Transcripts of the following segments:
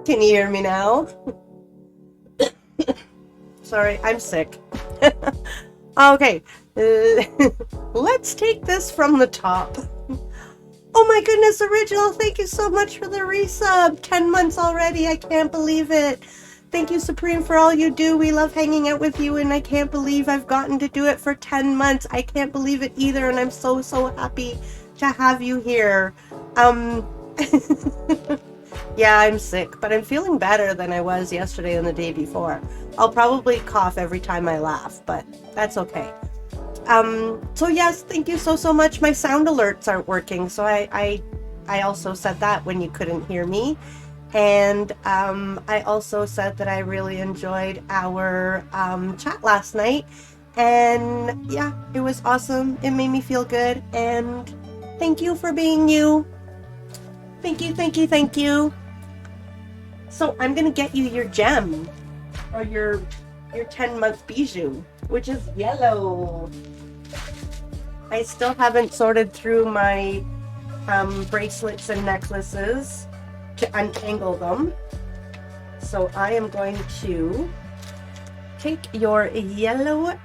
Can you hear me now? Sorry, I'm sick. Okay, let's take this from the top. Oh my goodness, Original, thank you so much for the resub. 10 months already, I can't believe it. Thank you, Supreme, for all you do. We love hanging out with you, and I can't believe I've gotten to do it for 10 months. I can't believe it either, and I'm so, so happy to have you here. Um, yeah, I'm sick, but I'm feeling better than I was yesterday and the day before. I'll probably cough every time I laugh, but that's okay. So yes, thank you so, so much. My sound alerts aren't working, so I also said that when you couldn't hear me. And I also said that I really enjoyed our chat last night. And yeah, it was awesome. It made me feel good. And thank you for being you. Thank you, thank you, thank you. So I'm going to get you your gem, or your 10-month bijou, which is yellow. I still haven't sorted through my bracelets and necklaces to untangle them. So I am going to take your yellow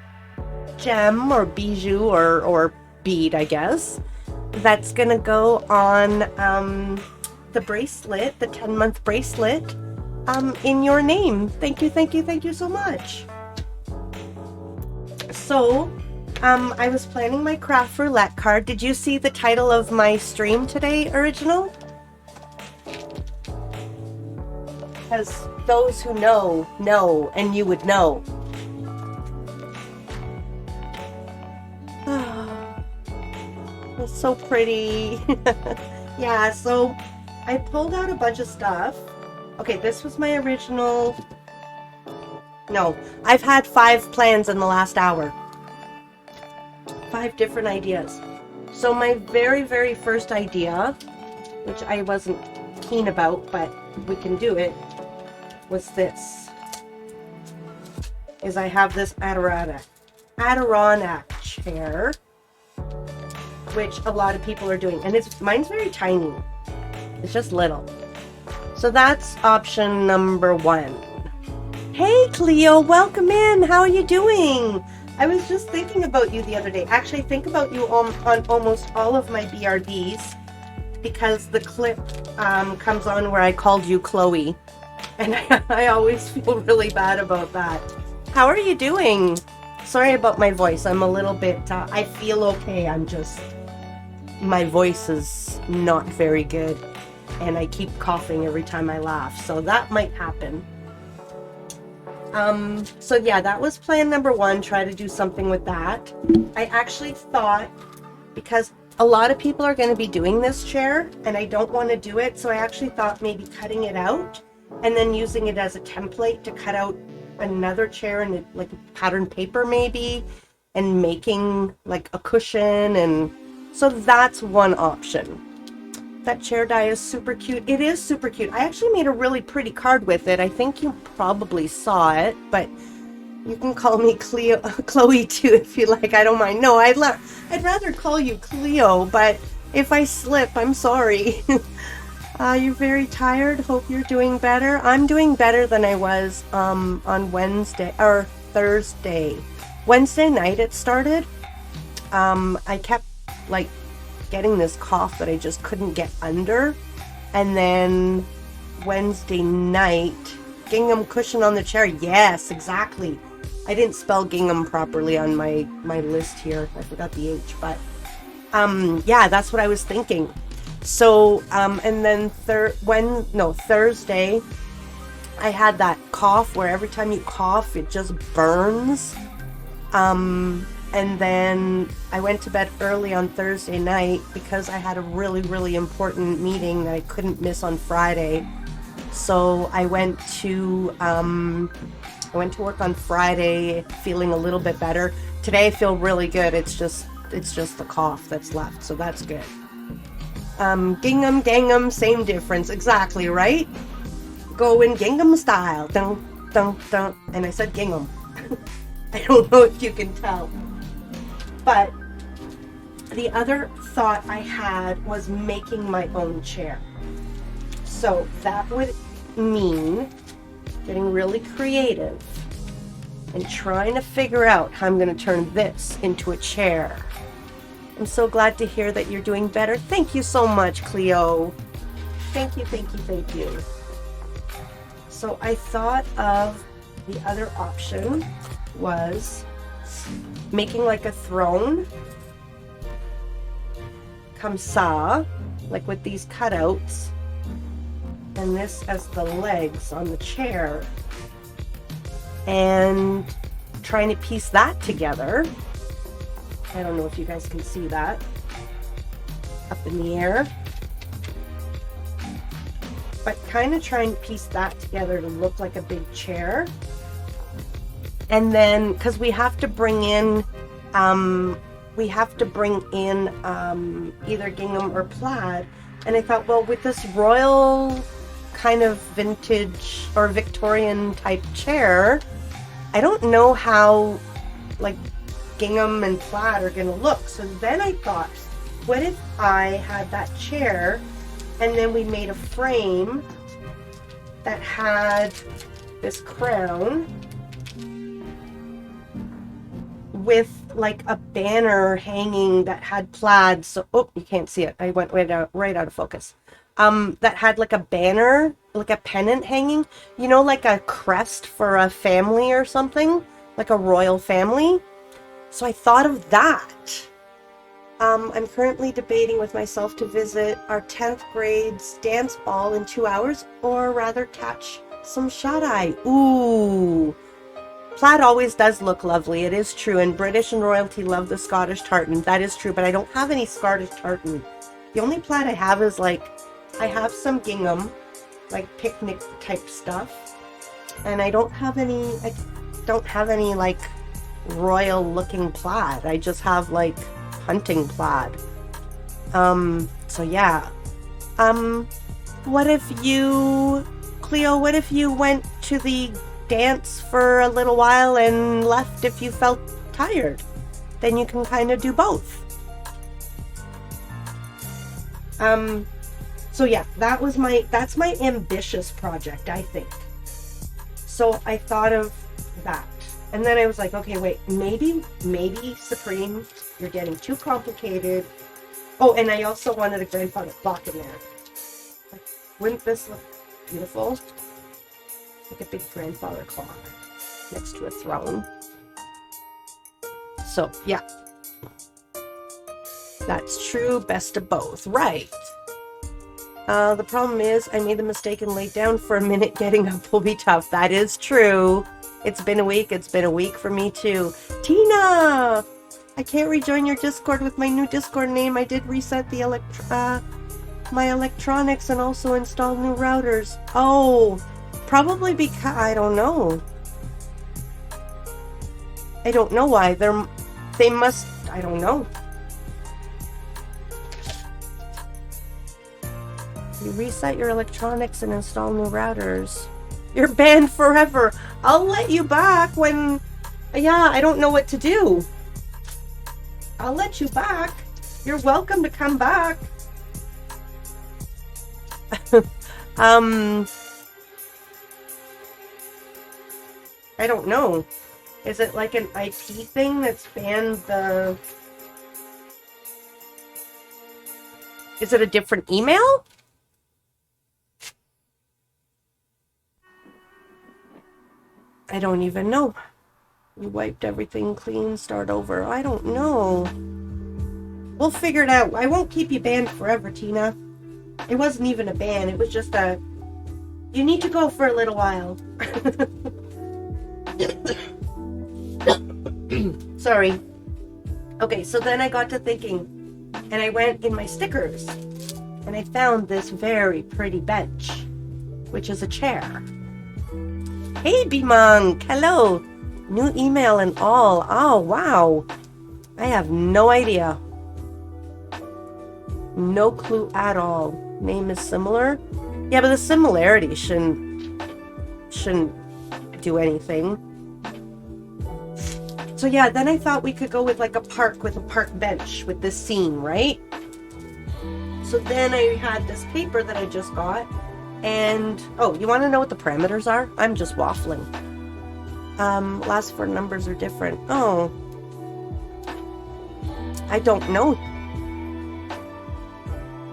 gem or bijou or bead, I guess. That's gonna go on the bracelet, the 10-month bracelet, in your name. Thank you, thank you, thank you so much. So, I was planning my Craft Roulette card. Did you see the title of my stream today, Original? Because those who know, and you would know. It's so pretty. Yeah, so I pulled out a bunch of stuff. Okay, this was my original. No, I've had 5 plans in the last hour. 5 different ideas. So my very, very first idea, which I wasn't keen about, but we can do it, was this. Is I have this Adirondack chair, which a lot of people are doing, and mine's very tiny. It's just little. So that's option number 1. Hey Cleo, welcome in. How are you doing? I was just thinking about you the other day. Actually, I think about you on almost all of my BRDs, because the clip comes on where I called you Chloe, and I always feel really bad about that. How are you doing? Sorry about my voice. I'm a little bit, I feel okay. My voice is not very good, and I keep coughing every time I laugh, so that might happen. So yeah, that was plan number 1, try to do something with that. I actually thought, because a lot of people are going to be doing this chair, and I don't want to do it, so I actually thought maybe cutting it out, and then using it as a template to cut out another chair in like patterned paper maybe, and making like a cushion, and so that's one option. That chair die is super cute. It is super cute. I actually made a really pretty card with it. I think you probably saw it, but you can call me Chloe too if you like. I don't mind. No, I'd rather call you Cleo, but if I slip, I'm sorry. You're very tired. Hope you're doing better. I'm doing better than I was on Wednesday or Thursday. Wednesday night it started. I kept like getting this cough that I just couldn't get under, and then Wednesday night, gingham cushion on the chair. Yes, exactly. I didn't spell gingham properly on my list here. I forgot the H, but yeah, that's what I was thinking. So and then Thursday I had that cough where every time you cough it just burns. And then I went to bed early on Thursday night because I had a really, really important meeting that I couldn't miss on Friday. So I went to work on Friday feeling a little bit better. Today I feel really good. It's just the cough that's left, so that's good. Gingham, Gangham, same difference. Exactly, right? Go in Gingham style. Dun, dun, dun. And I said gingham. I don't know if you can tell. But the other thought I had was making my own chair. So that would mean getting really creative and trying to figure out how I'm going to turn this into a chair. I'm so glad to hear that you're doing better. Thank you so much, Cleo. Thank you, thank you, thank you. So I thought of the other option was making like a throne, comme ça, like with these cutouts, and this as the legs on the chair, and trying to piece that together. I don't know if you guys can see that up in the air, but kind of trying to piece that together to look like a big chair. And then, because we have to bring in either gingham or plaid, and I thought, well, with this royal kind of vintage or Victorian type chair, I don't know how like gingham and plaid are gonna look. So then I thought, what if I had that chair and then we made a frame that had this crown with like a banner hanging that had plaid. So, oh, you can't see it. I went right out of focus. That had like a banner, like a pennant hanging, you know, like a crest for a family or something, like a royal family. So I thought of that. I'm currently debating with myself to visit our 10th grade's dance ball in 2 hours, or rather catch some shut-eye. Ooh. Plaid always does look lovely. It is true. And British and royalty love the Scottish tartan. That is true. But I don't have any Scottish tartan. The only plaid I have is like, I have some gingham, like picnic type stuff. And I don't have any like royal looking plaid. I just have like hunting plaid. So yeah. What if you, Cleo, what if you went to the dance for a little while and left if you felt tired? Then you can kind of do both. So yeah, that's my ambitious project, I think. So I thought of that. And then I was like, okay, wait, maybe Supreme, you're getting too complicated. Oh, and I also wanted a grandfather clock in there. Like, wouldn't this look beautiful? Like a big grandfather clock next to a throne. So yeah, that's true. Best of both, right? The problem is I made the mistake and laid down for a minute. Getting up will be tough. That is true. It's been a week. It's been a week for me too. Tina, I can't rejoin your Discord with my new Discord name. I did reset the my electronics and also install new routers. Oh, probably because I don't know. I don't know why. They must. I don't know. You reset your electronics and install new routers. You're banned forever. I'll let you back when... Yeah, I don't know what to do. I'll let you back. You're welcome to come back. I don't know. Is it like an IP thing that's banned the... Is it a different email? I don't even know. We wiped everything clean, start over. I don't know. We'll figure it out. I won't keep you banned forever, Tina. It wasn't even a ban. It was just a... You need to go for a little while. Sorry. Okay, so then I got to thinking, and I went in my stickers, and I found this very pretty bench, which is a chair. Hey, B-Monk, hello. New email and all. Oh, wow. I have no idea. No clue at all. Name is similar. Yeah, but the similarity shouldn't do anything. So yeah, then I thought we could go with like a park with a park bench with this scene, right? So then I had this paper that I just got, And, oh, you want to know what the parameters are? I'm just waffling. Last four numbers are different. Oh. I don't know.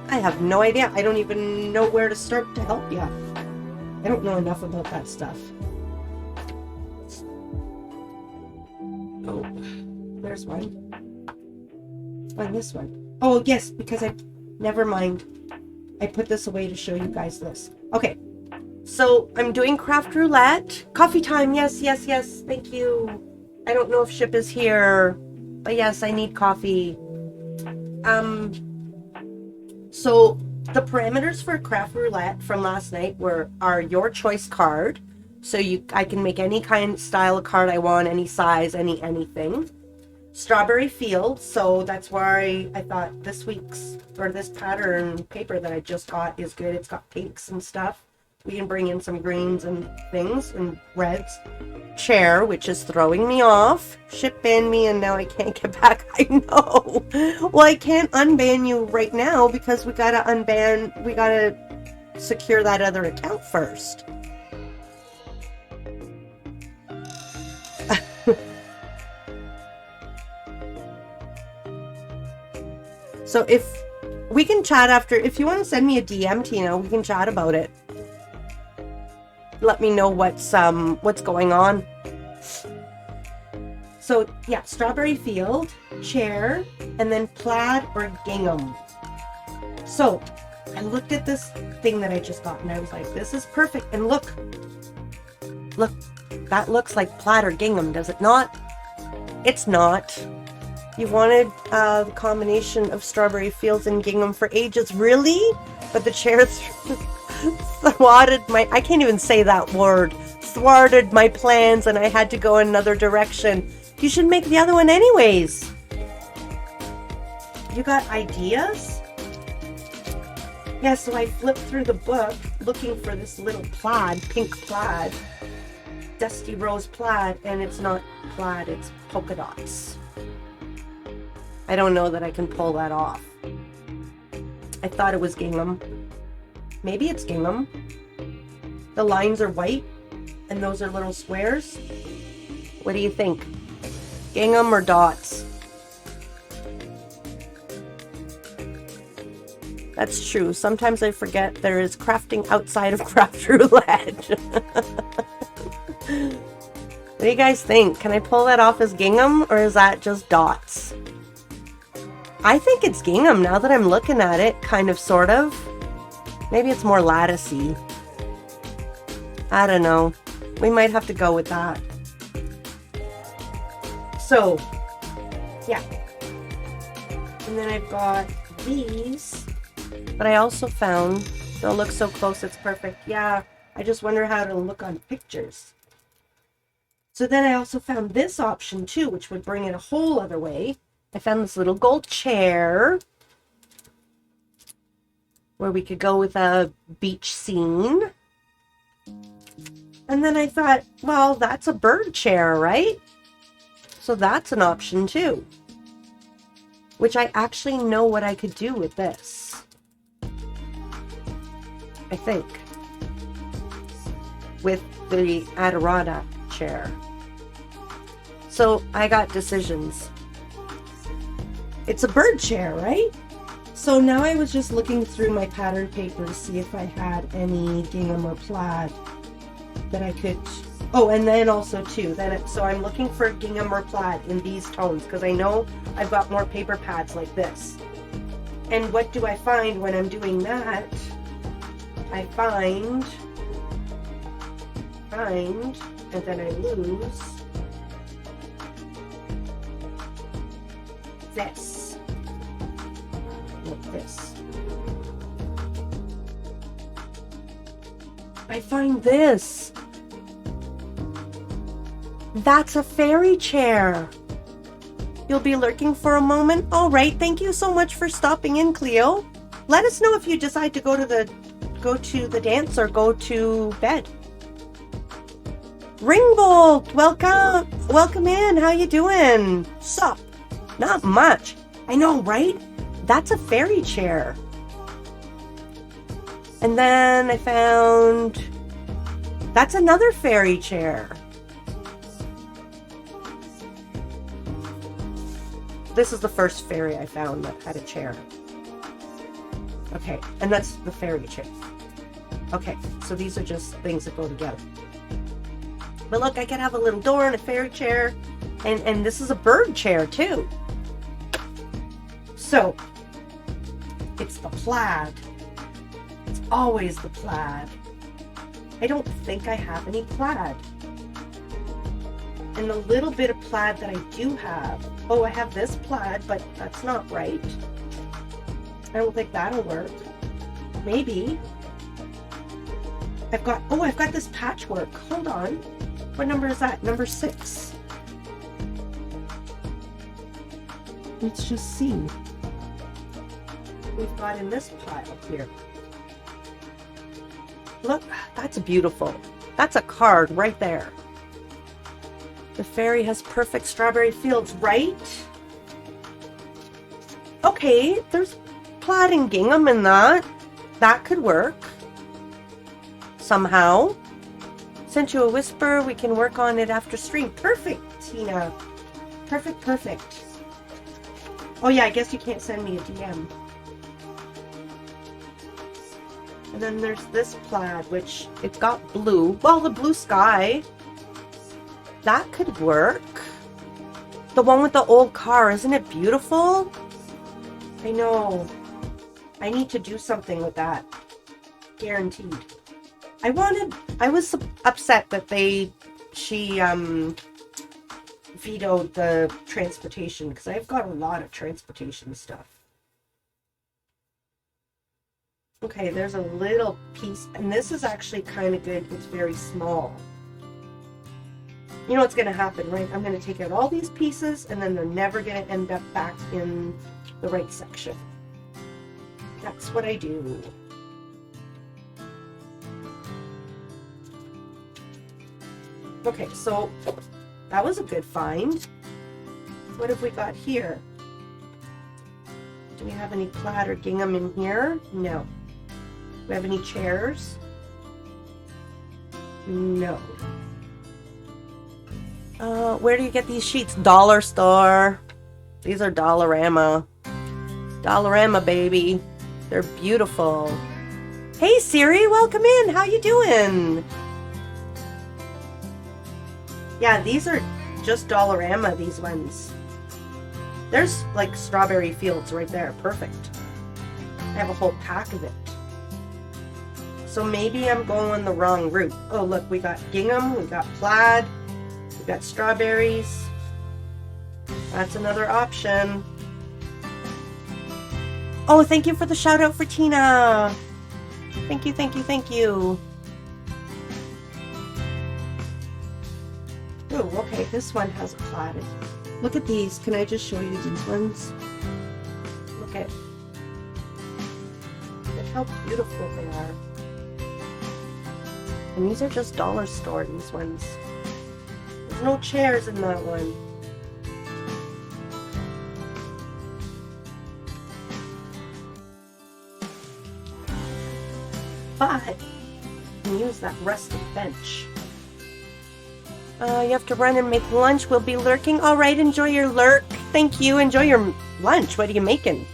I have no idea. I don't even know where to start to help you. I don't know enough about that stuff. Oh, there's one. Let's find this one. Oh, yes, because never mind. I put this away to show you guys this. Okay, so I'm doing Craft Roulette. Coffee time, yes, yes, yes, thank you. I don't know if Ship is here, but yes, I need coffee. So the parameters for Craft Roulette from last night are your choice card. So I can make any kind of style of card I want, any size, anything. Strawberry Field, so that's why I thought this pattern paper that I just got is good. It's got pinks and stuff. We can bring in some greens and things and reds. Chair, which is throwing me off. Ship banned me and now I can't get back. I know. Well, I can't unban you right now because we gotta secure that other account first. So if we can chat after, if you want to send me a DM, Tina, we can chat about it. Let me know what's going on. So yeah, Strawberry Field, chair, and then plaid or gingham. So I looked at this thing that I just got and I was like, this is perfect. And look, that looks like plaid or gingham, does it not? It's not. You wanted the combination of Strawberry Fields and gingham for ages, really? But the chair thwarted I can't even say that word, thwarted my plans and I had to go another direction. You should make the other one anyways. You got ideas? Yeah, so I flipped through the book looking for this little plaid, pink plaid, dusty rose plaid, and it's not plaid, it's polka dots. I don't know that I can pull that off. I thought it was gingham. Maybe it's gingham. The lines are white and those are little squares. What do you think? Gingham or dots? That's true. Sometimes I forget there is crafting outside of Craft Roulette. What do you guys think? Can I pull that off as gingham or is that just dots? I think it's gingham now that I'm looking at it, kind of, sort of. Maybe it's more latticey. I don't know. We might have to go with that. So, yeah. And then I've got these. But I also found, don't look so close, it's perfect. Yeah, I just wonder how it'll look on pictures. So then I also found this option too, which would bring it a whole other way. I found this little gold chair where we could go with a beach scene. And then I thought, well, that's a bird chair, right? So that's an option too, which I actually know what I could do with this. I think. With the Adirondack chair. So I got decisions. It's a bird chair, right? So now I was just looking through my pattern paper to see if I had any gingham or plaid that I could. Oh, and then also too, so I'm looking for gingham or plaid in these tones because I know I've got more paper pads like this. And what do I find when I'm doing that? I find, and then I lose this. Like this. I find this. That's a fairy chair. You'll be lurking for a moment? All right, thank you so much for stopping in, Cleo. Let us know if you decide to go to the dance or go to bed. Ringbolt, welcome in. How you doing? Sup? Not much. I know, right? That's a fairy chair. And then I found, that's another fairy chair. This is the first fairy I found that had a chair. Okay, and that's the fairy chair. Okay, so these are just things that go together. But look, I can have a little door and a fairy chair, and this is a bird chair too. So, it's the plaid. It's always the plaid. I don't think I have any plaid. And the little bit of plaid that I do have, oh, I have this plaid, but that's not right. I don't think that'll work. Maybe. I've got this patchwork. Hold on. What number is that? Number 6. Let's just see. We've got in this pile here. Look, that's beautiful. That's a card right there. The fairy has perfect strawberry fields, right? Okay, there's plaid and gingham in that. That could work. Somehow. Sent you a whisper. We can work on it after stream. Perfect, Tina. Perfect, perfect. Oh yeah, I guess you can't send me a DM. And then there's this plaid, which it's got blue. Well, the blue sky. That could work. The one with the old car, isn't it beautiful? I know. I need to do something with that. Guaranteed. I was upset that she vetoed the transportation, because I've got a lot of transportation stuff. Okay, there's a little piece, and this is actually kind of good. It's very small. You know what's going to happen, right? I'm going to take out all these pieces, and then they're never going to end up back in the right section. That's what I do. Okay, so that was a good find. What have we got here? Do we have any plaid or gingham in here? No. Do we have any chairs? No. Where do you get these sheets? Dollar store. These are Dollarama. Dollarama, baby. They're beautiful. Hey Siri, welcome in. How you doing? Yeah, these are just Dollarama, these ones. There's like strawberry fields right there. Perfect. I have a whole pack of it. So maybe I'm going the wrong route. Oh, look, we got gingham, we got plaid, we got strawberries. That's another option. Oh, thank you for the shout out for Tina. Thank you, thank you, thank you. Oh, okay, this one has plaid. Look at these. Can I just show you these ones? Look at how beautiful they are. And these are just dollar store, these ones. There's no chairs in that one. But you can use that rustic bench. You have to run and make lunch. We'll be lurking. All right, enjoy your lurk. Thank you. Enjoy your lunch. What are you making?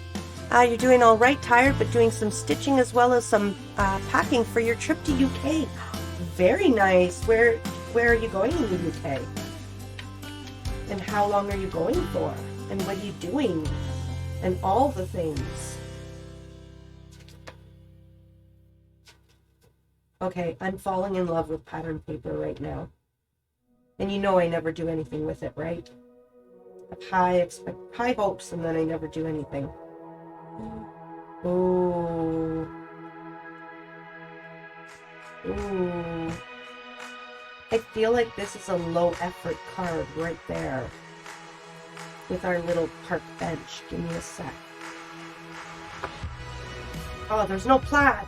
You're doing all right. Tired, but doing some stitching as well as some packing for your trip to UK. Very nice. Where are you going in the UK? And how long are you going for? And what are you doing? And all the things. Okay, I'm falling in love with pattern paper right now. And you know I never do anything with it, right? I expect high hopes, and then I never do anything. Ooh. Ooh. I feel like this is a low effort card right there. With our little park bench. Give me a sec. Oh, there's no plaid.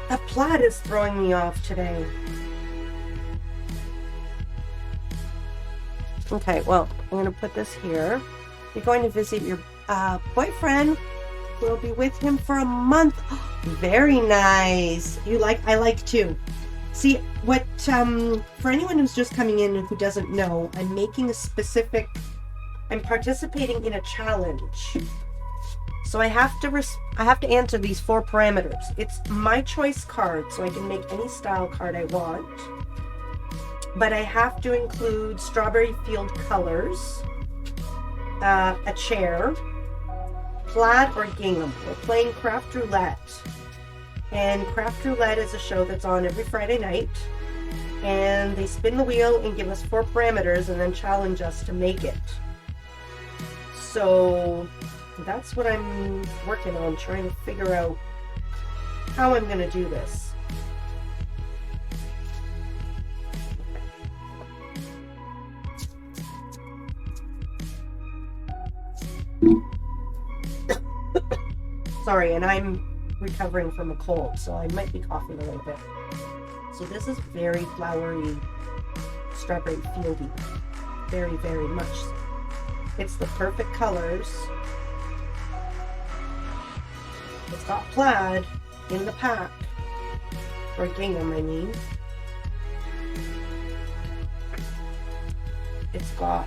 That plaid is throwing me off today. Okay, well, I'm going to put this here. You're going to visit your boyfriend. We'll be with him for a month. Very nice. I like too. See, what, for anyone who's just coming in and who doesn't know, I'm participating in a challenge. So I have to answer these 4 parameters. It's my choice card, so I can make any style card I want. But I have to include strawberry field colors, a chair, plaid or gingham. We're playing Craft Roulette. And Craft Roulette is a show that's on every Friday night. And they spin the wheel and give us 4 parameters and then challenge us to make it. So that's what I'm working on, trying to figure out how I'm going to do this. Sorry, and I'm recovering from a cold, so I might be coughing a little bit. So this is very flowery, strawberry fieldy. Very, very much so. It's the perfect colors. It's got plaid in the pack, or gingham, I mean. It's got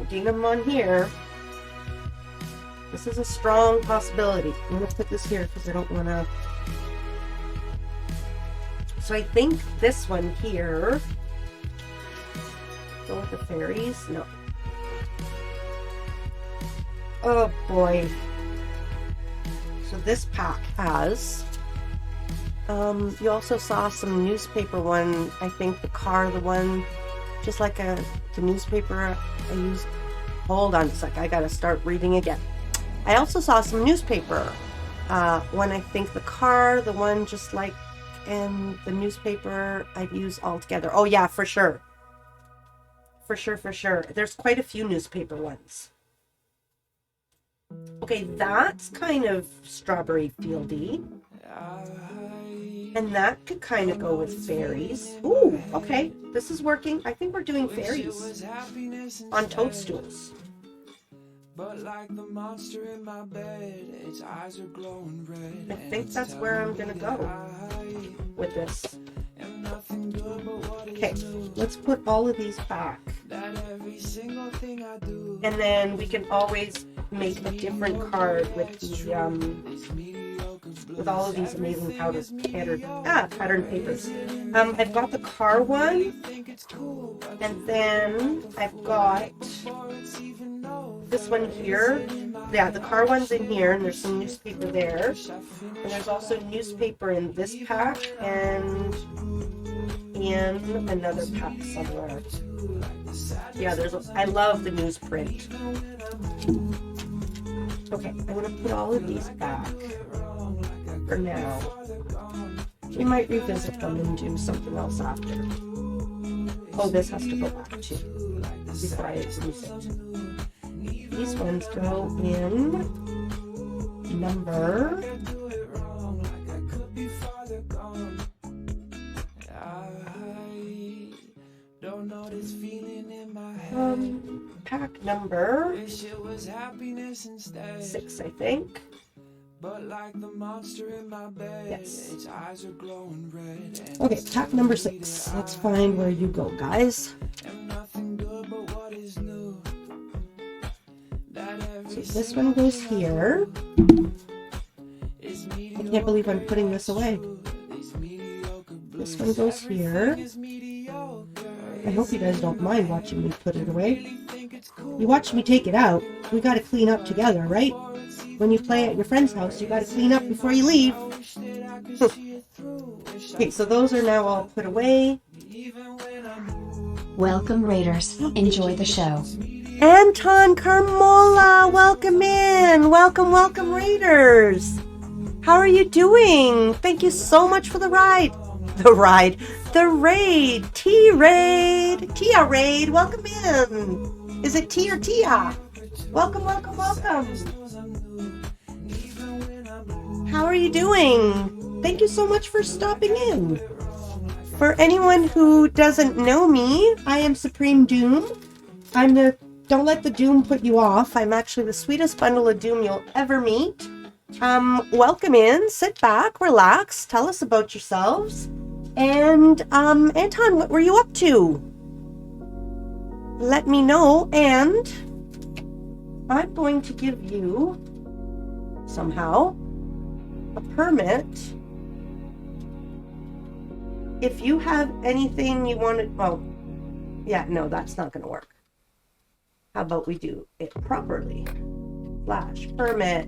gingham on here. This is a strong possibility. I'm going to put this here because I don't want to. So I think this one here. Go with the fairies? No. Oh boy. So this pack has. You also saw some newspaper one. I think the one, just like the newspaper I used. Hold on a sec. I got to start reading again. I also saw some newspaper one. I think the one just like in the newspaper I've used all together. Oh yeah, for sure. For sure. There's quite a few newspaper ones. Okay, that's kind of strawberry fieldy. And that could kind of go with fairies. Ooh, okay. This is working. I think we're doing fairies on toadstools. But like the monster in my bed, its eyes are glowing red. I think that's where I'm gonna go with this. Okay, let's put all of these back. And then we can always make a different card with all of these amazing pattern papers. I've got the car one, and then I've got this one here. Yeah, the car one's in here, and there's some newspaper there. And there's also newspaper in this pack and in another pack somewhere. Yeah, I love the newsprint. Okay, I'm gonna put all of these back for now. We might revisit them and do something else after. Oh, this has to go back too before I use it. These ones go in number. Pack number 6, I think. Yes. Okay, pack number 6. Let's find where you go, guys. So this one goes here. I can't believe I'm putting this away. This one goes here. I hope you guys don't mind watching me put it away. You watch me take it out. We gotta clean up together, right? When you play at your friend's house, you gotta clean up before you leave. Okay, so those are now all put away. Welcome, Raiders. Enjoy the show. Anton Carmola, welcome in. Welcome, Raiders. How are you doing? Thank you so much for the raid. T-Raid. Tia Raid, welcome in. Is it T or Tia? Welcome. How are you doing? Thank you so much for stopping in. For anyone who doesn't know me, I am Supremedoom. I'm the don't let the doom put you off. I'm actually the sweetest bundle of doom you'll ever meet. Welcome in, sit back, relax, tell us about yourselves. And, Anton, what were you up to? Let me know, and I'm going to give you, somehow, a permit. If you have anything you want to, oh, yeah, no, that's not going to work. How about we do it properly? Flash permit.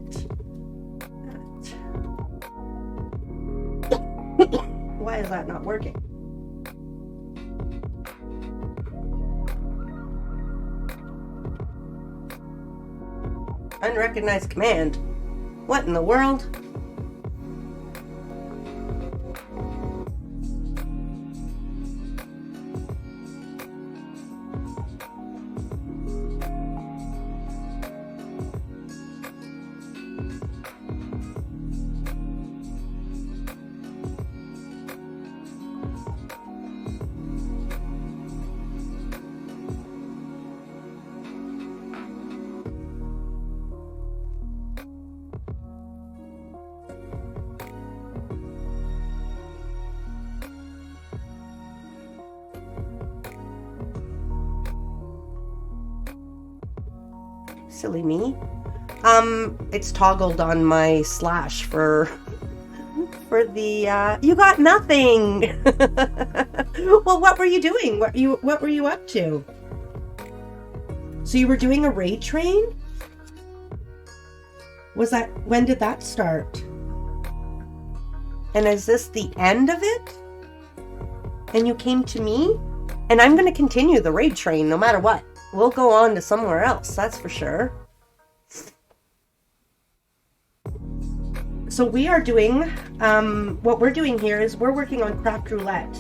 Why is that not working? Unrecognized command. What in the world? Silly me. It's toggled on my slash for the, you got nothing! Well, what were you doing? What were you up to? So you were doing a raid train? When did that start? And is this the end of it? And you came to me? And I'm gonna continue the raid train no matter what. We'll go on to somewhere else, that's for sure. So we are doing, what we're doing here is we're working on Craft Roulette,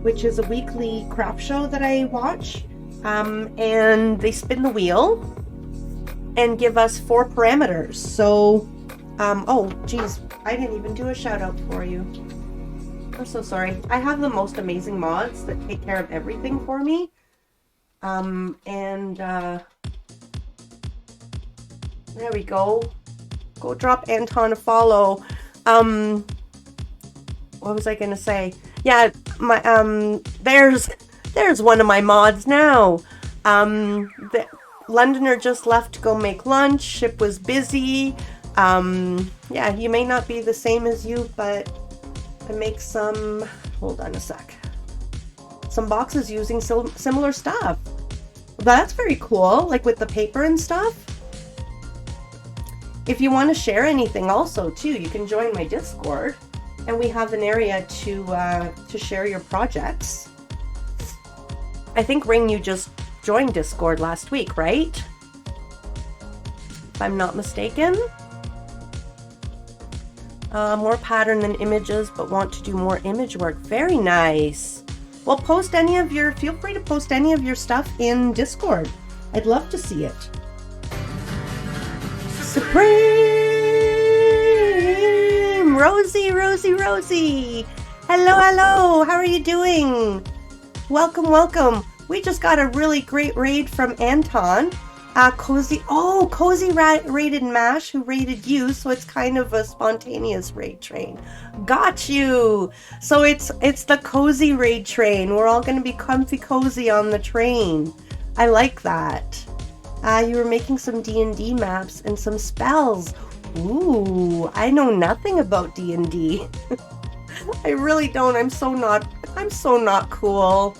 which is a weekly craft show that I watch. And they spin the wheel and give us 4 parameters. So, oh geez, I didn't even do a shout out for you. I'm so sorry. I have the most amazing mods that take care of everything for me. There we go. Go drop Anton a follow. What was I gonna say? Yeah, my there's one of my mods now. The Londoner just left to go make lunch. Ship was busy. Yeah, you may not be the same as you, but I make some. Hold on a sec. Some boxes using similar stuff. That's very cool, like with the paper and stuff. If you want to share anything also too, you can join my Discord, and we have an area to share your projects. I think Ring, you just joined Discord last week, right? If I'm not mistaken. More pattern than images, but want to do more image work. Very nice. Well, feel free to post any of your stuff in Discord. I'd love to see it. Supreme! Rosie. Hello. How are you doing? Welcome. We just got a really great raid from Anton. Cozy raided Mash, who raided you, so it's kind of a spontaneous raid train. Got you! So it's the cozy raid train. We're all gonna be comfy cozy on the train. I like that. You were making some D&D maps and some spells. Ooh, I know nothing about D&D. I really don't. I'm so not cool.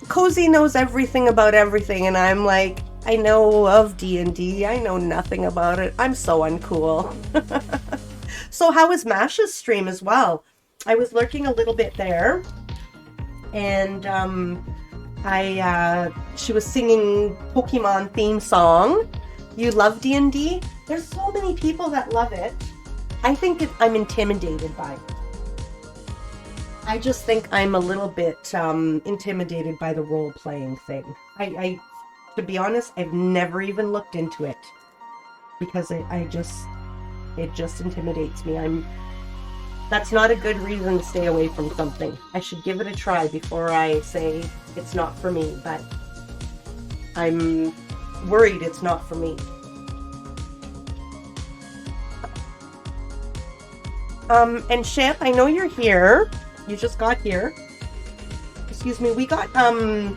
Cozy knows everything about everything, and I'm like, I know of D&D. I know nothing about it. I'm so uncool. So how was Mash's stream as well? I was lurking a little bit there, and she was singing Pokemon theme song. You love D&D? There's so many people that love it. I think I'm intimidated by it. I just think I'm a little bit intimidated by the role-playing thing. I, to be honest, I've never even looked into it because it just intimidates me. That's not a good reason to stay away from something. I should give it a try before I say it's not for me, but I'm worried it's not for me. And Ship, I know you're here. You just got here. Excuse me, we got a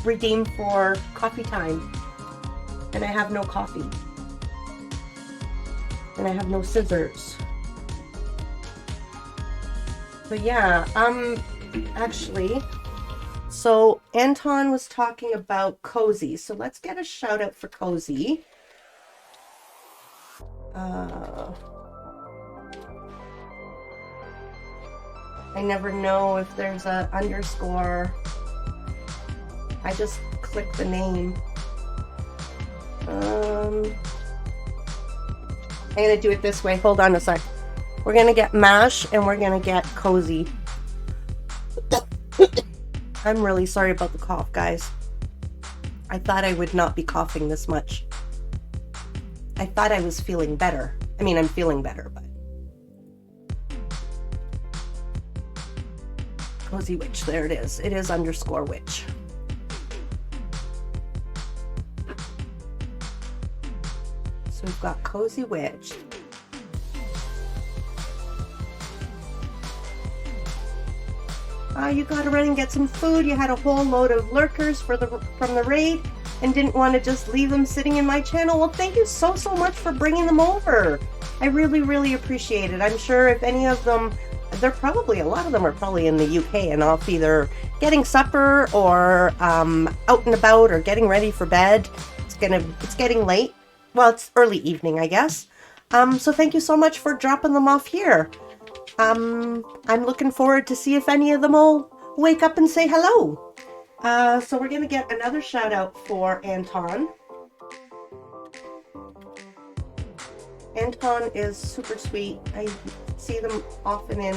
redeem for coffee time. And I have no coffee. And I have no scissors. But yeah, actually, so Anton was talking about Cozy. So let's get a shout out for Cozy. I never know if there's a underscore. I just click the name. I'm gonna do it this way. Hold on a sec. We're gonna get Mash and we're gonna get Cozy. I'm really sorry about the cough, guys. I thought I would not be coughing this much. I thought I was feeling better. I mean, I'm feeling better, but. Cozy Witch, there it is. It is underscore witch. So we've got Cozy Witch. You gotta run and get some food. You had a whole load of lurkers from the raid and didn't want to just leave them sitting in my channel. Well, thank you so much for bringing them over. I really appreciate it. I'm sure if any of them, a lot of them are probably in the UK and off either getting supper or out and about or getting ready for bed. It's getting late. Well, it's early evening, I guess. So thank you so much for dropping them off here. I'm looking forward to see if any of them will wake up and say hello. So we're going to get another shout out for Anton. Anton is super sweet. I see them often I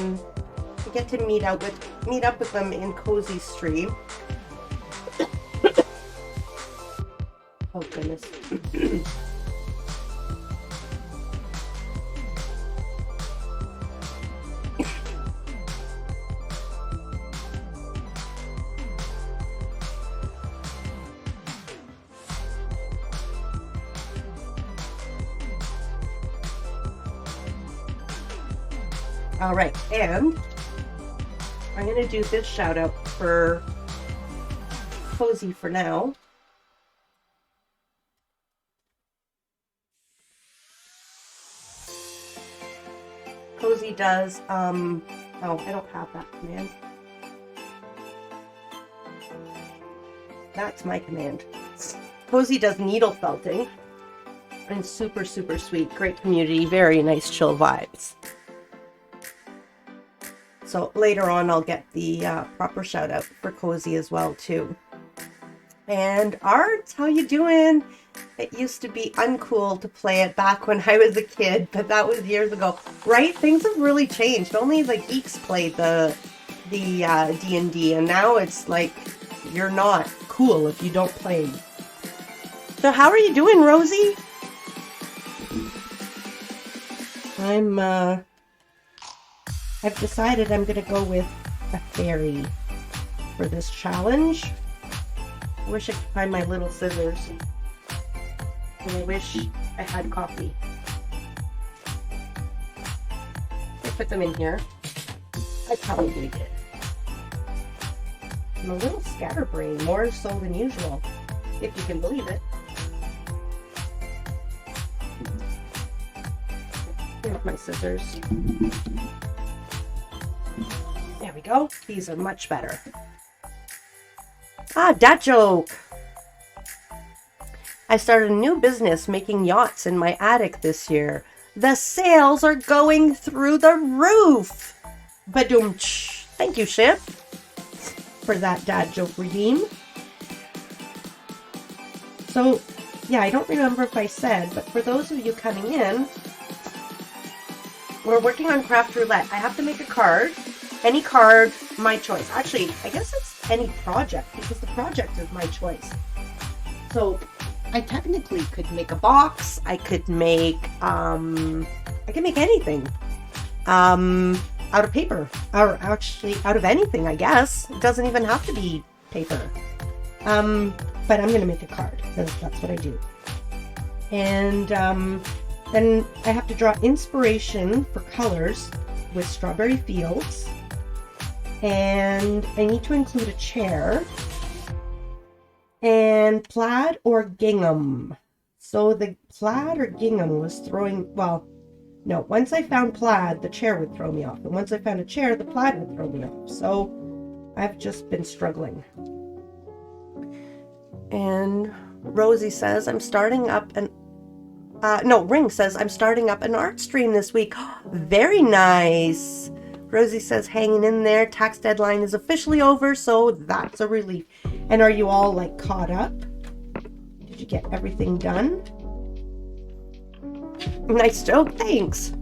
get to meet up with them in Cozy Stream. Oh goodness. All right, and I'm going to do this shout out for Cozy for now. Cozy does, oh, I don't have that command. That's my command. Cozy does needle felting and super sweet, great community, very nice chill vibes. So later on, I'll get the proper shout out for Cozy as well too. And Art, how you doing? It used to be uncool to play it back when I was a kid, but that was years ago, right? Things have really changed. Only the geeks played the D&D, and now it's like you're not cool if you don't play. So how are you doing, Rosie? I've decided I'm gonna go with a fairy for this challenge. I wish I could find my little scissors. And I wish I had coffee. I put them in here. I probably did. I'm a little scatterbrained, more so than usual, if you can believe it. Here's my scissors. There we go. These are much better. Ah, that joke. I started a new business making yachts in my attic this year. The sales are going through the roof. Badoom-tsh. Thank you, Ship, for that dad joke redeem. So, yeah, I don't remember if I said, but for those of you coming in, we're working on Craft Roulette. I have to make a card. Any card, my choice. Actually, I guess it's any project, because the project is my choice. So, I technically could make a box. I could make anything. Out of paper. Or actually, out of anything, I guess. It doesn't even have to be paper. But I'm gonna make a card because that's what I do. And then I have to draw inspiration for colors with Strawberry Fields. And I need to include a chair. And plaid or gingham. So the plaid or gingham was throwing, well, no, once I found plaid, the chair would throw me off. And once I found a chair, the plaid would throw me off. So I've just been struggling. And Rosie says, I'm starting up an, Ring says, I'm starting up an art stream this week. Very nice. Rosie says, hanging in there. Tax deadline is officially over, so that's a relief. And are you all like caught up? Did you get everything done? Nice joke, thanks.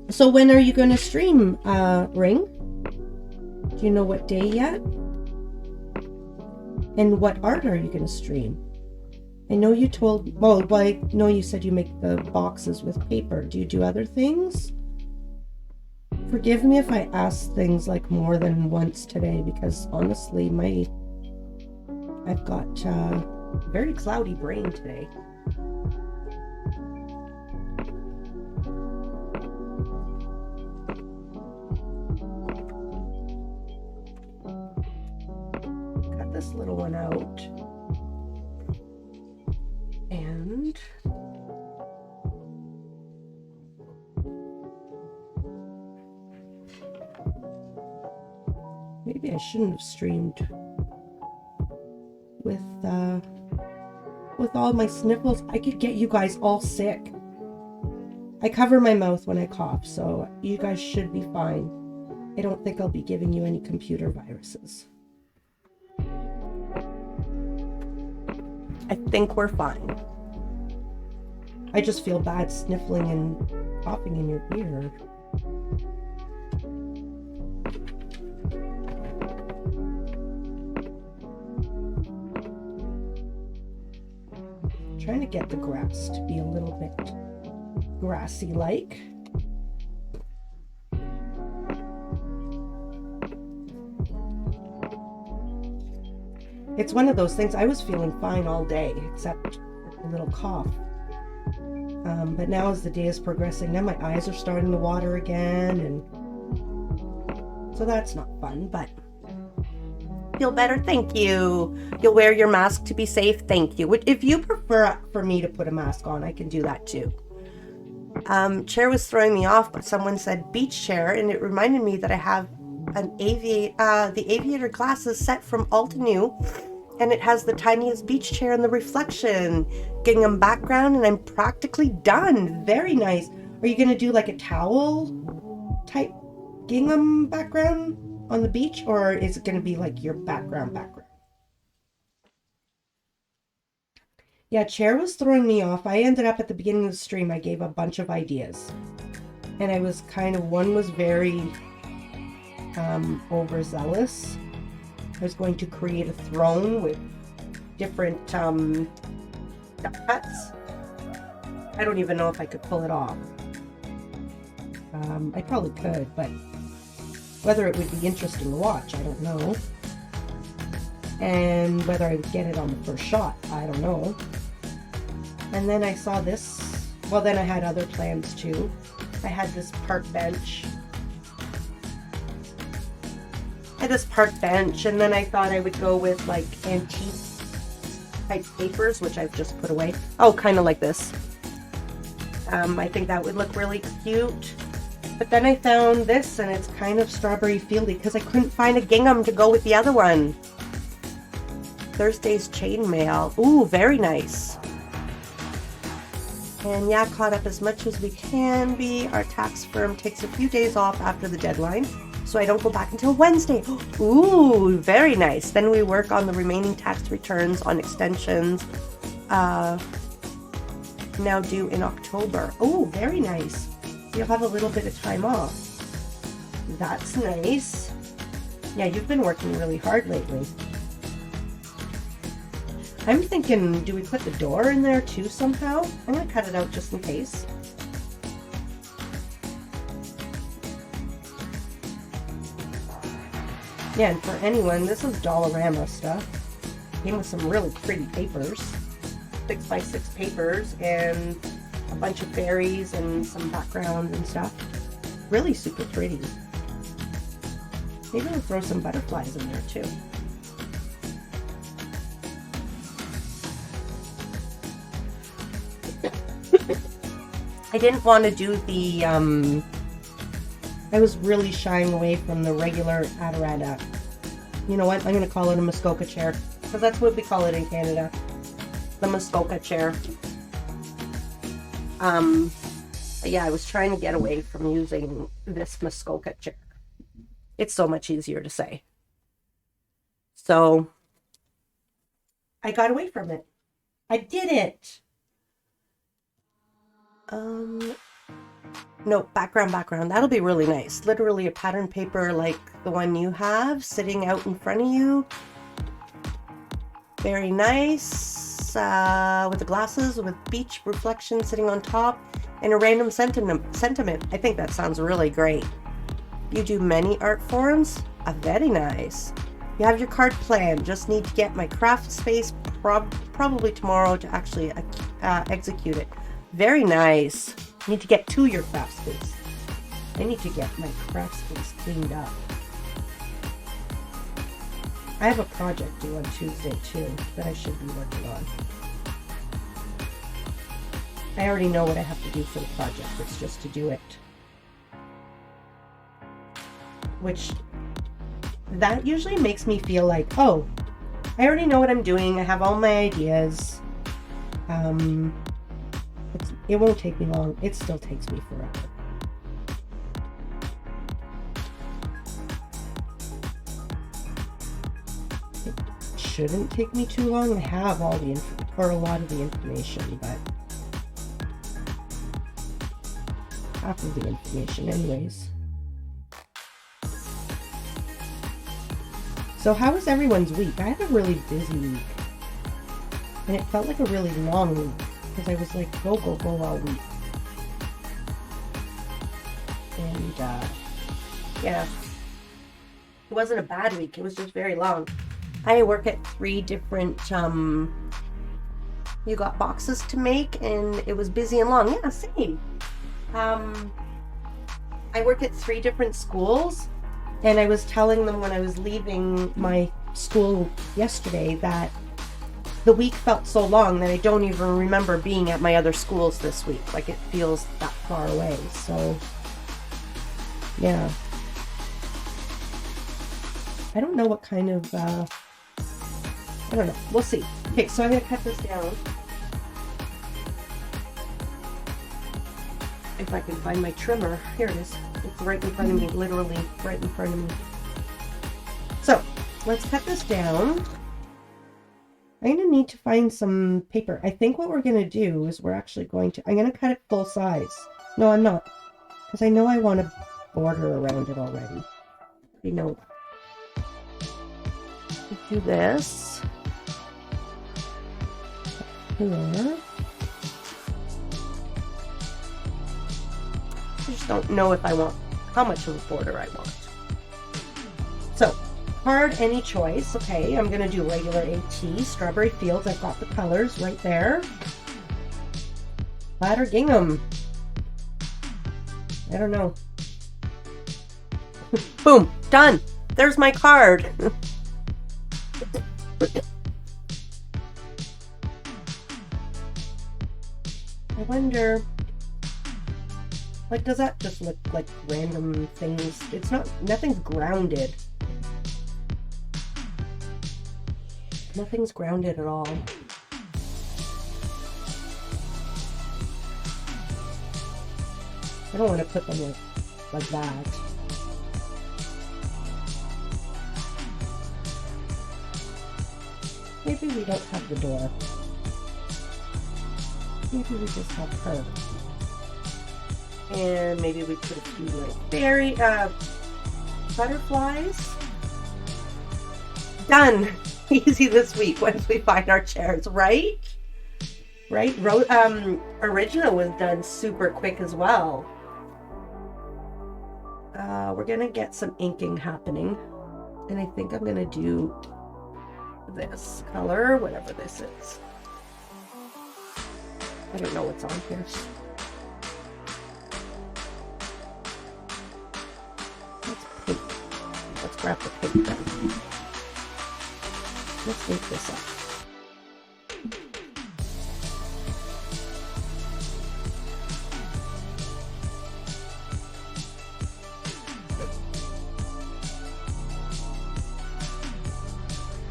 So when are you going to stream, Ring? Do you know what day yet? And what art are you going to stream? I know you told, well, I know you said you make the boxes with paper. Do you do other things? Forgive me if I ask things like more than once today, because honestly, I've got a very cloudy brain today. Cut this little one out. And maybe I shouldn't have streamed with all my sniffles. I could get you guys all sick. I cover my mouth when I cough, so you guys should be fine. I don't think I'll be giving you any computer viruses. I think we're fine. I just feel bad sniffling and coughing in your ear. Trying to get the grass to be a little bit grassy-like. It's one of those things. I was feeling fine all day, except a little cough. But now as the day is progressing, now my eyes are starting to water again, and so that's not fun, but feel better, thank you. You'll wear your mask to be safe, thank you. If you prefer for me to put a mask on, I can do that too. Chair was throwing me off, but someone said beach chair, and it reminded me that I have the aviator glasses set from Altenew, and it has the tiniest beach chair in the reflection. Gingham background, and I'm practically done. Very nice. Are you gonna do like a towel type gingham background on the beach, or is it gonna be like your background? Yeah, chair was throwing me off. I ended up at the beginning of the stream, I gave a bunch of ideas, and I was one was very overzealous. I was going to create a throne with different duck cuts. I don't even know if I could pull it off. I probably could, but whether it would be interesting to watch, I don't know. And whether I would get it on the first shot, I don't know. And then I saw this. Well, then I had other plans too. I had this park bench. And then I thought I would go with like antique type papers, which I've just put away. Oh, kind of like this. I think that would look really cute. But then I found this, and it's kind of strawberry fieldy because I couldn't find a gingham to go with the other one. Thursday's chainmail. Ooh, very nice. And yeah, caught up as much as we can be. Our tax firm takes a few days off after the deadline, so I don't go back until Wednesday. Ooh, very nice. Then we work on the remaining tax returns on extensions. Now due in October. Oh, very nice. You'll have a little bit of time off. That's nice. Yeah, you've been working really hard lately. I'm thinking, do we put the door in there too somehow? I'm going to cut it out just in case. Yeah, and for anyone, this is Dollarama stuff. Came with some really pretty papers, 6x6 papers, and a bunch of fairies and some backgrounds and stuff. Really super pretty. Maybe we'll throw some butterflies in there too. I didn't want to do the, I was really shying away from the regular Adirondack. You know what? I'm going to call it a Muskoka chair, because that's what we call it in Canada. The Muskoka chair. Yeah, I was trying to get away from using this Muskoka chair. It's so much easier to say. So, I got away from it. I did it! No, background. That'll be really nice. Literally a pattern paper like the one you have sitting out in front of you. Very nice. With the glasses, with beach reflection sitting on top, and a random sentiment. I think that sounds really great. You do many art forms? Very nice. You have your card planned. Just need to get my craft space probably tomorrow to actually execute it. Very nice. Need to get to your craft space. I need to get my craft space cleaned up. I have a project due on Tuesday too that I should be working on. I already know what I have to do for the project. It's just to do it. Which, that usually makes me feel like, oh, I already know what I'm doing. I have all my ideas. It won't take me long. It still takes me forever. It shouldn't take me too long. I have all the or a lot of the information, but half of the information anyways. So how was everyone's week? I had a really busy week. And it felt like a really long week. Because I was like, go all week. And, yeah. It wasn't a bad week. It was just very long. I work at 3 different, you got boxes to make, and it was busy and long. Yeah, same. I work at 3 different schools, and I was telling them when I was leaving my school yesterday that the week felt so long that I don't even remember being at my other schools this week. Like, it feels that far away. So, yeah. I don't know what kind of, I don't know. We'll see. Okay, so I'm going to cut this down. If I can find my trimmer. Here it is. It's right in front of me. Literally right in front of me. So, let's cut this down. I'm going to need to find some paper. I think what we're going to do is we're actually going to... I'm going to cut it full size. No, I'm not. Because I know I want a border around it already. You know. Do this. Here. I just don't know if I want... how much of a border I want. So... card, any choice. Okay, I'm going to do regular AT. Strawberry Fields, I've got the colors right there. Plaid or Gingham? I don't know. Boom, done. There's my card. I wonder, like, does that just look like random things? It's not, nothing's grounded. Nothing's grounded at all. I don't want to put them like that. Maybe we don't have the door. Maybe we just have her. And maybe we put a few like berry butterflies. Done. Easy this week once we find our chairs, right? Right? Original was done super quick as well. We're gonna get some inking happening, and I think I'm gonna do this color, whatever this is. I don't know what's on here. That's pink. Let's grab the pink then. Let's make this up.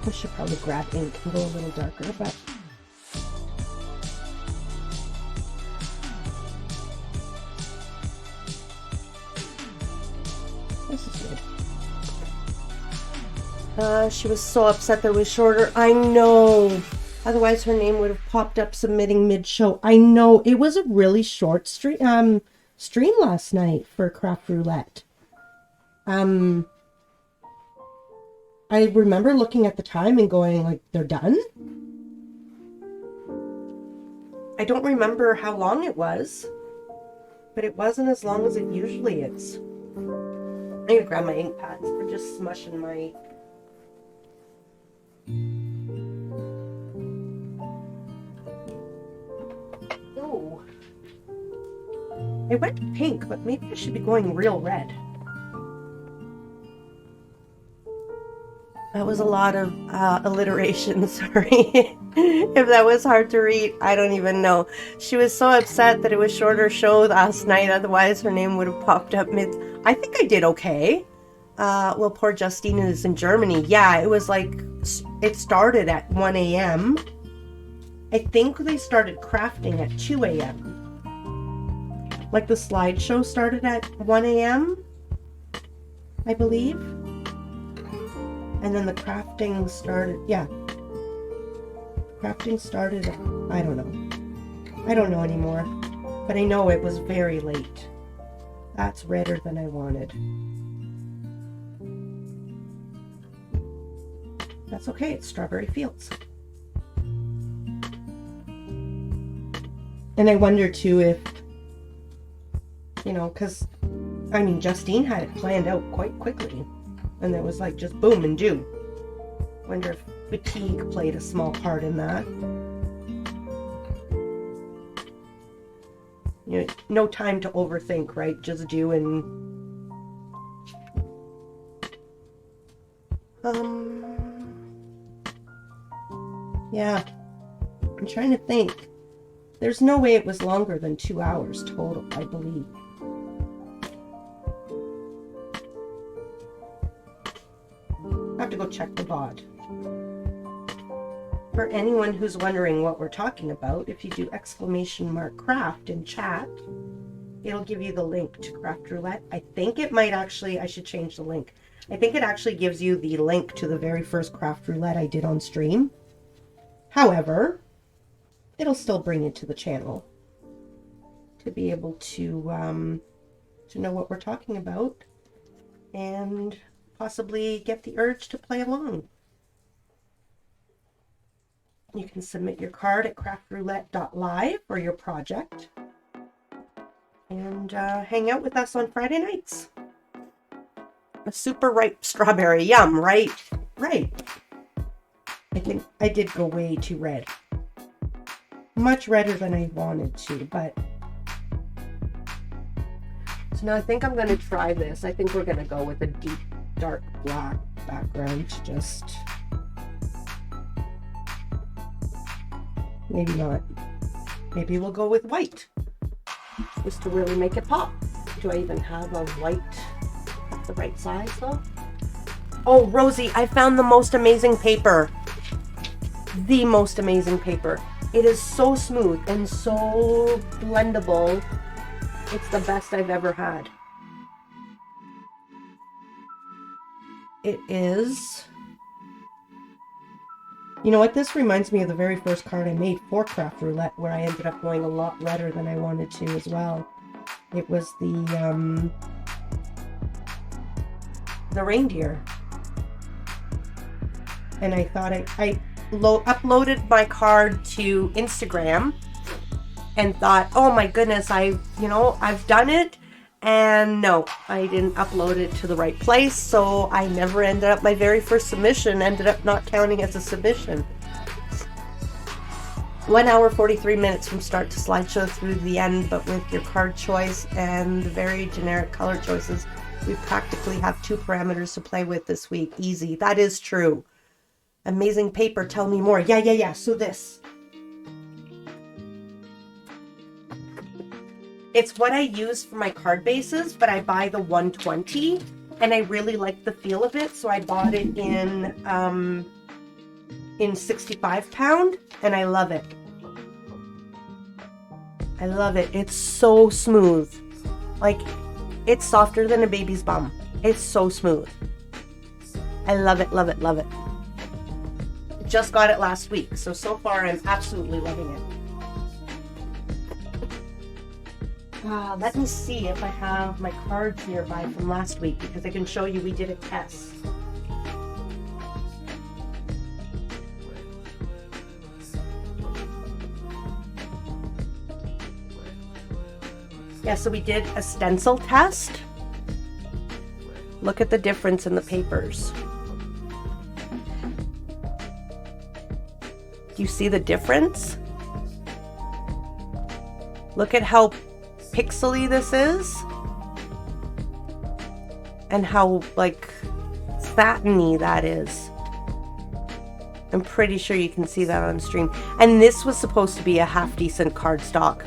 I should probably grab ink and go a little darker, but this is good. She was so upset that it was shorter. I know. Otherwise, her name would have popped up submitting mid-show. I know. It was a really short stream last night for Craft Roulette. I remember looking at the time and going, like, they're done? I don't remember how long it was, but it wasn't as long as it usually is. I'm gonna grab my ink pads. They're just smushing my... Oh. I went pink, but maybe I should be going real red. That was a lot of alliteration, sorry. If that was hard to read, I don't even know. She was so upset that it was shorter show last night, otherwise her name would have popped up mid... I think I did okay. Well, poor Justine is in Germany. Yeah, it was like... It started at 1 a.m. I think they started crafting at 2 a.m. Like the slideshow started at 1 a.m., I believe. And then the crafting started, yeah. Crafting started, I don't know. I don't know anymore. But I know it was very late. That's redder than I wanted. That's okay, it's Strawberry Fields. And I wonder too if, you know, because, I mean, Justine had it planned out quite quickly. And it was like just boom and do. Wonder if fatigue played a small part in that. You know, no time to overthink, right? Just do and... Yeah. I'm trying to think. There's no way it was longer than 2 hours total, I believe. I have to go check the VOD. For anyone who's wondering what we're talking about, if you do !craft in chat, it'll give you the link to Craft Roulette. I think it might actually, I should change the link. I think it actually gives you the link to the very first Craft Roulette I did on stream. However, it'll still bring you to the channel to be able to know what we're talking about and possibly get the urge to play along. You can submit your card at craftroulette.live for your project and hang out with us on Friday nights. A super ripe strawberry, yum, right? Right. I think I did go way too red. Much redder than I wanted to, but... So now I think I'm going to try this. I think we're going to go with a deep, dark black background to just... Maybe not. Maybe we'll go with white. Just to really make it pop. Do I even have a white at the right size though? Oh, Rosie, I found the most amazing paper. The most amazing paper. It is so smooth and so blendable. It's the best I've ever had. It is... You know what? This reminds me of the very first card I made for Craft Roulette, where I ended up going a lot redder than I wanted to as well. It was the reindeer. And I thought I uploaded my card to Instagram and thought, oh my goodness, I've done it. And no, I didn't upload it to the right place, so I never ended up, my very first submission ended up not counting as a submission. 1 hour 43 minutes from start to slideshow through the end, but with your card choice and the very generic color choices, we practically have 2 parameters to play with this week. Easy. That is true. Amazing paper. Tell me more. Yeah. So this. It's what I use for my card bases, but I buy the 120 and I really like the feel of it. So I bought it in 65 pound and I love it. I love it. It's so smooth. Like, it's softer than a baby's bum. It's so smooth. I love it, love it, love it. Just got it last week. So far I'm absolutely loving it. Let me see if I have my cards nearby from last week because I can show you we did a test. Yeah, so we did a stencil test. Look at the difference in the papers. Do you see the difference? Look at how pixely this is and how like satiny that is. I'm pretty sure you can see that on stream. And this was supposed to be a half decent cardstock.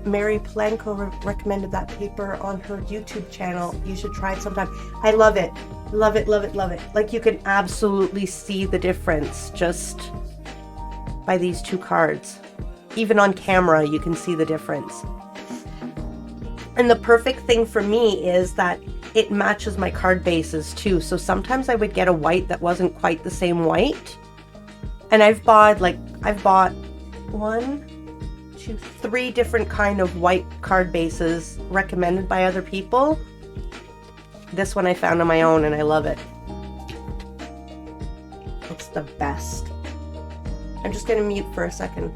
Mary Planko recommended that paper on her YouTube channel. You should try it sometime. I love it. Love it, love it, love it. Like, you can absolutely see the difference just by these 2 cards. Even on camera, you can see the difference. And the perfect thing for me is that it matches my card bases too. So sometimes I would get a white that wasn't quite the same white. And I've bought 1, 2, 3 different kind of white card bases recommended by other people. This one I found on my own and I love it. It's the best. I'm just gonna mute for a second.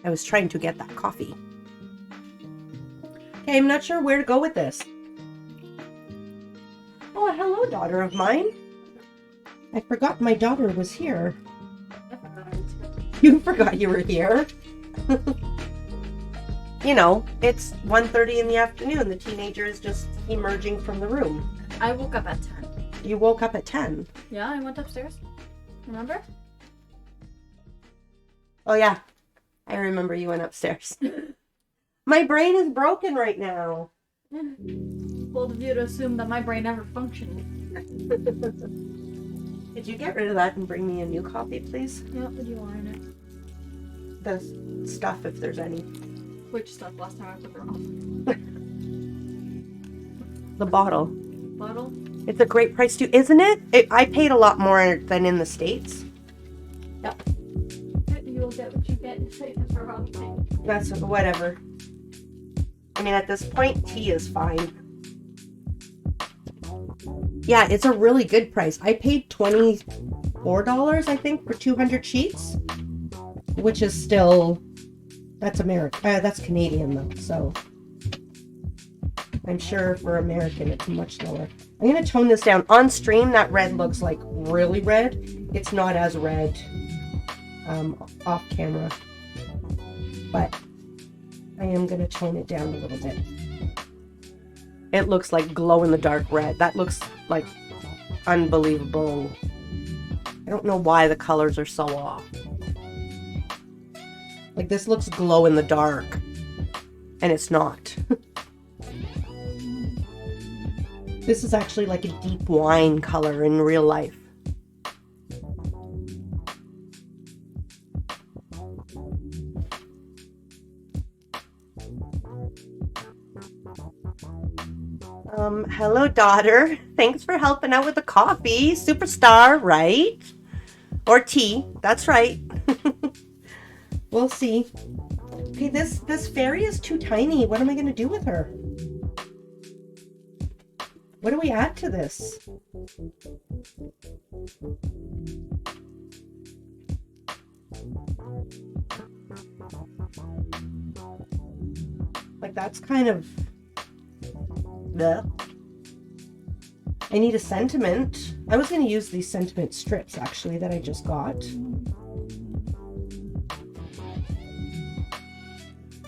I was trying to get that coffee. Okay, I'm not sure where to go with this. Oh, hello, daughter of mine. I forgot my daughter was here. You forgot you were here. You know, it's 1:30 in the afternoon. The teenager is just emerging from the room. I woke up at 10. You woke up at 10? Yeah, I went upstairs. Remember? Oh, yeah. I remember you went upstairs. My brain is broken right now. Yeah. Bold of you to assume that my brain never functioned. Could you get rid of that and bring me a new copy, please? Yeah, what do you want in it? The stuff, if there's any. Which stuff? Last time I took her off. The bottle. Bottle? It's a great price too, isn't it? I paid a lot more than in the States. Yep. You'll get what you get. It's for wrong thing. That's whatever. I mean, at this point, tea is fine. Yeah, it's a really good price. I paid $24, I think, for 200 sheets, which is still, that's that's Canadian though, so I'm sure for American it's much lower. I'm going to tone this down. On stream, that red looks like really red. It's not as red off camera, but I am going to tone it down a little bit. It looks like glow-in-the-dark red. That looks like unbelievable. I don't know why the colors are so off. Like, this looks glow-in-the-dark, and it's not. This is actually like a deep wine color in real life. Hello, daughter. Thanks for helping out with the coffee. Superstar, right? Or tea. That's right. We'll see. Okay, this fairy is too tiny. What am I going to do with her? What do we add to this? Like, that's kind of... Bleh. I need a sentiment. I was going to use these sentiment strips, actually, that I just got.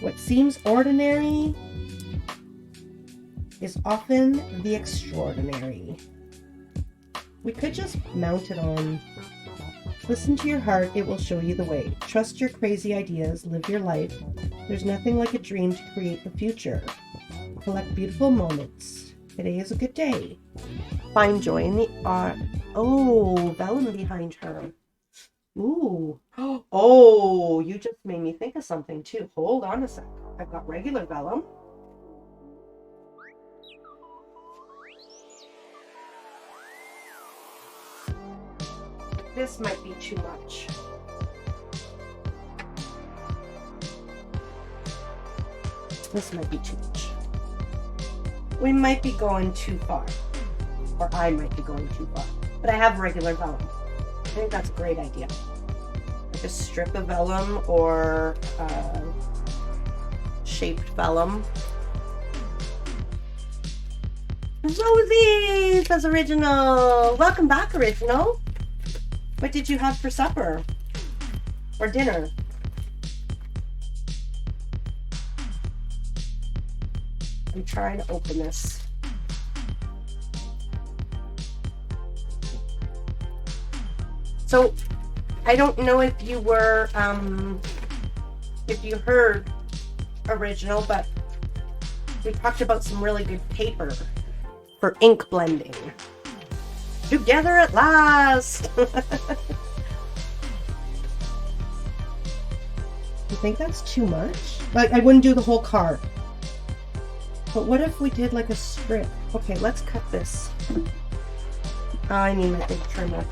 What seems ordinary is often the extraordinary. We could just mount it on. Listen to your heart, it will show you the way. Trust your crazy ideas, live your life. There's nothing like a dream to create the future. Collect beautiful moments. Today is a good day. Find joy in the art. Oh, vellum behind her. Ooh. Oh, you just made me think of something too. Hold on a sec. I've got regular vellum. This might be too much. This might be too much. We might be going too far. Or I might be going too far. But I have regular vellum. I think that's a great idea. Like a strip of vellum or shaped vellum. Rosie says Original. Welcome back, Original. What did you have for supper? Or dinner? I'm trying to open this. So, I don't know if you were, if you heard Original, but we talked about some really good paper for ink blending. Together at last! You think that's too much? Like, I wouldn't do the whole card. But what if we did like a strip? Okay, let's cut this. Oh, I need my big trimmer.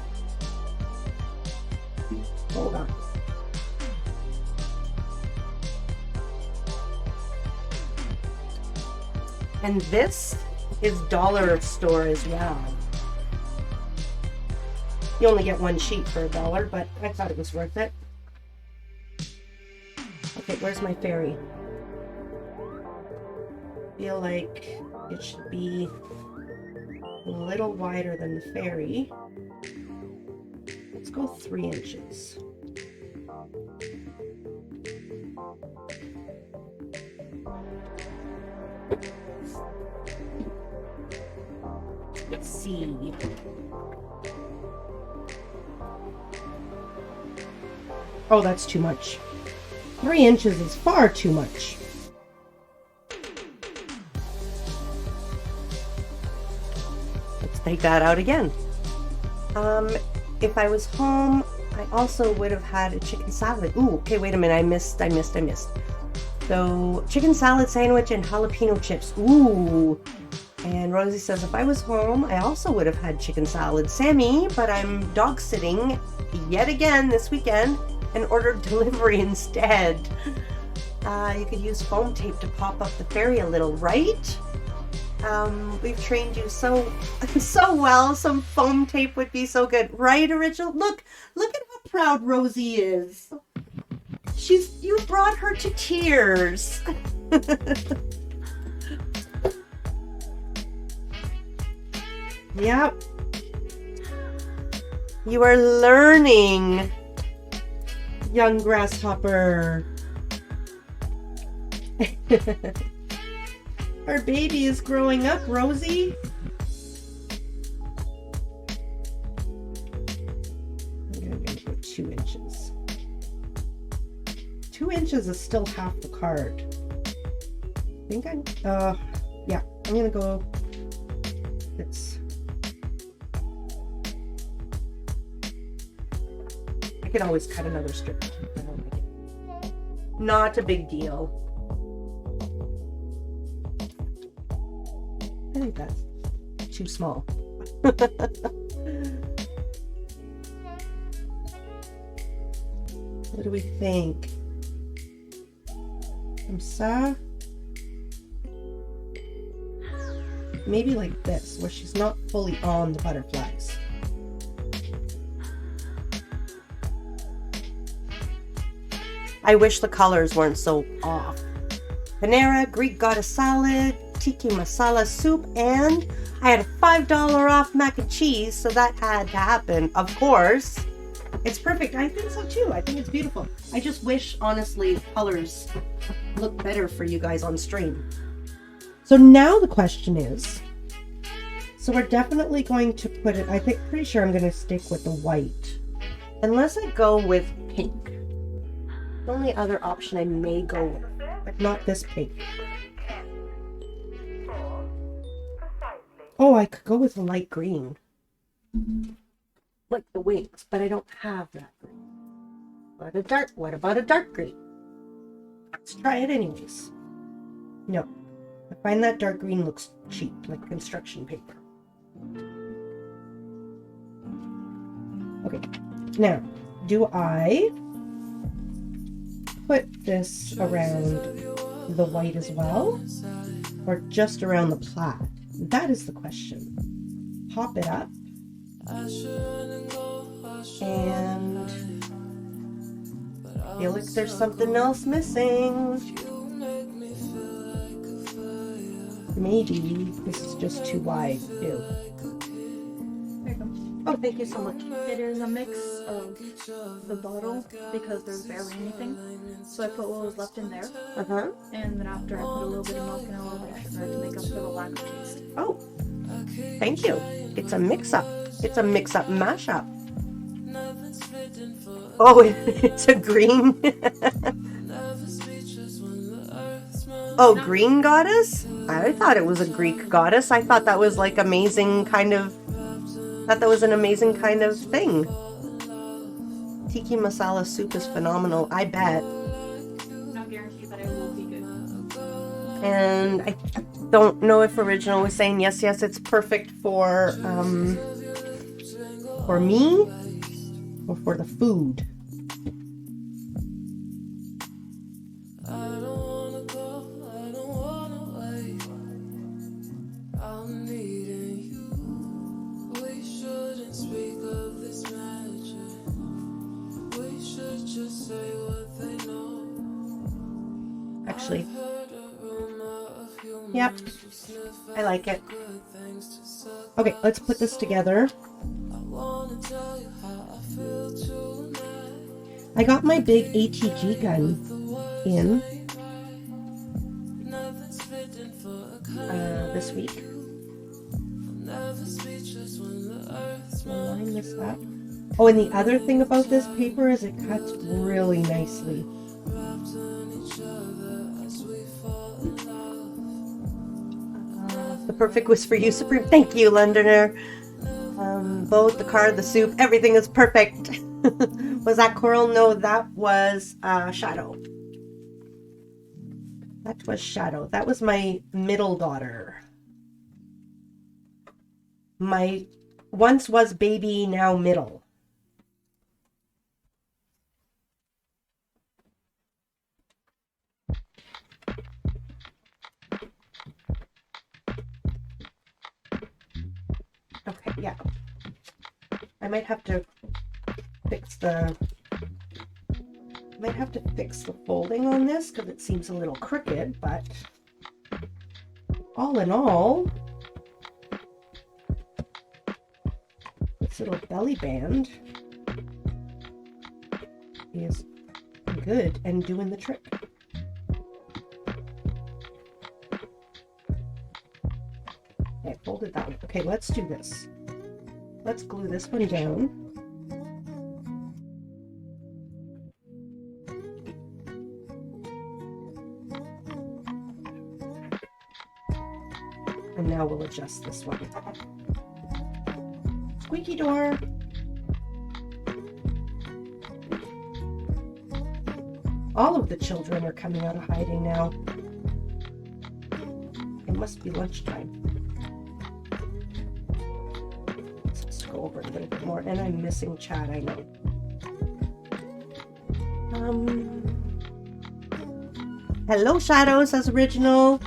Hold on. And this is dollar store as well. You only get one sheet for $1, but I thought it was worth it. Okay, where's my fairy? Feel like it should be a little wider than the fairy. Let's go 3 inches. Let's see. Oh, that's too much. 3 inches is far too much. Let's take that out again. If I was home, I also would have had a chicken salad. Ooh, okay, wait a minute. I missed. So, chicken salad sandwich and jalapeno chips. Ooh. And Rosie says, if I was home, I also would have had chicken salad. Sammy, but I'm dog sitting yet again this weekend and ordered delivery instead. You could use foam tape to pop up the fairy a little, right? We've trained you so well. Some foam tape would be so good, right, Original? Look at how proud Rosie is. You brought her to tears. Yep. You are learning, young grasshopper. Our baby is growing up, Rosie. I'm going to go 2 inches. 2 inches is still half the card. I think yeah, I'm going to go, I could always cut another strip. Not a big deal. I think that's too small. What do we think? Comme ça. Maybe like this, where she's not fully on the butterflies. I wish the colors weren't so off. Panera, Greek goddess salad, tiki masala soup, and I had a $5 off mac and cheese, so that had to happen, of course. It's perfect. I think so too. I think it's beautiful. I just wish, honestly, the colors look better for you guys on stream. So now the question is, so we're definitely going to put it, pretty sure I'm going to stick with the white. Unless I go with pink. The only other option I may go with, but not this pink. Oh, I could go with a light green. Like the wings, but I don't have that green. What about a dark green? Let's try it anyways. No. I find that dark green looks cheap, like construction paper. Okay. Now, do I put this around the white as well? Or just around the plaid? That is the question. Pop it up. And I feel like there's something else missing. Maybe this is just too wide too. There you go. Oh, thank you so much. It is a mix of the bottle because there's barely anything. So I put what was left in there. Uh-huh. And then after I put a little bit of milk and a little bit of sugar to make up for the lack of taste. Oh, thank you. It's a mix-up. It's a mix-up mashup. Oh, it's a green. Oh, green goddess? I thought it was a Greek goddess. I thought that was like amazing kind of... thought that was an amazing kind of thing. Tiki masala soup is phenomenal. I bet. Not guaranteed, but it will be good. And I don't know if Original was saying yes, it's perfect for me or for the food. Actually, yep, I like it. Okay, let's put this together. I got my big ATG gun in this week. Line this up. Oh, and the other thing about this paper is it cuts really nicely. The perfect was for you, Supreme. Thank you, Londoner. Both the card, the soup, everything is perfect. Was that Coral? No, that was Shadow. That was Shadow. That was my middle daughter. My once was baby, now middle. Okay, yeah. I might have to fix the folding on this because it seems a little crooked, but all in all, this little belly band is good and doing the trick. Okay, folded that one. Okay, let's do this. Let's glue this one down. And now we'll adjust this one. Squeaky door. All of the children are coming out of hiding now. It must be lunchtime. Let's go over a little bit more. And I'm missing Chad, I know. Hello, Shadows as original.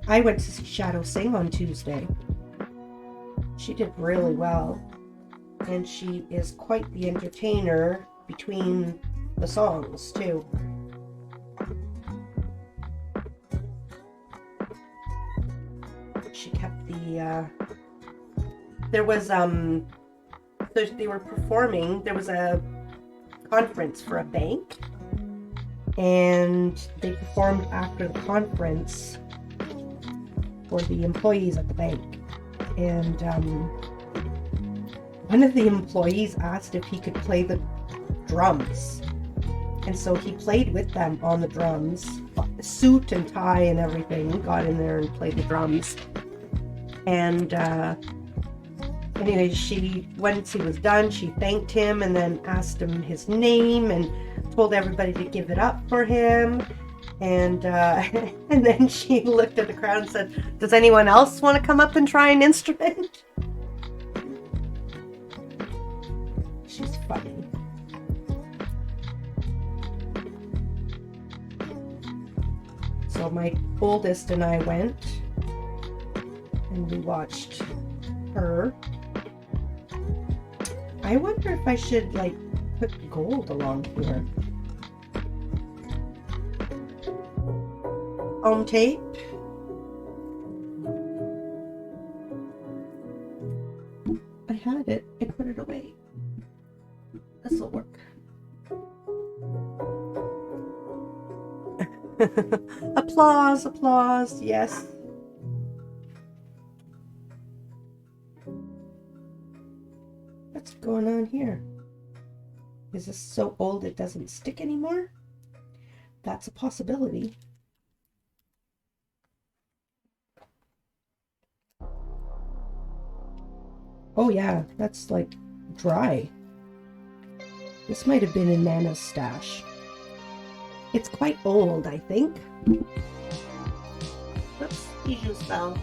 I went to see Shadow sing on Tuesday. She did really well. And she is quite the entertainer between the songs, too. She kept the, there was, they were performing, there was a conference for a bank, and they performed after the conference for the employees at the bank. And one of the employees asked if he could play the drums. And so he played with them on the drums, suit and tie and everything, got in there and played the drums. And anyway, once he was done, she thanked him and then asked him his name and told everybody to give it up for him. And and then she looked at the crowd and said, "Does anyone else want to come up and try an instrument?" She's funny. So my oldest and I went and we watched her. I wonder if I should like put gold along here. Foam tape. I had it. I put it away. This will work. Applause, applause, yes. What's going on here? Is this so old it doesn't stick anymore? That's a possibility. Oh yeah, that's like dry. This might have been in Nana's stash. It's quite old, I think. Oops, Bijou fell.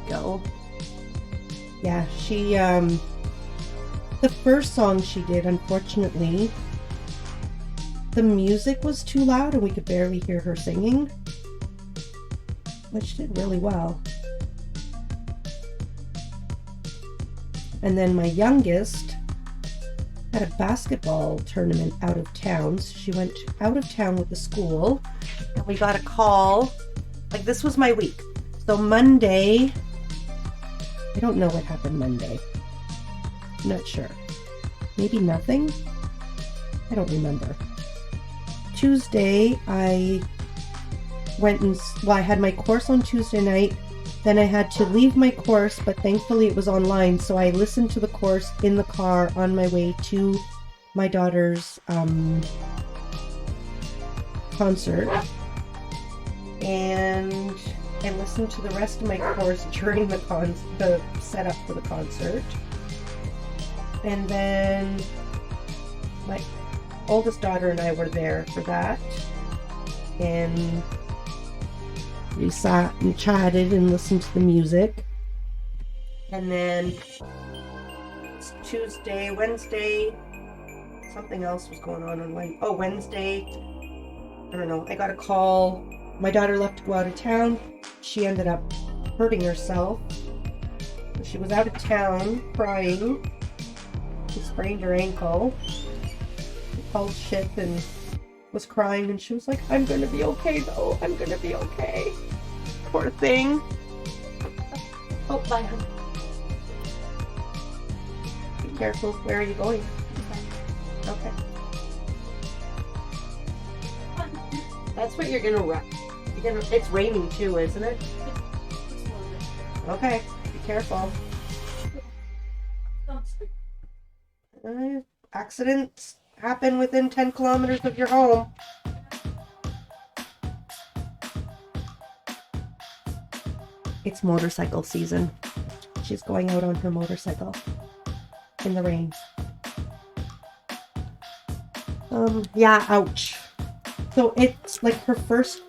Go. Yeah, she the first song she did, unfortunately, the music was too loud and we could barely hear her singing, but she did really well. And then my youngest had a basketball tournament out of town. So she went out of town with the school and we got a call. Like, this was my week. So Monday, I don't know what happened Monday. I'm not sure. Maybe nothing? I don't remember. Tuesday, I went and, well, I had my course on Tuesday night. Then I had to leave my course, but thankfully it was online. So I listened to the course in the car on my way to my daughter's concert. And I listened to the rest of my course during the setup for the concert. And then my oldest daughter and I were there for that. And we sat and chatted and listened to the music. And then it's Tuesday, Wednesday, something else was going on Wednesday. Oh, Wednesday, I don't know. I got a call. My daughter left to go out of town. She ended up hurting herself. She was out of town crying. She sprained her ankle. She called shit and was crying, and she was like, "I'm gonna be okay though. I'm gonna be okay." Poor thing. Oh, bye, honey. Be careful. Where are you going? Okay. That's what you're gonna run. It's raining too, isn't it? Okay. Be careful. Accidents happen within 10 kilometers of your home. It's motorcycle season. She's going out on her motorcycle in the rain. Yeah, ouch. So it's like her first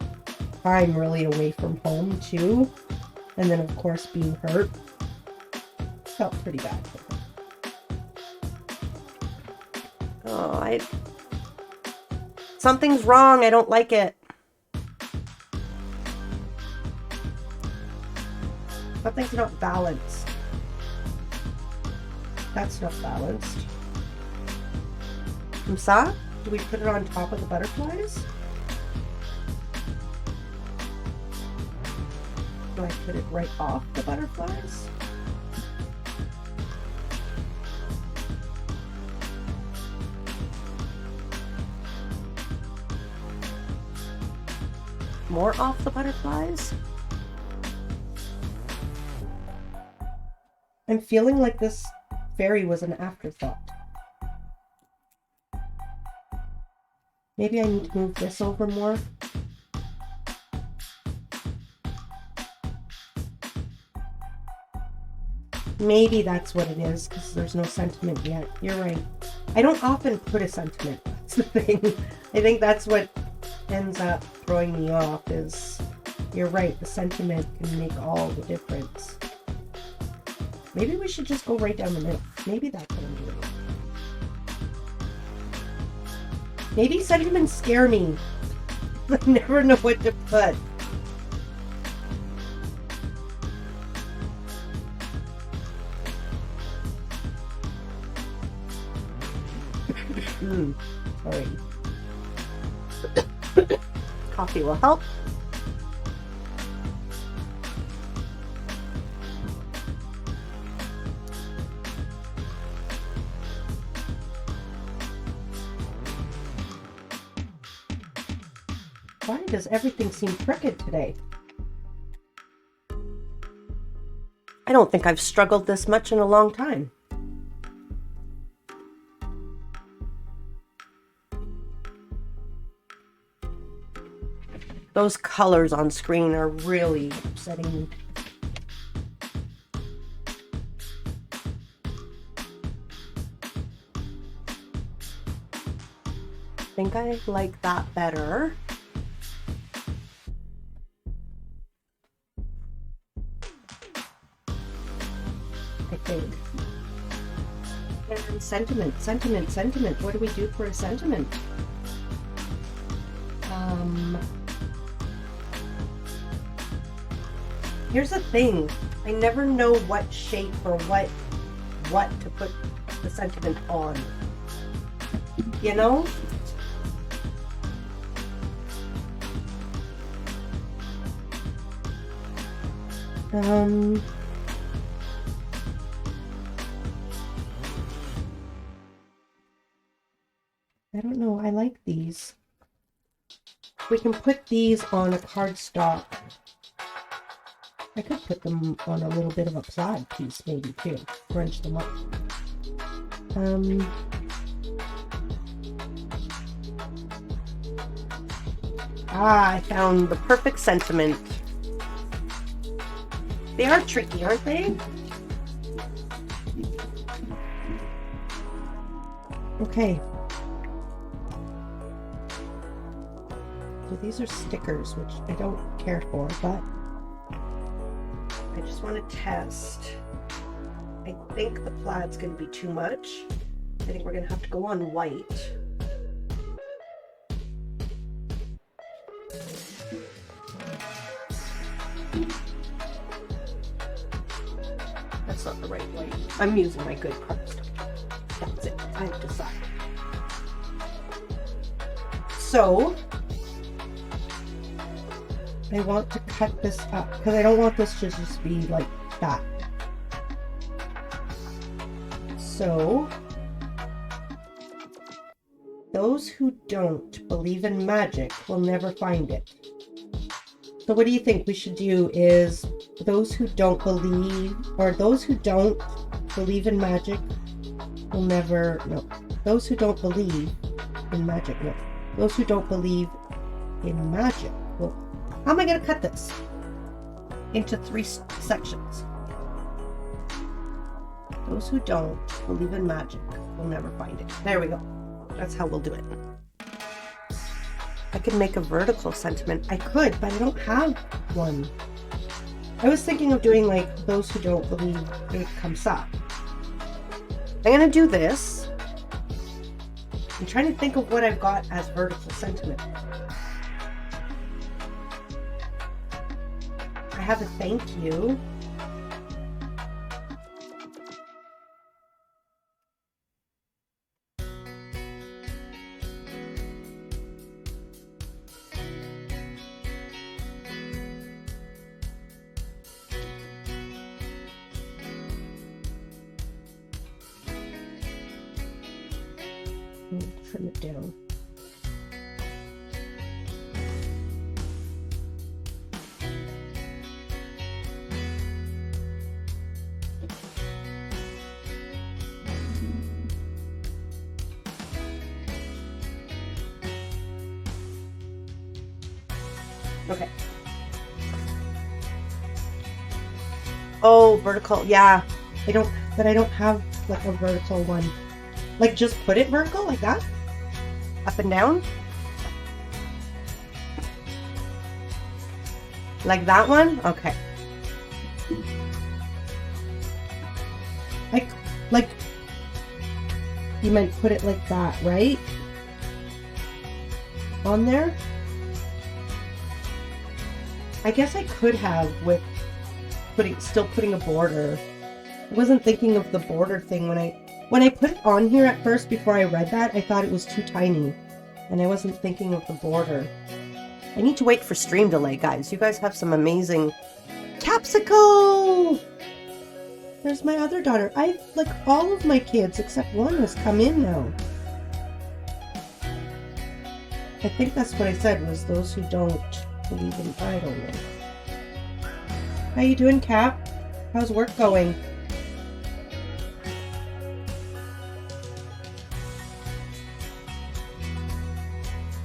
time really away from home too. And then of course being hurt. felt pretty bad. Oh, something's wrong. I don't like it. Something's not balanced. That's not balanced. Kamsa? Do we put it on top of the butterflies? Do I put it right off the butterflies? More off the butterflies? I'm feeling like this fairy was an afterthought. Maybe I need to move this over more. Maybe that's what it is, because there's no sentiment yet. You're right. I don't often put a sentiment. That's the thing. I think that's what ends up throwing me off is, you're right, the sentiment can make all the difference. Maybe we should just go right down the middle. Maybe that's what I'm doing. Maybe sentiments scare me. I never know what to put. Sorry. Coffee will help. Why does everything seem crooked today? I don't think I've struggled this much in a long time. Those colors on screen are really upsetting me. I think I like that better. I think. And sentiment. What do we do for a sentiment? Here's the thing. I never know what shape or what to put the sentiment on. You know? I don't know. I like these. We can put these on a cardstock. I could put them on a little bit of a plaid piece maybe too. Crunch them up. I found the perfect sentiment. They are tricky, aren't they? Okay. So these are stickers, which I don't care for, but I just want to test. I think the plaid's going to be too much. I think we're going to have to go on white. That's not the right white. I'm using my good cardstock. That's it. I've decided. So I want to cut this up because I don't want this to just be like that. So those who don't believe in magic will never find it. So what do you think we should do is those who don't believe, or those who don't believe in magic will never, no. Those who don't believe in magic, no. Those who don't believe in magic will, how am I going to cut this into 3 sections? Those who don't believe in magic will never find it. There we go. That's how we'll do it. I could make a vertical sentiment. I could, but I don't have one. I was thinking of doing like those who don't believe it comes up. I'm gonna do this. I'm trying to think of what I've got as vertical sentiment. I have a thank you. Trim it down. Okay. Oh, vertical. Yeah. I don't have like a vertical one. Like just put it vertical like that? Up and down? Like that one? Okay. Like you meant put it like that, right? On there? I guess I could have with still putting a border. I wasn't thinking of the border thing when I put it on here at first before I read that. I thought it was too tiny and I wasn't thinking of the border. I need to wait for stream delay, guys. You guys have some amazing Capsicle! There's my other daughter. Like all of my kids except one has come in now. I think that's what I said, was those who don't believe in idleness. How you doing, Cap? How's work going?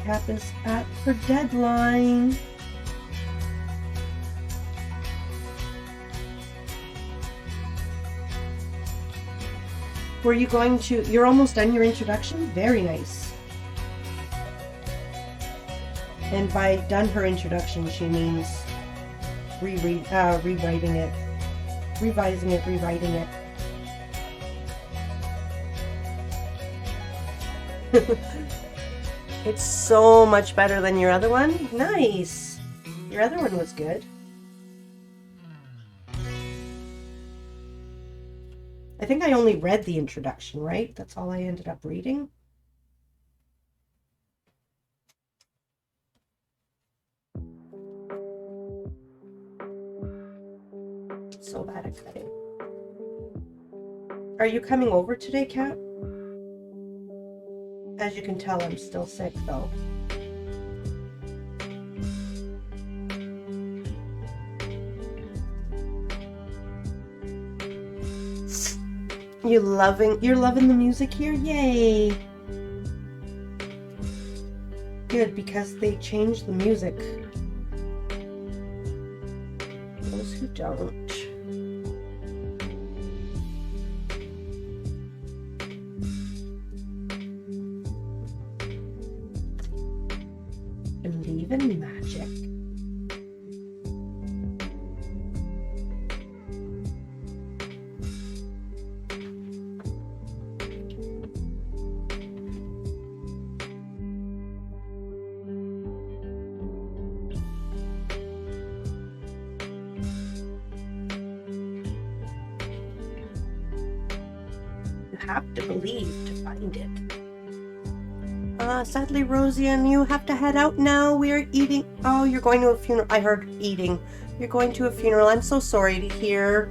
Cap is at her deadline. Were you going to... You're almost done your introduction? Very nice. And by done her introduction, she means rewriting it. Revising it, rewriting it. It's so much better than your other one. Nice. Your other one was good. I think I only read the introduction, right? That's all I ended up reading. So bad at cutting. Are you coming over today, Kat? As you can tell, I'm still sick, though. You're loving the music here? Yay! Good, because they changed the music. Those who don't. Believe in magic. You have to believe to find it. Sadly, Rosie, and you have to head out now. We are eating. Oh, you're going to a funeral. I heard eating. You're going to a funeral. I'm so sorry to hear.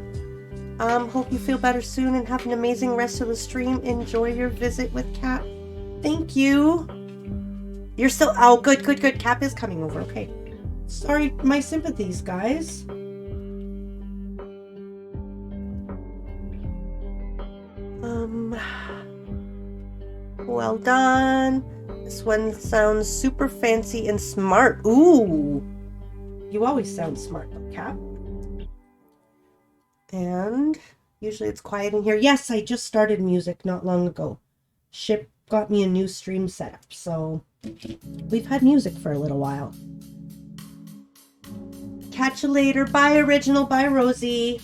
Hope you feel better soon and have an amazing rest of the stream. Enjoy your visit with Cap. Thank you. You're still. Oh, good. Cap is coming over. Okay. Sorry, my sympathies, guys. Well done. This one sounds super fancy and smart. Ooh. You always sound smart, though, Cap. And usually it's quiet in here. Yes, I just started music not long ago. Ship got me a new stream setup, so we've had music for a little while. Catch you later. Bye, Original. Bye, Rosie.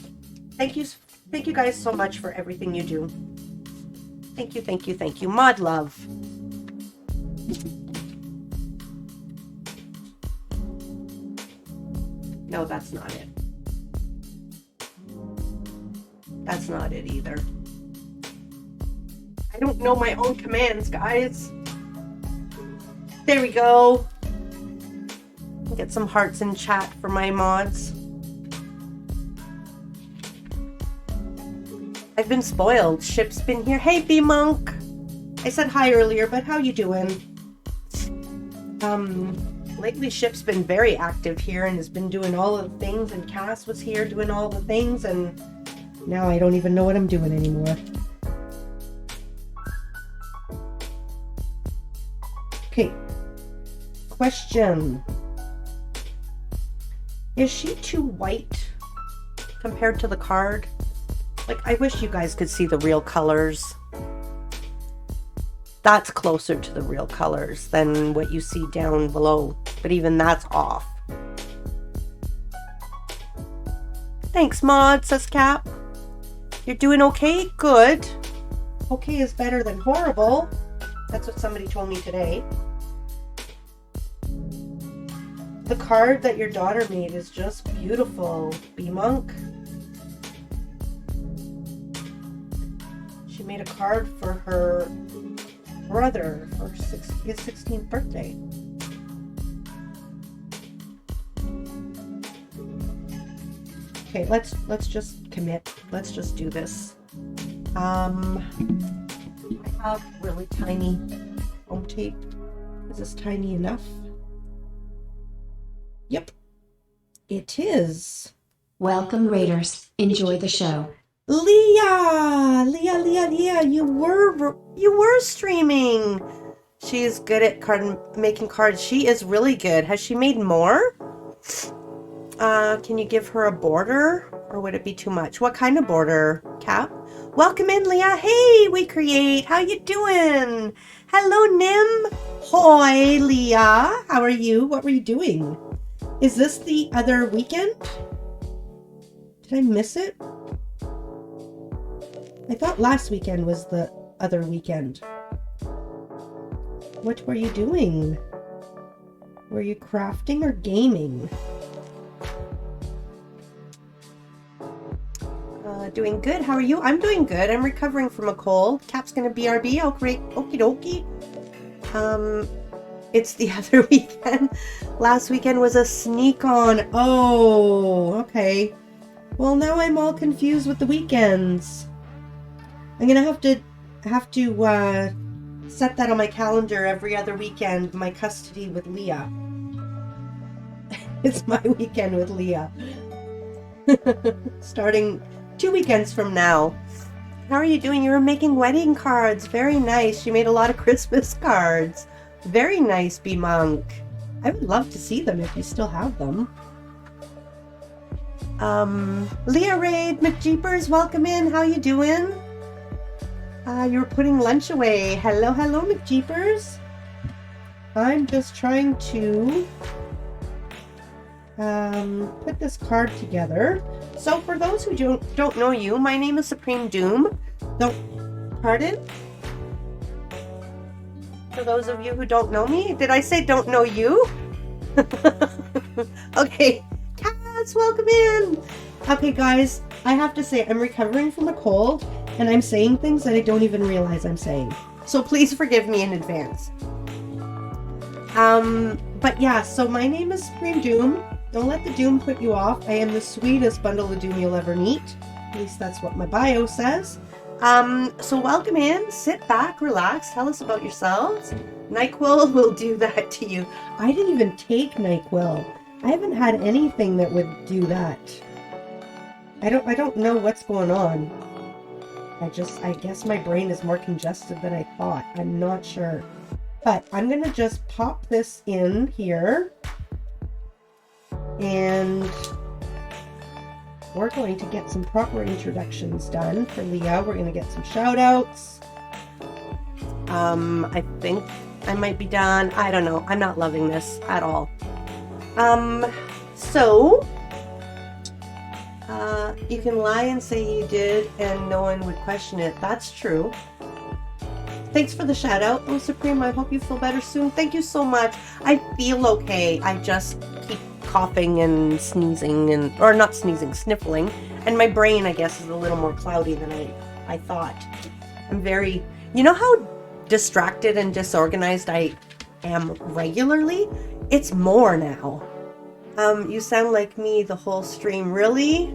Thank you guys so much for everything you do. Thank you, thank you, thank you. Mod love. No, that's not it. That's not it either. I don't know my own commands, guys. There we go. Get some hearts in chat for my mods. I've been spoiled. Ship's been here. Hey, B-Monk. I said hi earlier, but how you doing? Lately Ship's been very active here and has been doing all of the things, and Cass was here doing all the things, and now I don't even know what I'm doing anymore. Okay. Question. Is she too white compared to the card? Like, I wish you guys could see the real colors. That's closer to the real colors than what you see down below. But even that's off. Thanks, Mod, says Cap. You're doing okay? Good. Okay is better than horrible. That's what somebody told me today. The card that your daughter made is just beautiful, B-Monk. She made a card for her brother for his 16th birthday. Okay, let's just commit. Let's just do this. I have really tiny foam tape. Is this tiny enough? Yep, it is. Welcome, Raiders. Enjoy the show. Leah, you were streaming. She is good at making cards. She is really good. Has she made more? Can you give her a border, or would it be too much? What kind of border, Cap? Welcome in, Leah. Hey, We Create. How you doing? Hello, Nim. Hoi, Leah. How are you? What were you doing? Is this the other weekend? Did I miss it? I thought last weekend was the other weekend. What were you doing? Were you crafting or gaming? Doing good. How are you? I'm doing good. I'm recovering from a cold. Cap's gonna BRB. Oh, great. Okie dokie. It's the other weekend. Last weekend was a sneak on. Oh, okay. Well, now I'm all confused with the weekends. I'm gonna have to set that on my calendar every other weekend. My custody with Leah. It's my weekend with Leah. Starting 2 weekends from now. How are you doing? You were making wedding cards. Very nice. You made a lot of Christmas cards. Very nice, B-Monk. I would love to see them if you still have them. Leah Raid, McJeepers, welcome in. How you doing? You were putting lunch away. Hello, McJeepers. I'm just trying to put this card together. So for those who don't know you, my name is Supremedoom. Pardon? For those of you who don't know me, did I say don't know you? Okay, Cass, welcome in. Okay, guys, I have to say I'm recovering from a cold, and I'm saying things that I don't even realize I'm saying. So please forgive me in advance. But yeah, so my name is Supremedoom. Don't let the doom put you off. I am the sweetest bundle of doom you'll ever meet. At least that's what my bio says. So welcome in, sit back, relax, tell us about yourselves. NyQuil will do that to you. I didn't even take NyQuil. I haven't had anything that would do that. I don't know what's going on. I guess my brain is more congested than I thought. I'm not sure. But I'm gonna just pop this in here. And we're going to get some proper introductions done for Leah. We're going to get some shout outs. I think I might be done. I don't know. I'm not loving this at all. So You can lie and say you did and no one would question it. That's true. Thanks for the shout out. Oh, Supreme, I hope you feel better soon. Thank you so much. I feel okay. I just keep coughing and sneezing and, or not sneezing, sniffling. And my brain, I guess, is a little more cloudy than I thought. I'm very, you know how distracted and disorganized I am regularly? It's more now. You sound like me the whole stream. Really?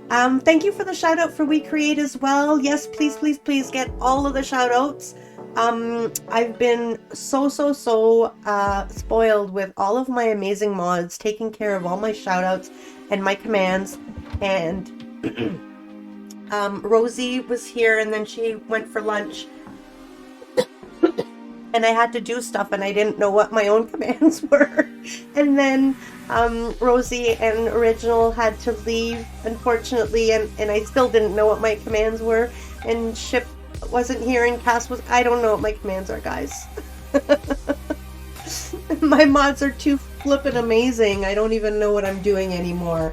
Thank you for the shout out for We Create as well. Yes, please, please, please get all of the shout outs. I've been so spoiled with all of my amazing mods, taking care of all my shout outs and my commands. And Rosie was here and then she went for lunch. And I had to do stuff and I didn't know what my own commands were. And then Rosie and Original had to leave, unfortunately, and I still didn't know what my commands were. And Ship wasn't here and Cass was... I don't know what my commands are, guys. My mods are too flippin' amazing. I don't even know what I'm doing anymore.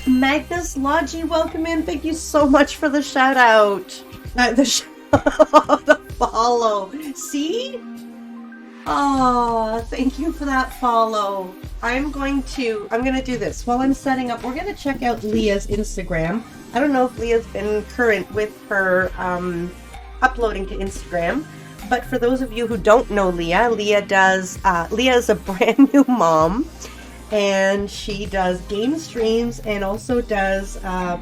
Magnus Logi, welcome in. Thank you so much for the shout out. The follow. See? Oh, thank you for that follow. I'm gonna do this while I'm setting up. We're gonna check out Leah's Instagram. I don't know if Leah's been current with her uploading to Instagram, but for those of you who don't know Leah, Leah is a brand new mom, and she does game streams and also does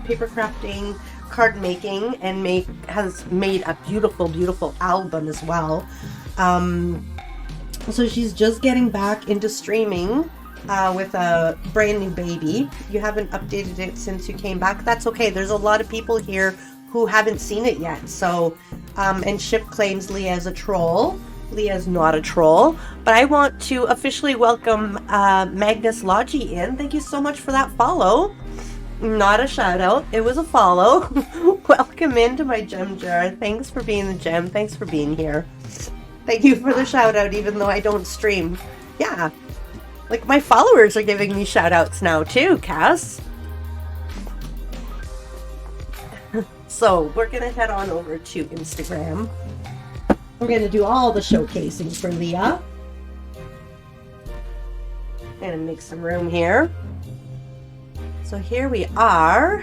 paper crafting, card making, and has made a beautiful album as well. So she's just getting back into streaming with a brand new baby. You haven't updated it since you came back. That's okay. There's a lot of people here who haven't seen it yet. So, and Ship claims Leah is a troll. Leah's not a troll. But I want to officially welcome Magnus Logi in. Thank you so much for that follow. Not a shout out. It was a follow. Welcome into my gem jar. Thanks for being the gem. Thanks for being here. Thank you for the shout out, even though I don't stream. Yeah. Like, my followers are giving me shout outs now too, Cass. So we're gonna head on over to Instagram. We're gonna do all the showcasing for Leah. Gonna make some room here. So here we are.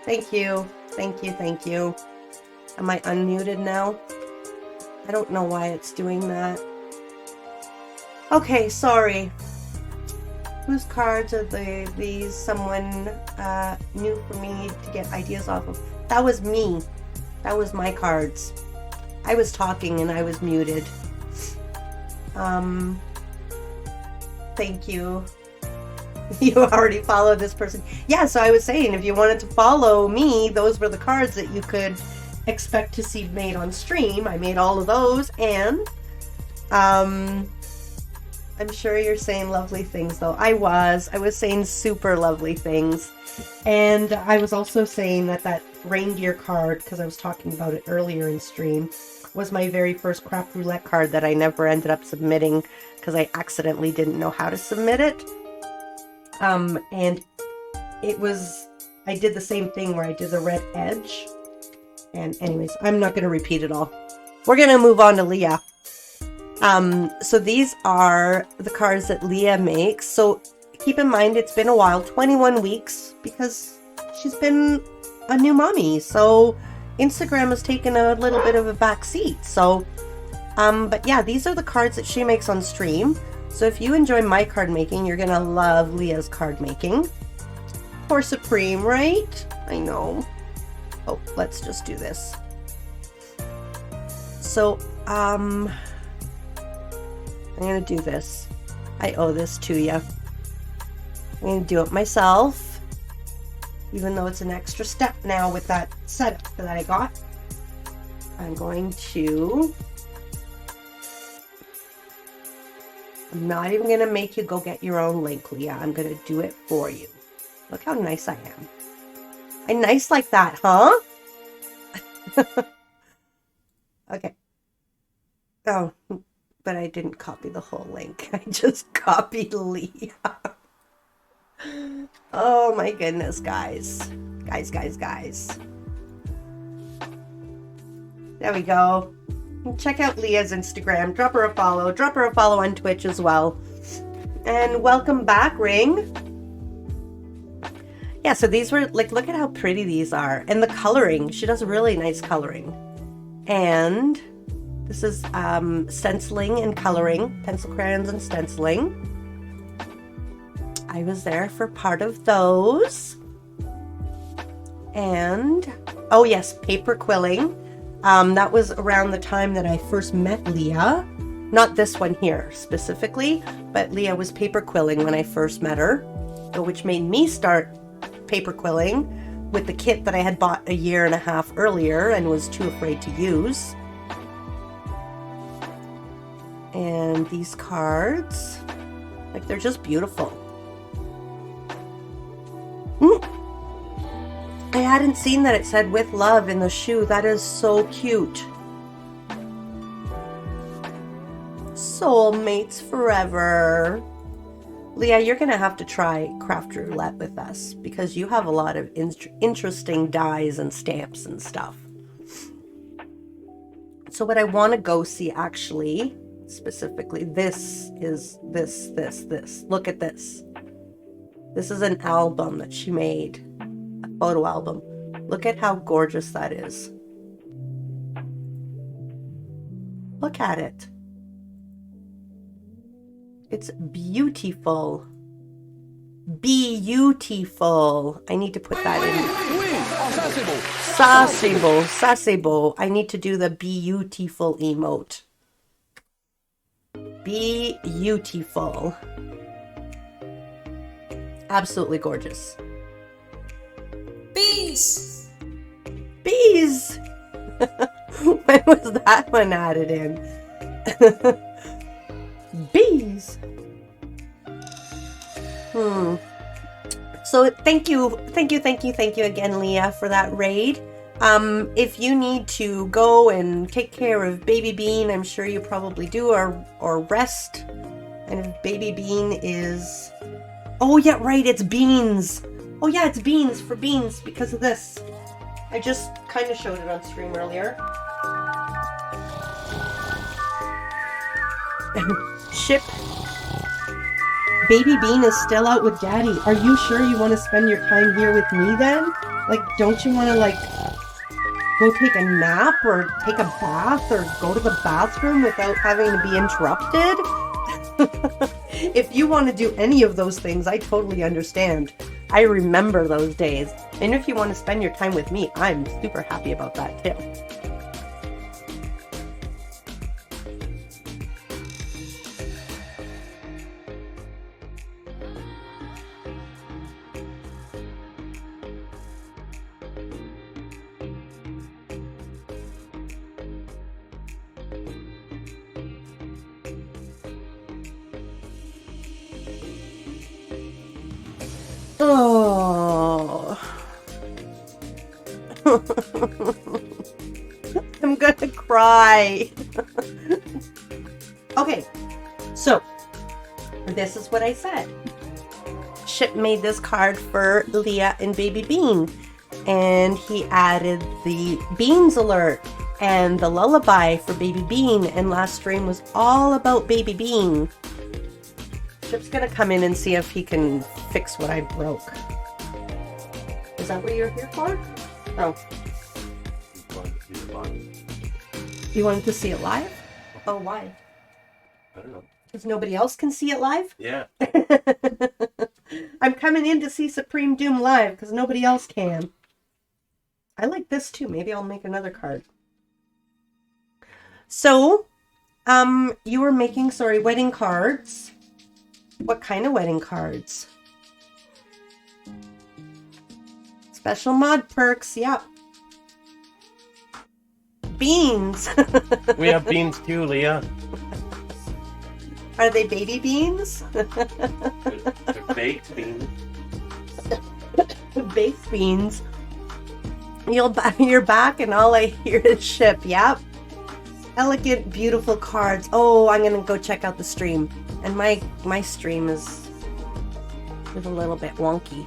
Thank you. Thank you. Thank you. Am I unmuted now? I don't know why it's doing that. Okay, sorry. Whose cards are these? Someone new for me to get ideas off of. That was me. That was my cards. I was talking and I was muted. Thank you. You already followed this person. Yeah, so I was saying, if you wanted to follow me, those were the cards that you could expect to see made on stream. I made all of those, and I'm sure you're saying lovely things, though. I was saying super lovely things. And I was also saying that that reindeer card, because I was talking about it earlier in stream, was my very first Craft Roulette card that I never ended up submitting because I accidentally didn't know how to submit it. And it was, I did the same thing where I did the red edge. And anyways, I'm not going to repeat it all. We're going to move on to Leah. So these are the cards that Leah makes. So keep in mind, it's been a while, 21 weeks, because she's been a new mommy. So Instagram has taken a little bit of a back seat. So, but yeah, these are the cards that she makes on stream. So if you enjoy my card making, you're going to love Leah's card making. Poor Supreme, right? I know. Oh, let's just do this. So, I'm going to do this. I owe this to you. I'm going to do it myself, even though it's an extra step now with that setup that I got. I'm not even going to make you go get your own link, Leah. I'm going to do it for you. Look how nice I am. I'm nice like that, huh? Okay. Oh, but I didn't copy the whole link. I just copied Leah. Oh my goodness, guys. Guys. There we go. Check out Leah's Instagram. Drop her a follow. Drop her a follow on Twitch as well. And welcome back, Ring. Yeah, so these were, like, look at how pretty these are. And the coloring. She does really nice coloring. And this is stenciling and coloring. Pencil crayons and stenciling. I was there for part of those. And, oh yes, paper quilling. That was around the time that I first met Leah. Not this one here specifically, but Leah was paper quilling when I first met her, which made me start paper quilling with the kit that I had bought a year and a half earlier and was too afraid to use. And these cards, like, they're just beautiful. I hadn't seen that it said "with love" in the shoe. That is so cute. Soulmates forever. Leah, you're going to have to try Craft Roulette with us because you have a lot of interesting dies and stamps and stuff. So what I want to go see, actually, specifically, this is this. Look at this. This is an album that she made. A photo album. Look at how gorgeous that is. Look at it. It's beautiful. Bee-YOU-tiful. I need to put that in. Sasebo. I need to do the Bee-YOU-tiful emote. Bee-YOU-tiful. Absolutely gorgeous. Bees! When was that one added in? Bees! So thank you again, Leah, for that raid. If you need to go and take care of Baby Bean, I'm sure you probably do, or rest. And if Baby Bean is... Oh yeah, right, it's Beans! Oh yeah, it's Beans for Beans because of this. I just kind of showed it on stream earlier. Ship. Baby Bean is still out with Daddy. Are you sure you want to spend your time here with me then? Like, don't you want to, like, go take a nap or take a bath or go to the bathroom without having to be interrupted? If you want to do any of those things, I totally understand. I remember those days. And if you want to spend your time with me, I'm super happy about that too. Oh. I'm gonna cry. Okay, so this is what I said. Chip made this card for Leah and Baby Bean, and he added the Beans alert and the lullaby for Baby Bean, and last stream was all about Baby Bean. Chip's gonna come in and see if he can fix what I broke. Is that what you're here for? Oh. You wanted to see it live? Oh, why? I don't know. Because nobody else can see it live? Yeah. I'm coming in to see Supreme Doom live because nobody else can. I like this too. Maybe I'll make another card. So, you were making, wedding cards. What kind of wedding cards? Special mod perks, yep. Beans. We have beans too, Leah. Are they baby beans? They're baked beans. Baked beans. You're back and all I hear is Chip. Yep. Elegant, beautiful cards. Oh, I'm going to go check out the stream. And my stream is a little bit wonky.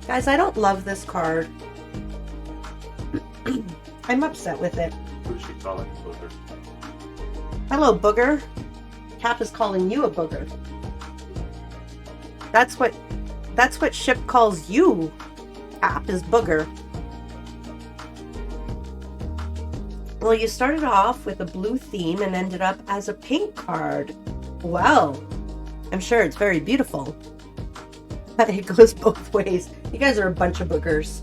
Guys, I don't love this card. I'm upset with it. Who's she calling booger? Hello, booger. Cap is calling you a booger. That's what Chip calls you. Cap is booger. Well, you started off with a blue theme and ended up as a pink card. Well, I'm sure it's very beautiful. It goes both ways. You guys are a bunch of boogers.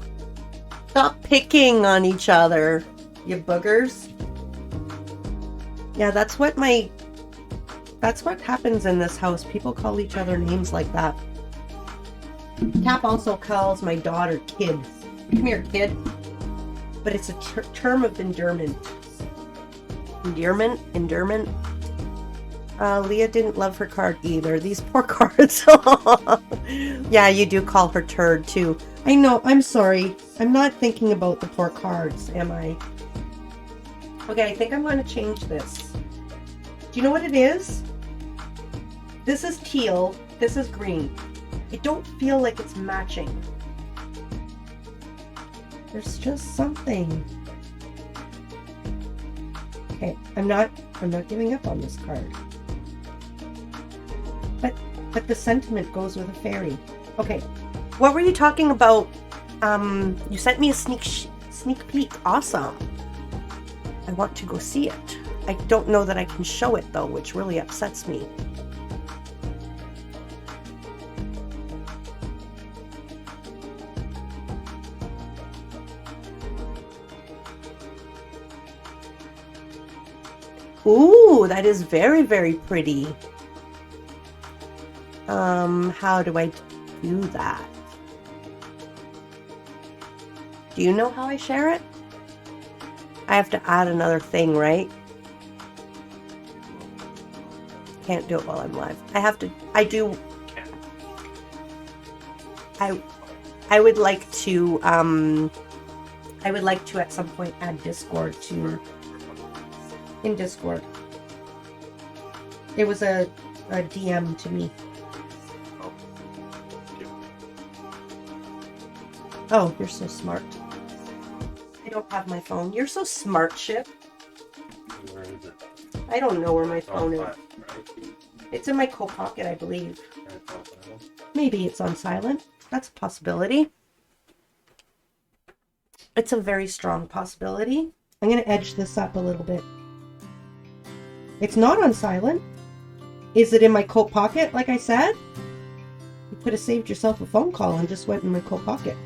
Stop picking on each other, you boogers. Yeah, that's what happens in this house. People call each other names like that. Cap also calls my daughter kid. Come here, kid. But it's a term of endearment. Endearment. Leah didn't love her card either. These poor cards. Yeah, you do call her turd too. I know, I'm sorry. I'm not thinking about the poor cards, am I? Okay, I think I'm going to change this. Do you know what it is? This is teal, this is green. I don't feel like it's matching. There's just something. Okay, I'm not giving up on this card. But the sentiment goes with a fairy. Okay, what were you talking about? You sent me a sneak peek. Awesome. I want to go see it. I don't know that I can show it though, which really upsets me. Ooh, that is very, very pretty. How do I do that? Do you know how I share it? I have to add another thing, right? Can't do it while I'm live. I would like to at some point add Discord in Discord. It was a DM to me. Oh, you're so smart. I don't have my phone. You're so smart, Chip. Where is it? I don't know where my phone is. Right? It's in my coat pocket, I believe. It's on silent. Maybe it's on silent. That's a possibility. It's a very strong possibility. I'm going to edge this up a little bit. It's not on silent. Is it in my coat pocket, like I said? You could have saved yourself a phone call and just went in my coat pocket.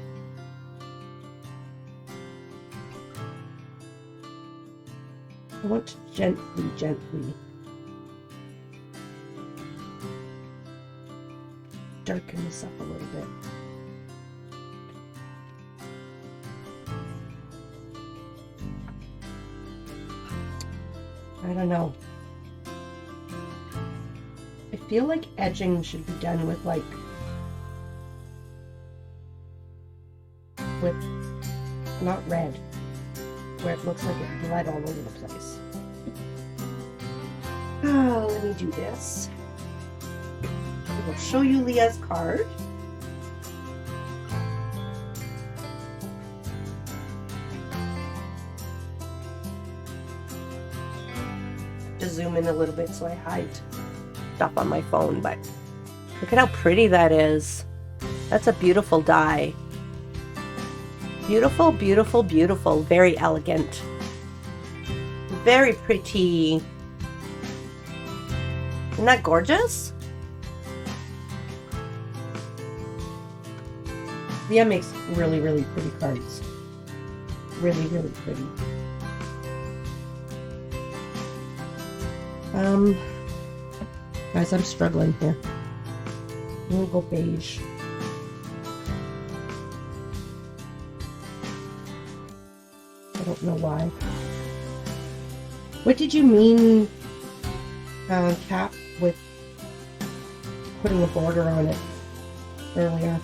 I want to gently darken this up a little bit. I don't know. I feel like edging should be done with like with, not red, where it looks like it's blood all over the place. Oh, let me do this. I will show you Leah's card. To zoom in a little bit so I hide stuff on my phone, but look at how pretty that is. That's a beautiful die. Beautiful, beautiful, beautiful. Very elegant. Very pretty. Isn't that gorgeous? Leah makes really, really pretty cards. Really, really pretty. Guys, I'm struggling here. I'm gonna go beige. I don't know why. What did you mean, Cap, with putting a border on it earlier?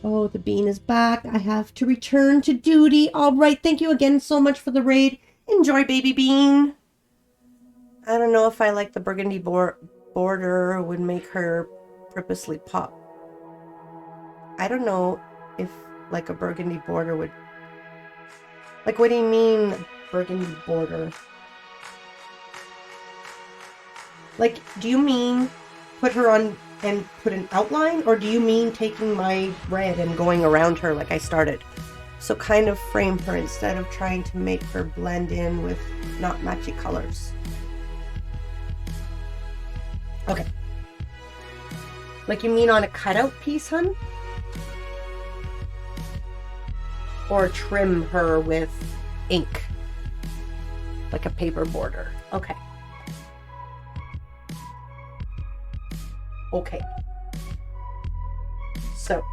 Oh, the bean is back. I have to return to duty. All right. Thank you again so much for the raid. Enjoy, baby bean. I don't know if I like the burgundy border would make her purposely pop. I don't know if like a burgundy border would... Like, what do you mean burgundy border? Like, do you mean put her on and put an outline, or do you mean taking my red and going around her like I started? So kind of frame her instead of trying to make her blend in with not matchy colors. Okay. Like you mean on a cutout piece, hun? Or trim her with ink? Like a paper border. Okay. Okay. So,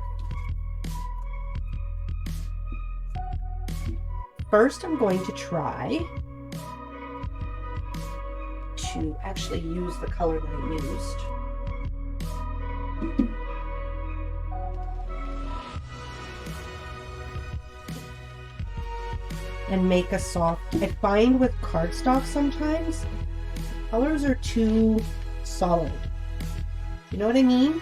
first I'm going to try to actually use the color that I used. And make a soft... I find with cardstock sometimes, colors are too solid. You know what I mean?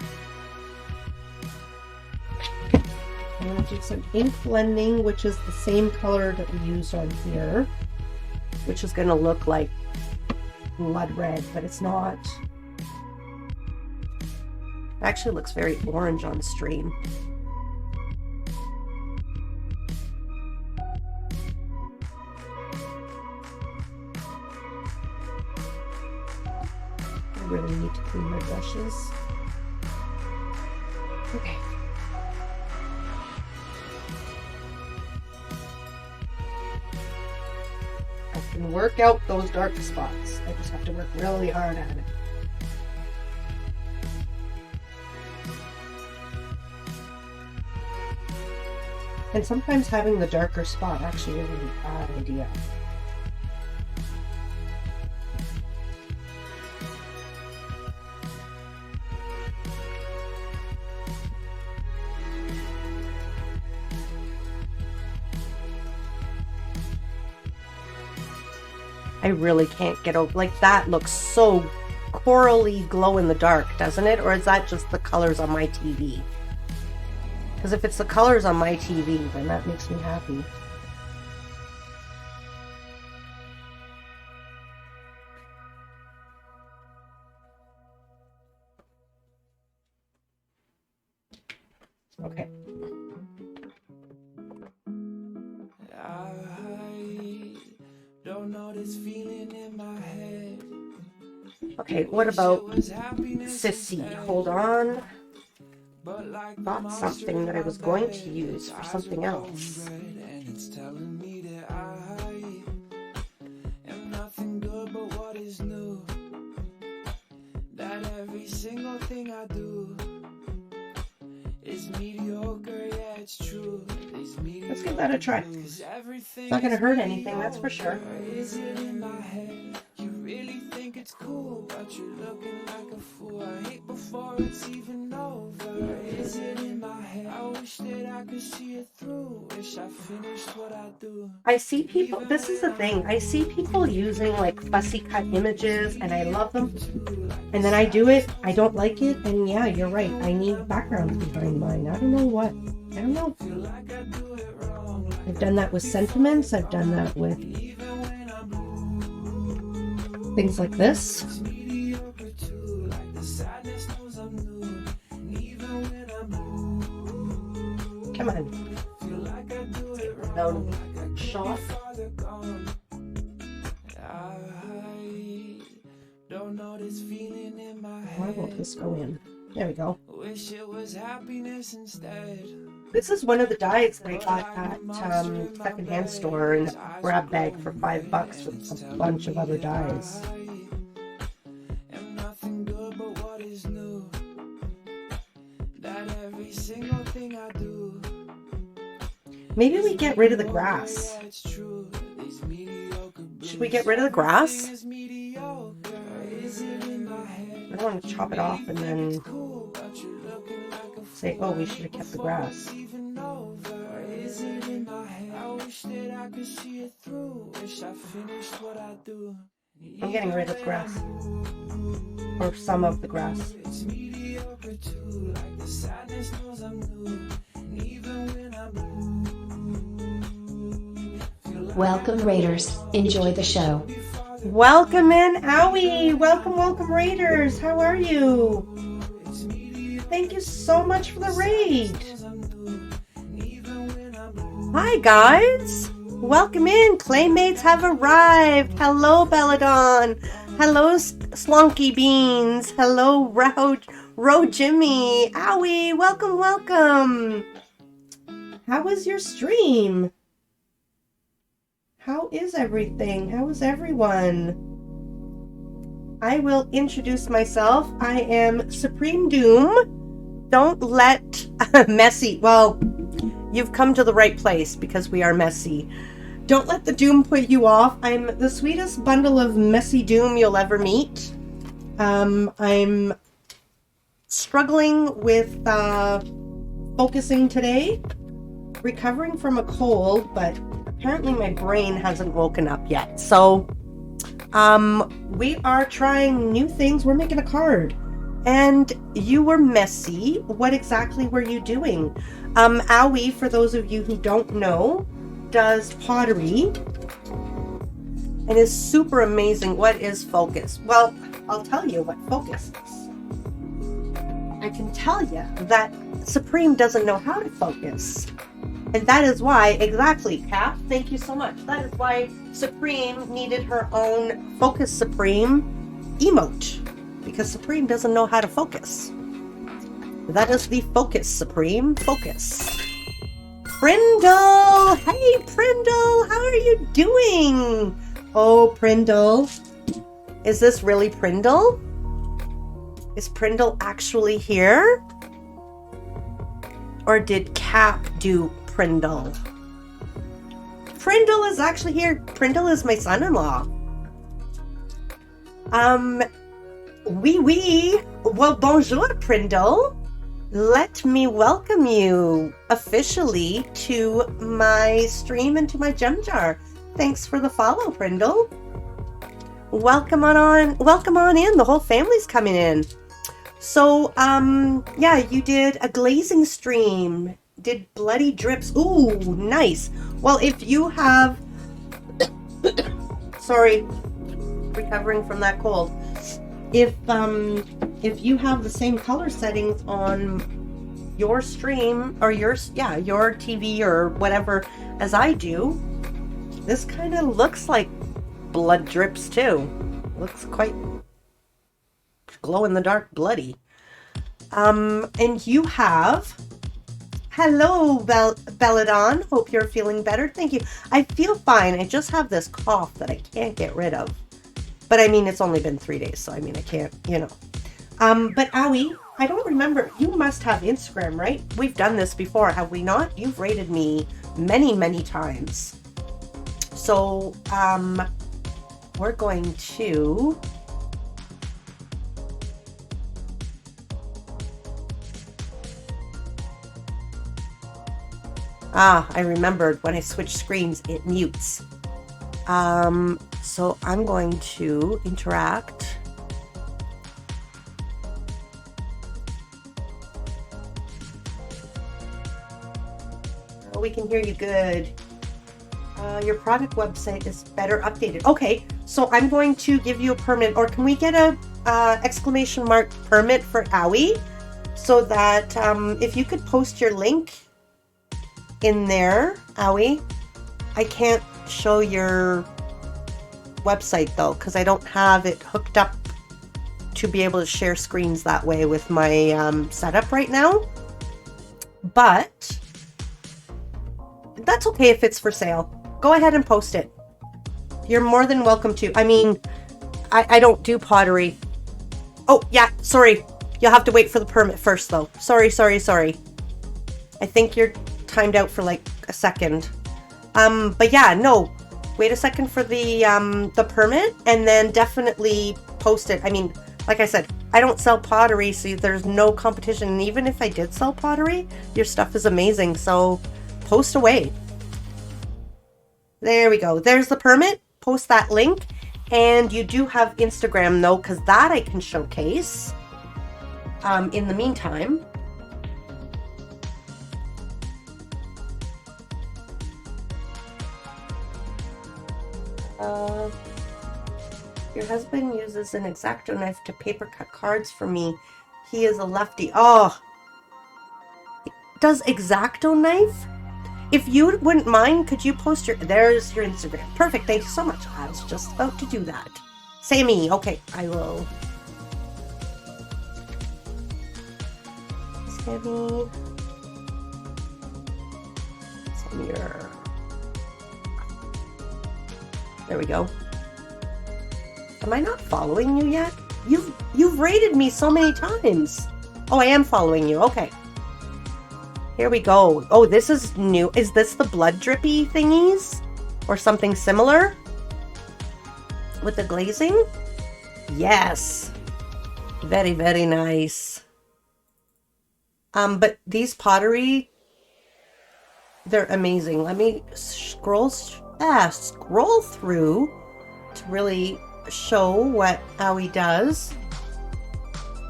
I'm going to do some ink blending, which is the same color that we used on here, which is going to look like blood red, but it's not. It actually looks very orange on stream. I really need to clean my brushes. Okay. I can work out those dark spots. I just have to work really hard at it. And sometimes having the darker spot actually isn't a bad idea. I really can't get over, like that looks so corally glow in the dark, doesn't it? Or is that just the colors on my TV? Because if it's the colors on my TV, then that makes me happy. Okay. Okay, what about Sissy? Hold on. Got something that I was going to use for something else. Let's give that a try. It's not going to hurt anything, that's for sure. You really think it's cool, but you're looking like a fool. I hate before it's even over. Is it in my head? I wish that I could see it through. Wish I finished what I do. I see people, this is the thing, I see people using like fussy cut images and I love them. And then I do it, I don't like it, and yeah, you're right, I need background behind mine. I don't know what. I don't know. I've done that with sentiments, I've done that with things like this. Come on. No shot. Why won't this go in? There we go. This is one of the dyes that I got at secondhand store in a grab bag for $5 with a bunch of other dyes. Maybe we get rid of the grass. Should we get rid of the grass? I don't want to chop it off and then say, oh, we should have kept the grass. I'm getting rid of grass. Or some of the grass. Welcome, Raiders. Enjoy the show. Welcome in, Owie. Welcome, Raiders. How are you? Thank you so much for the raid. Hi, guys. Welcome in. Claymates have arrived. Hello, Belladon. Hello, Slonky Beans. Hello, Ro Jimmy. Owie, welcome. How was your stream? How is everything? How is everyone? I will introduce myself. I am Supremedoom. Don't let messy. Well, you've come to the right place because we are messy. Don't let the doom put you off. I'm the sweetest bundle of messy doom you'll ever meet. I'm struggling with focusing today, recovering from a cold, but apparently my brain hasn't woken up yet. So we are trying new things. We're making a card. And you were messy. What exactly were you doing? Owie, for those of you who don't know, does pottery and is super amazing. What is focus? Well, I'll tell you what focus is. I can tell you that Supreme doesn't know how to focus. And that is why, exactly, Cap, thank you so much. That is why Supreme needed her own Focus Supreme emote. Because Supreme doesn't know how to focus. That is the Focus Supreme Focus. Prindle! Hey, Prindle! How are you doing? Oh, Prindle. Is this really Prindle? Is Prindle actually here? Or did Cap do Prindle? Prindle is actually here. Prindle is my son-in-law. Oui. Well, bonjour, Prindle. Let me welcome you officially to my stream and to my gem jar. Thanks for the follow, Prindle. Welcome on in. The whole family's coming in. So, yeah, you did a glazing stream. Did bloody drips. Ooh, nice. Well, if you have... Sorry, recovering from that cold. If you have the same color settings on your stream or your TV or whatever as I do, this kind of looks like blood drips too. Looks quite glow in the dark bloody. And you have... Hello, Belladon. Hope you're feeling better. Thank you. I feel fine. I just have this cough that I can't get rid of. But I mean, it's only been 3 days, so I mean, I can't, you know. But Owie, I don't remember. You must have Instagram, right? We've done this before, have we not? You've rated me many, many times. So, we're going to... Ah, I remembered when I switch screens, it mutes. So I'm going to interact. Oh, we can hear you good. Your product website is better updated. Okay, so I'm going to give you a permit, or can we get a exclamation mark permit for Owie, so that if you could post your link in there, Owie. I can't show your website though, because I don't have it hooked up to be able to share screens that way with my setup right now. But that's okay if it's for sale. Go ahead and post it. You're more than welcome to. I mean, I don't do pottery. Oh, yeah, sorry. You'll have to wait for the permit first though. Sorry. I think you're timed out for like a second. But yeah, no, wait a second for the permit, and then definitely post it. I mean, like I said, I don't sell pottery, so there's no competition. And even if I did sell pottery, your stuff is amazing. So post away. There we go. There's the permit. Post that link. And you do have Instagram though, because that I can showcase. In the meantime, your husband uses an X-Acto knife to paper cut cards for me. He is a lefty. Oh, does X-Acto knife? If you wouldn't mind, could you post there's your Instagram. Perfect, thank you so much. I was just about to do that. Sammy, okay, I will. Sammy. There we go. Am I not following you yet? You've rated me so many times. Oh, I am following you. Okay. Here we go. Oh, this is new. Is this the blood drippy thingies? Or something similar? With the glazing? Yes. Very, very nice. But these pottery, they're amazing. Let me scroll through to really show what Owie does.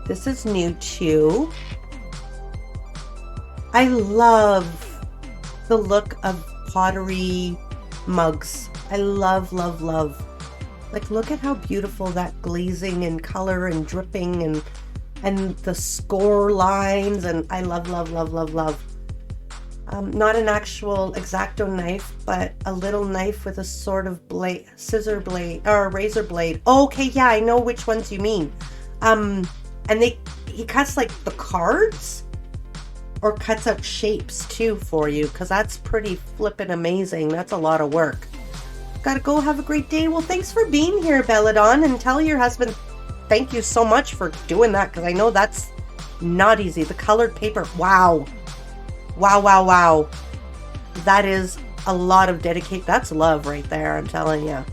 This is new too. I love the look of pottery mugs. I love. Like, look at how beautiful that glazing and color and dripping and the score lines, and I love. Not an actual X-Acto knife, but a little knife with a sort of blade, scissor blade, or razor blade. Okay, yeah, I know which ones you mean. And he cuts like the cards, or cuts out shapes too for you, because that's pretty flippin' amazing. That's a lot of work. Gotta go, have a great day. Well, thanks for being here, Belladon, and tell your husband thank you so much for doing that, because I know that's not easy. The colored paper, wow. That is a lot of dedication. That's love right there, I'm telling you.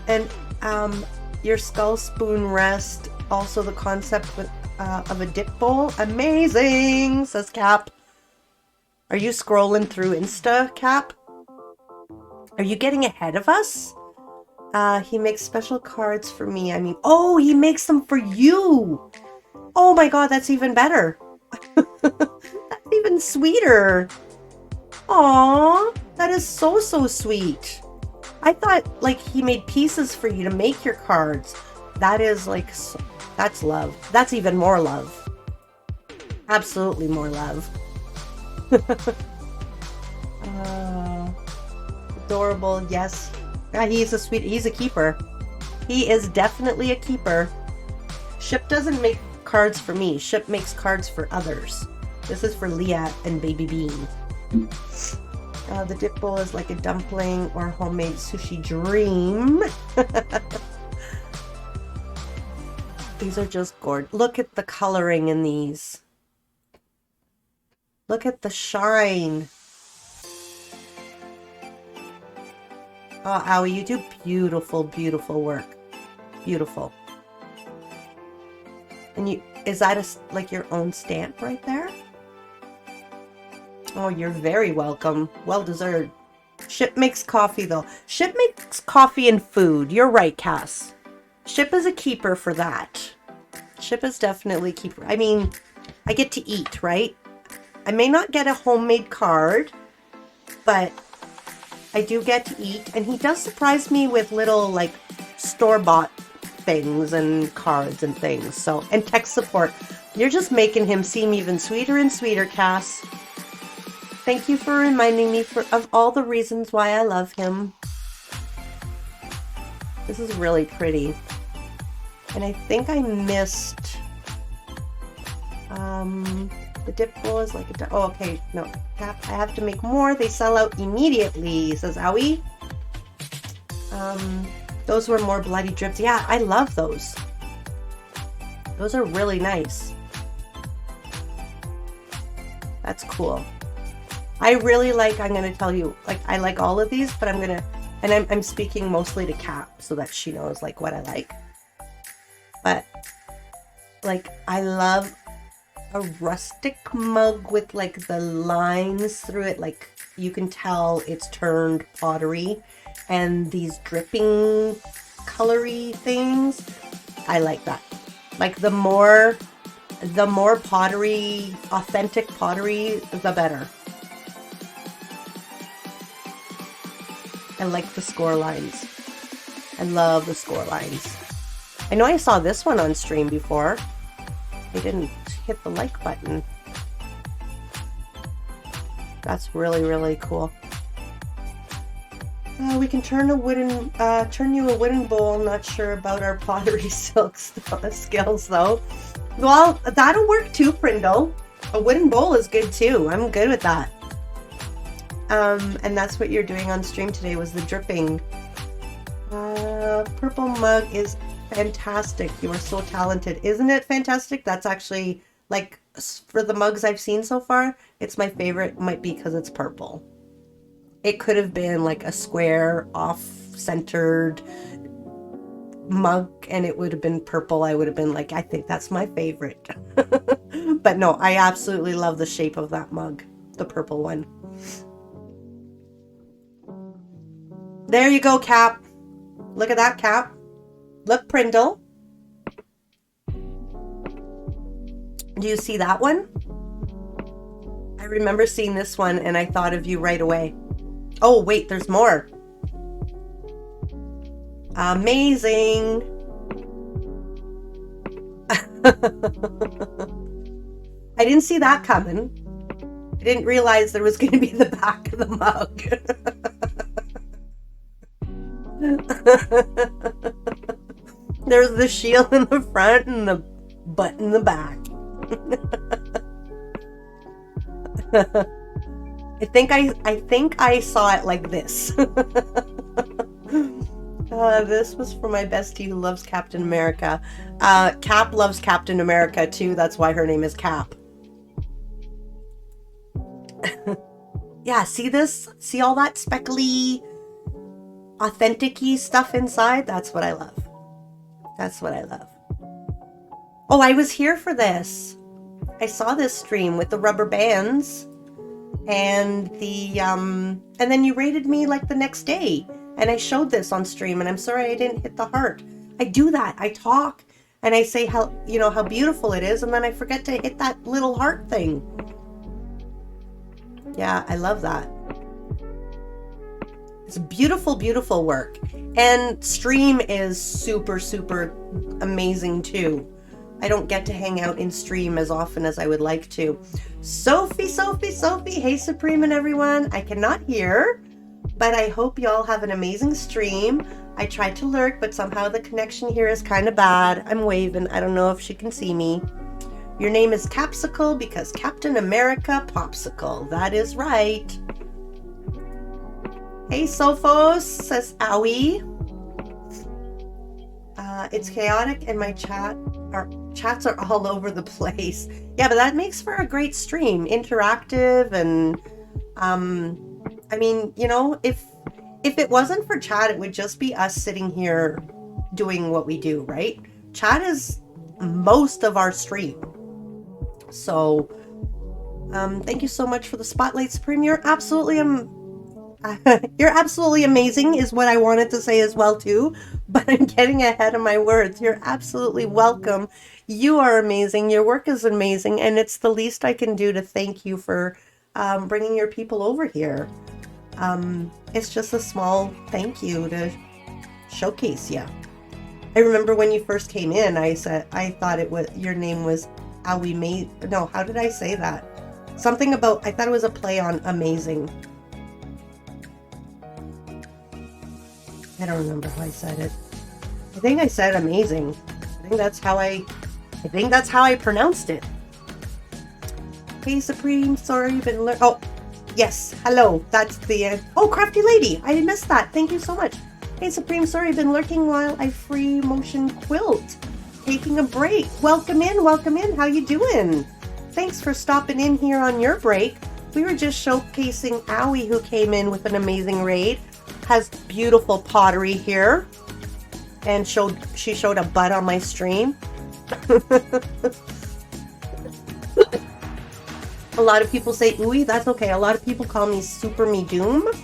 And your skull spoon rest, also the concept with of a dip bowl, amazing, says Cap. Are you scrolling through Insta, Cap? Are you getting ahead of us? He makes special cards for me. I mean, oh, he makes them for you. Oh my god, that's even better. That's even sweeter. Aww, that is so sweet. I thought like he made pieces for you to make your cards. That is like, that's love. That's even more love. Absolutely more love. Adorable, yes. Yeah, he's a keeper. He is definitely a keeper. Ship doesn't make cards for me. Ship makes cards for others. This is for Leah and Baby Bean. The dip bowl is like a dumpling or homemade sushi dream. These are just gorgeous. Look at the coloring in these. Look at the shine. Oh, Owie, you do beautiful, beautiful work. Beautiful. And you, is that like your own stamp right there? Oh, you're very welcome. Well deserved. Ship makes coffee though. Ship makes coffee and food. You're right, Cass. Ship is a keeper for that. Ship is definitely a keeper. I mean, I get to eat, right? I may not get a homemade card, but I do get to eat. And he does surprise me with little like store-bought things and cards and things. So, and tech support. You're just making him seem even sweeter and sweeter, Cass. Thank you for reminding me of all the reasons why I love him. This is really pretty. And I think I missed the dip bowl is like a oh, okay, no, I have to make more. They sell out immediately, says Owie. Those were more bloody drips. Yeah, I love those. Those are really nice. That's cool. I really like, I'm going to tell you, like, I like all of these, but I'm going to, and I'm speaking mostly to Cap so that she knows, like, what I like. But, like, I love a rustic mug with, like, the lines through it. Like, you can tell it's turned pottery. And these dripping colory things, I like that. Like, the more pottery, authentic pottery, the better. I like the score lines. I love the score lines. I know I saw this one on stream before. I didn't hit the like button. That's really, really cool. We can turn you a wooden bowl. Not sure about our pottery silk skills though. Well, that'll work too, Prindle. A wooden bowl is good too. I'm good with that. And that's what you're doing on stream today was the dripping. Purple mug is fantastic. You are so talented. Isn't it fantastic? That's actually, like, for the mugs I've seen so far, it's my favorite. Might be because it's purple. It could have been like a square, off-centered mug, and it would have been purple. I would have been like, I think that's my favorite. But no, I absolutely love the shape of that mug. The purple one. There you go, Cap. Look at that, Cap. Look, Prindle. Do you see that one? I remember seeing this one and I thought of you right away. Oh, wait, there's more. Amazing. I didn't see that coming. I didn't realize there was going to be the back of the mug. There's the shield in the front and the butt in the back. I think I saw it like this. This was for my bestie who loves Captain America. Cap loves Captain America too. That's why her name is Cap. Yeah, see this? See all that speckly, authentic-y stuff inside? That's what I love. That's what I love. Oh, I was here for this. I saw this stream with the rubber bands and the and then you rated me like the next day and I showed this on stream and I'm sorry I didn't hit the heart. I do that. I talk and I say how, you know, how beautiful it is and then I forget to hit that little heart thing. Yeah, I love that. It's beautiful, beautiful work. And stream is super, super amazing too. I don't get to hang out in stream as often as I would like to. Sophie. Hey, Supreme and everyone. I cannot hear, but I hope y'all have an amazing stream. I tried to lurk, but somehow the connection here is kind of bad. I'm waving. I don't know if she can see me. Your name is Capsicle because Captain America Popsicle. That is right. Hey, Sophos, says Owie. It's chaotic in my chat. Our chats are all over the place. Yeah, but that makes for a great stream, interactive, and I mean, you know, if it wasn't for chat, it would just be us sitting here doing what we do, right? Chat is most of our stream. So, thank you so much for the spotlight, Supreme. You're absolutely you're absolutely amazing is what I wanted to say as well too, but I'm getting ahead of my words. You're absolutely welcome. You are amazing. Your work is amazing, and it's the least I can do to thank you for bringing your people over here. It's just a small thank you to showcase you. I remember when you first came in, I thought it was, your name was how did I say that? Something about, I thought it was a play on amazing. I don't remember how I said it. I think I said amazing. I think that's how I pronounced it. Hey Supreme, sorry you've been oh, yes, hello. That's the oh, Crafty Lady. I missed that. Thank you so much. Hey Supreme, sorry I've been lurking while I free motion quilt. Taking a break. Welcome in, welcome in. How you doing? Thanks for stopping in here on your break. We were just showcasing Owie, who came in with an amazing raid. Has beautiful pottery here, and she showed a butt on my stream. A lot of people say ooey, that's okay. A lot of people call me Supremedoom,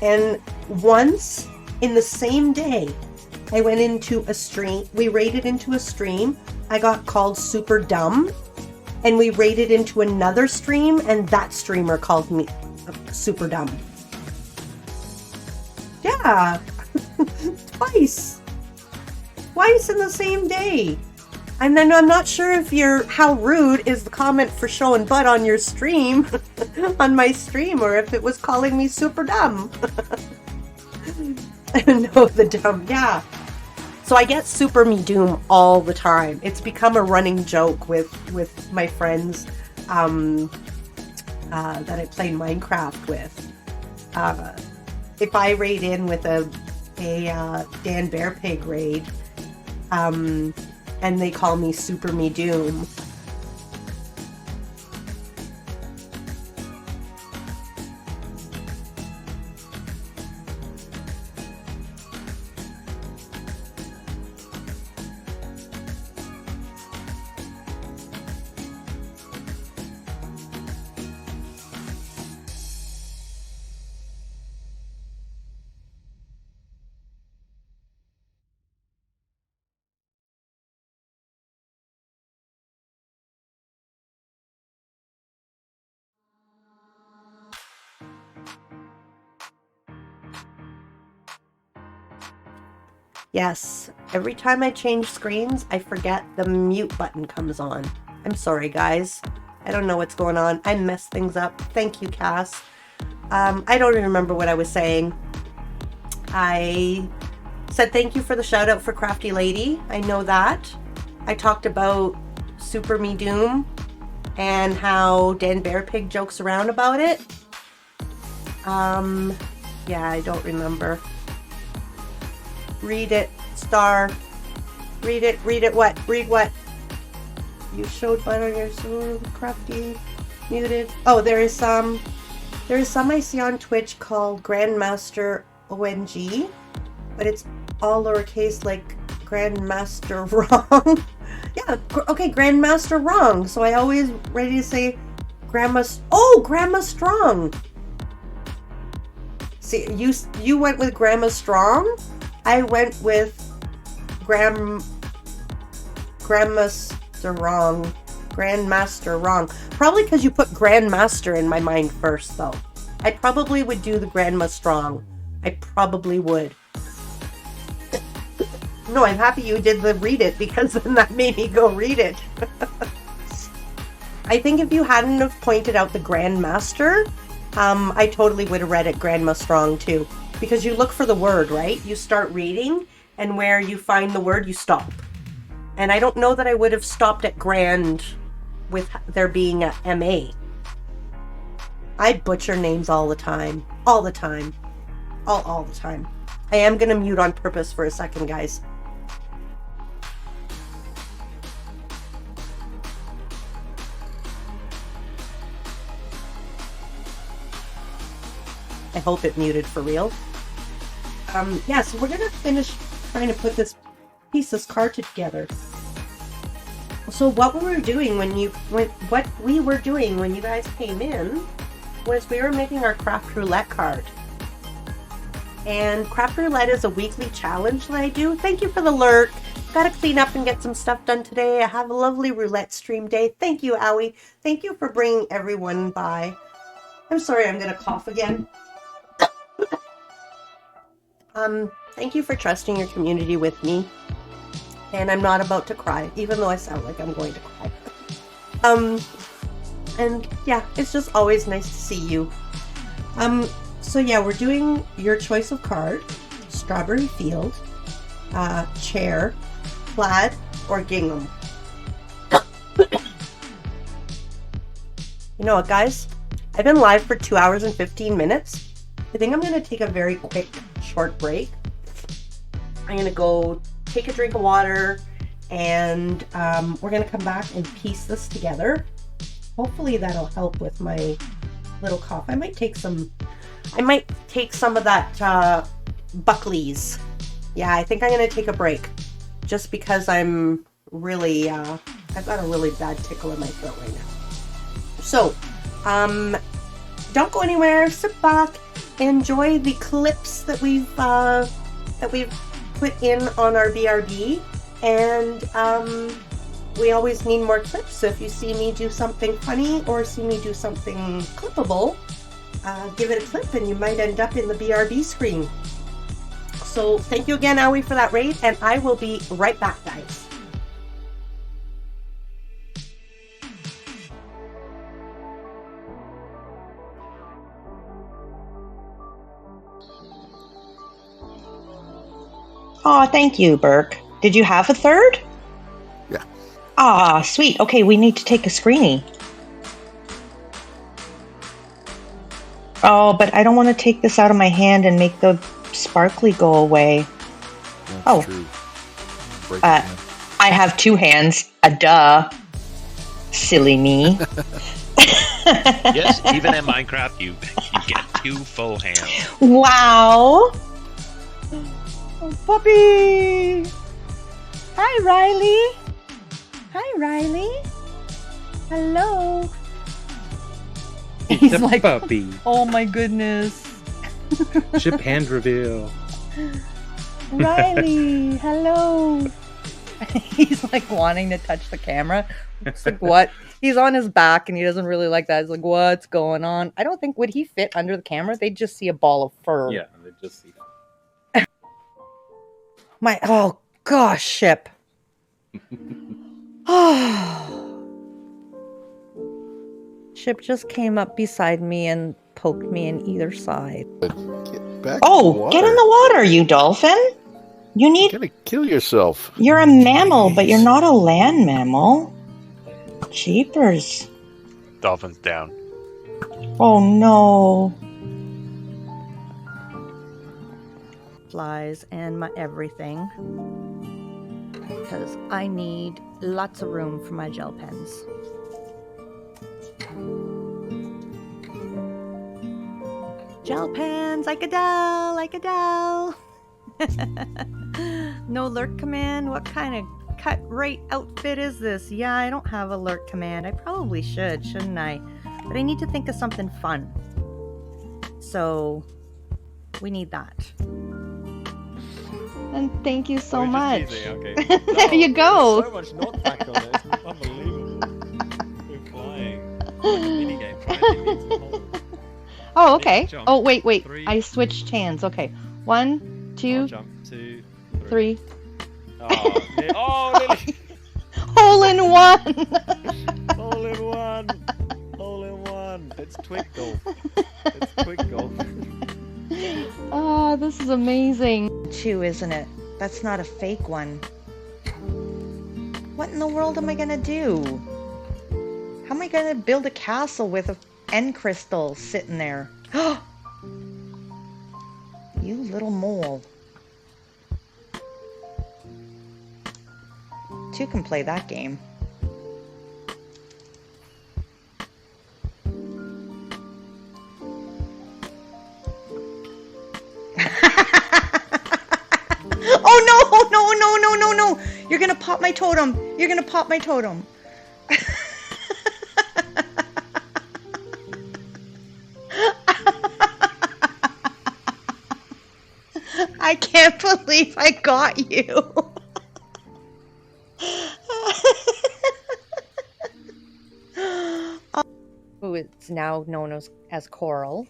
and once in the same day I went into a stream, we raided into a stream, I got called super dumb, and we raided into another stream, and that streamer called me super dumb. Yeah, twice in the same day. And then I'm not sure if how rude is the comment for showing butt on your stream, on my stream, or if it was calling me super dumb. No, the dumb, yeah. So I get Supremedoom all the time. It's become a running joke with my friends that I play Minecraft with. If I raid in with a Dan Bear Pig raid, and they call me Supremedoom. Yes, every time I change screens, I forget the mute button comes on. I'm sorry, guys. I don't know what's going on. I messed things up. Thank you, Cass. I don't even remember what I was saying. I said thank you for the shout out for Crafty Lady. I know that. I talked about Supremedoom and how Dan Bear Pig jokes around about it. Yeah, I don't remember. Read it, star. Read it, what? Read what? You showed butt on your sword, Crafty. Muted. Oh, there is some I see on Twitch called Grandmaster ONG, but it's all lowercase, like Grandmaster Wrong. Yeah, okay, Grandmaster Wrong. So I always ready to say Grandma Strong. See, you went with Grandma Strong. I went with Grandmaster Wrong. Probably because you put Grandmaster in my mind first, though. I probably would do the Grandma Strong. I probably would. No, I'm happy you did the read it, because then that made me go read it. I think if you hadn't have pointed out the Grandmaster, I totally would have read it Grandma Strong too. Because you look for the word, right? You start reading, and where you find the word, you stop. And I don't know that I would have stopped at grand with there being a MA. I butcher names all the time. All the time. All the time. I am going to mute on purpose for a second, guys. I hope it muted for real. Yeah, so we're gonna finish trying to put this card together. So what we were doing when you guys came in was we were making our Craft Roulette card. And Craft Roulette is a weekly challenge that I do. Thank you for the lurk. Gotta clean up and get some stuff done today. I have a lovely roulette stream day. Thank you, Owie. Thank you for bringing everyone by. I'm sorry, I'm gonna cough again. Thank you for trusting your community with me. And I'm not about to cry, even though I sound like I'm going to cry. And yeah, it's just always nice to see you. So yeah, we're doing your choice of card, Strawberry Field, Chair, Plaid, or Gingham. You know what, guys? I've been live for 2 hours and 15 minutes. I think I'm going to take a very quick, short break. I'm going to go take a drink of water, and we're going to come back and piece this together. Hopefully that'll help with my little cough. I might take some of that Buckley's. Yeah, I think I'm going to take a break just because I'm really, I've got a really bad tickle in my throat right now. So, don't go anywhere. Sit back, enjoy the clips that we've put in on our BRB, and we always need more clips. So if you see me do something funny or see me do something clippable, give it a clip and you might end up in the BRB screen. So thank you again, Owie, for that raid, and I will be right back, guys. Aw, thank you, Burke. Did you have a third? Yeah. Ah, sweet. Okay, we need to take a screenie. Oh, but I don't want to take this out of my hand and make the sparkly go away. That's true. Break it, man. I have two hands. Duh. Silly me. Yes, even in Minecraft, you get 2 full hands. Wow. Oh, puppy. Hi, Riley. Hi, Riley. Hello. He's like, puppy. Oh my goodness. Ship hand reveal. Riley, hello. He's like wanting to touch the camera. It's like, what? He's on his back and he doesn't really like that. He's like, what's going on? I don't think, would he fit under the camera? They'd just see a ball of fur. Yeah, they just see. Oh gosh, Ship. Ship just came up beside me and poked me in either side. Get back Get in the water, you dolphin. You need... You're gonna kill yourself. You're a mammal, but you're not a land mammal. Jeepers. Dolphin's down. Oh no. Flies and my everything. Because I need lots of room for my gel pens. Gel pens, like Adele. No lurk command? What kind of cut rate outfit is this? Yeah, I don't have a lurk command. I probably should, shouldn't I? But I need to think of something fun. So, we need that. And thank you so much. Okay. There you go. So much not back on it. Unbelievable. We're flying. Like a mini game. Oh, okay. Jump. Oh, wait. 3. I switched hands. Okay. 1, 2, Jump. 2, 3. Oh, nearly. Hole in one. Hole in one. Hole in one. It's twig golf. It's twig golf. Oh, this is amazing. 2, isn't it? That's not a fake one. What in the world am I gonna do? How am I gonna build a castle with an end crystal sitting there? You little mole. 2 can play that game. No, no, no, no, no. You're gonna pop my totem. You're gonna pop my totem. I can't believe I got you. Who is now known as Coral.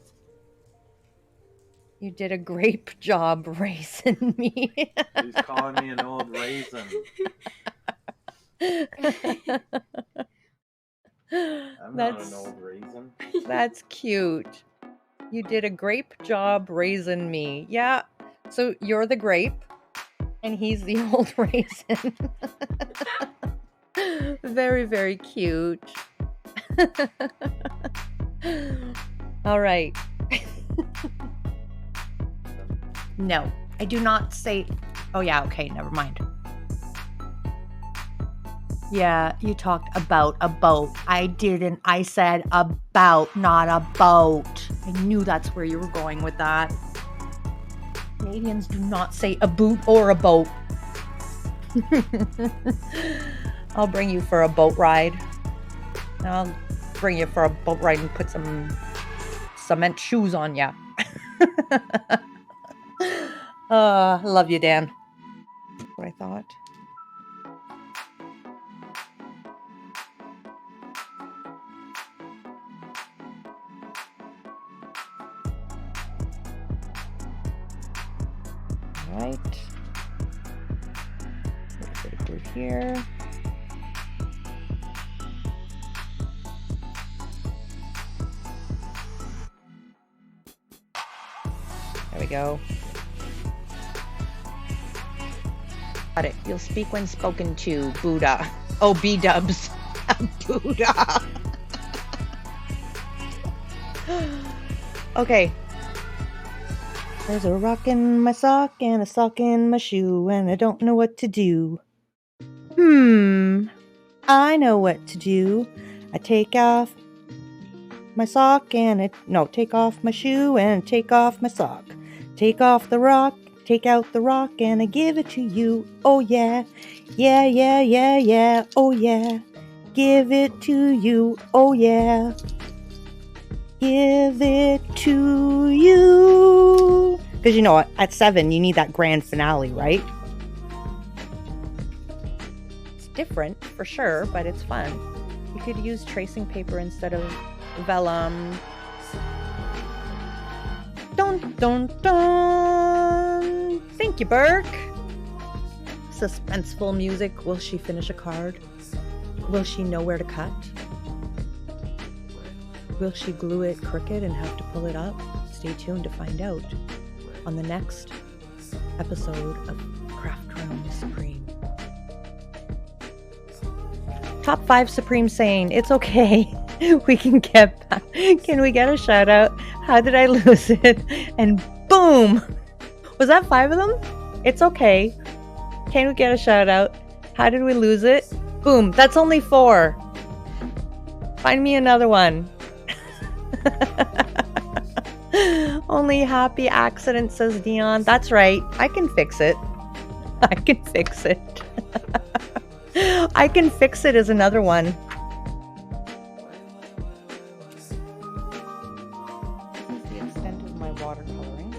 You did a great job raising me. He's calling me an old raisin. I'm not an old raisin. That's cute. You did a grape job raising me. Yeah. So you're the grape, and he's the old raisin. Very, very cute. All right. No, I do not say... Oh, yeah, okay, never mind. Yeah, you talked about a boat. I didn't. I said about, not a boat. I knew that's where you were going with that. Canadians do not say a boot or a boat. I'll bring you for a boat ride. I'll bring you for a boat ride and put some cement shoes on ya. Love you, Dan. That's what I thought. All right. A little bit of glue here. There we go. Got it. You'll speak when spoken to, Buddha. Oh, B-dubs. Buddha. Okay. There's a rock in my sock and a sock in my shoe, and I don't know what to do. I know what to do. I take off my sock and take off my shoe and take off my sock. Take off the rock, take out the rock, and I give it to you. Oh yeah, yeah, yeah, yeah, yeah, oh yeah. Give it to you, oh yeah. Give it to you. Because you know what, at 7 you need that grand finale, right? It's different for sure, but it's fun. You could use tracing paper instead of vellum. Dun dun dun! Thank you, Burke. Suspenseful music. Will she finish a card? Will she know where to cut? Will she glue it crooked and have to pull it up? Stay tuned to find out on the next episode of Craft Roulette Supreme. Top 5 Supreme saying, it's okay. We can get back. Can we get a shout out? How did I lose it? And boom! Was that 5 of them? It's okay. Can we get a shout out? How did we lose it? Boom. That's only 4. Find me another one. Only happy accident, says Dion. That's right. I can fix it. I can fix it. I can fix it is another one. This is the extent of my watercoloring.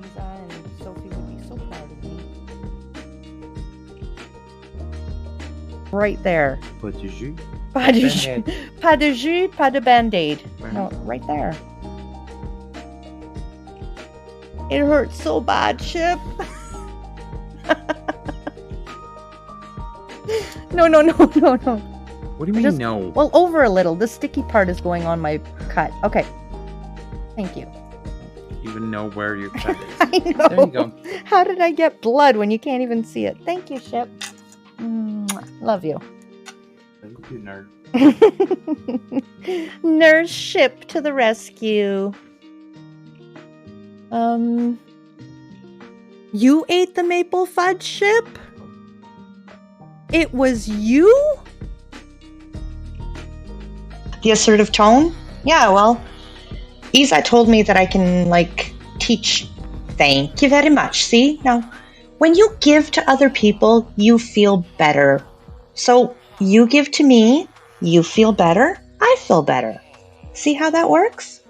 Lisa and Sophie would be so proud of me. Right there. Pas de jus. Pas de jus. Pas de jus, pas de band-aid. No, right there. It hurts so bad, Chip. No. What do you mean, no? Well, over a little. The sticky part is going on my cut. Okay. Thank you. You even know where your cut is. I know. There you go. How did I get blood when you can't even see it? Thank you, Chip. Love you. Thank you, nerd. Nurse Ship to the rescue. You ate the maple fudge, Ship? It was you? The assertive tone? Yeah, well, Isa told me that I can, like, teach. Thank you very much. See? Now, when you give to other people, you feel better. So, you give to me, you feel better, I feel better. See how that works?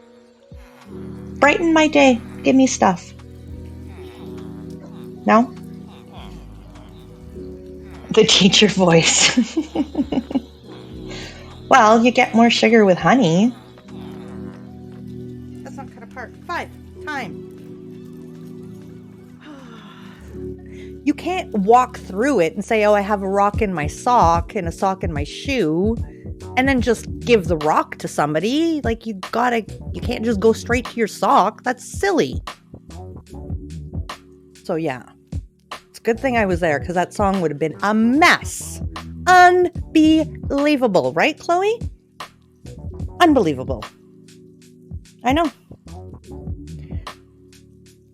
Brighten my day. Give me stuff. No? The teacher voice. Well, you get more sugar with honey. That's not cut apart. 5. Time. You can't walk through it and say, oh, I have a rock in my sock and a sock in my shoe, and then just give the rock to somebody. Like, you can't just go straight to your sock. That's silly. So yeah, it's a good thing I was there, because that song would have been a mess. Unbelievable, right, Chloe? Unbelievable. I know.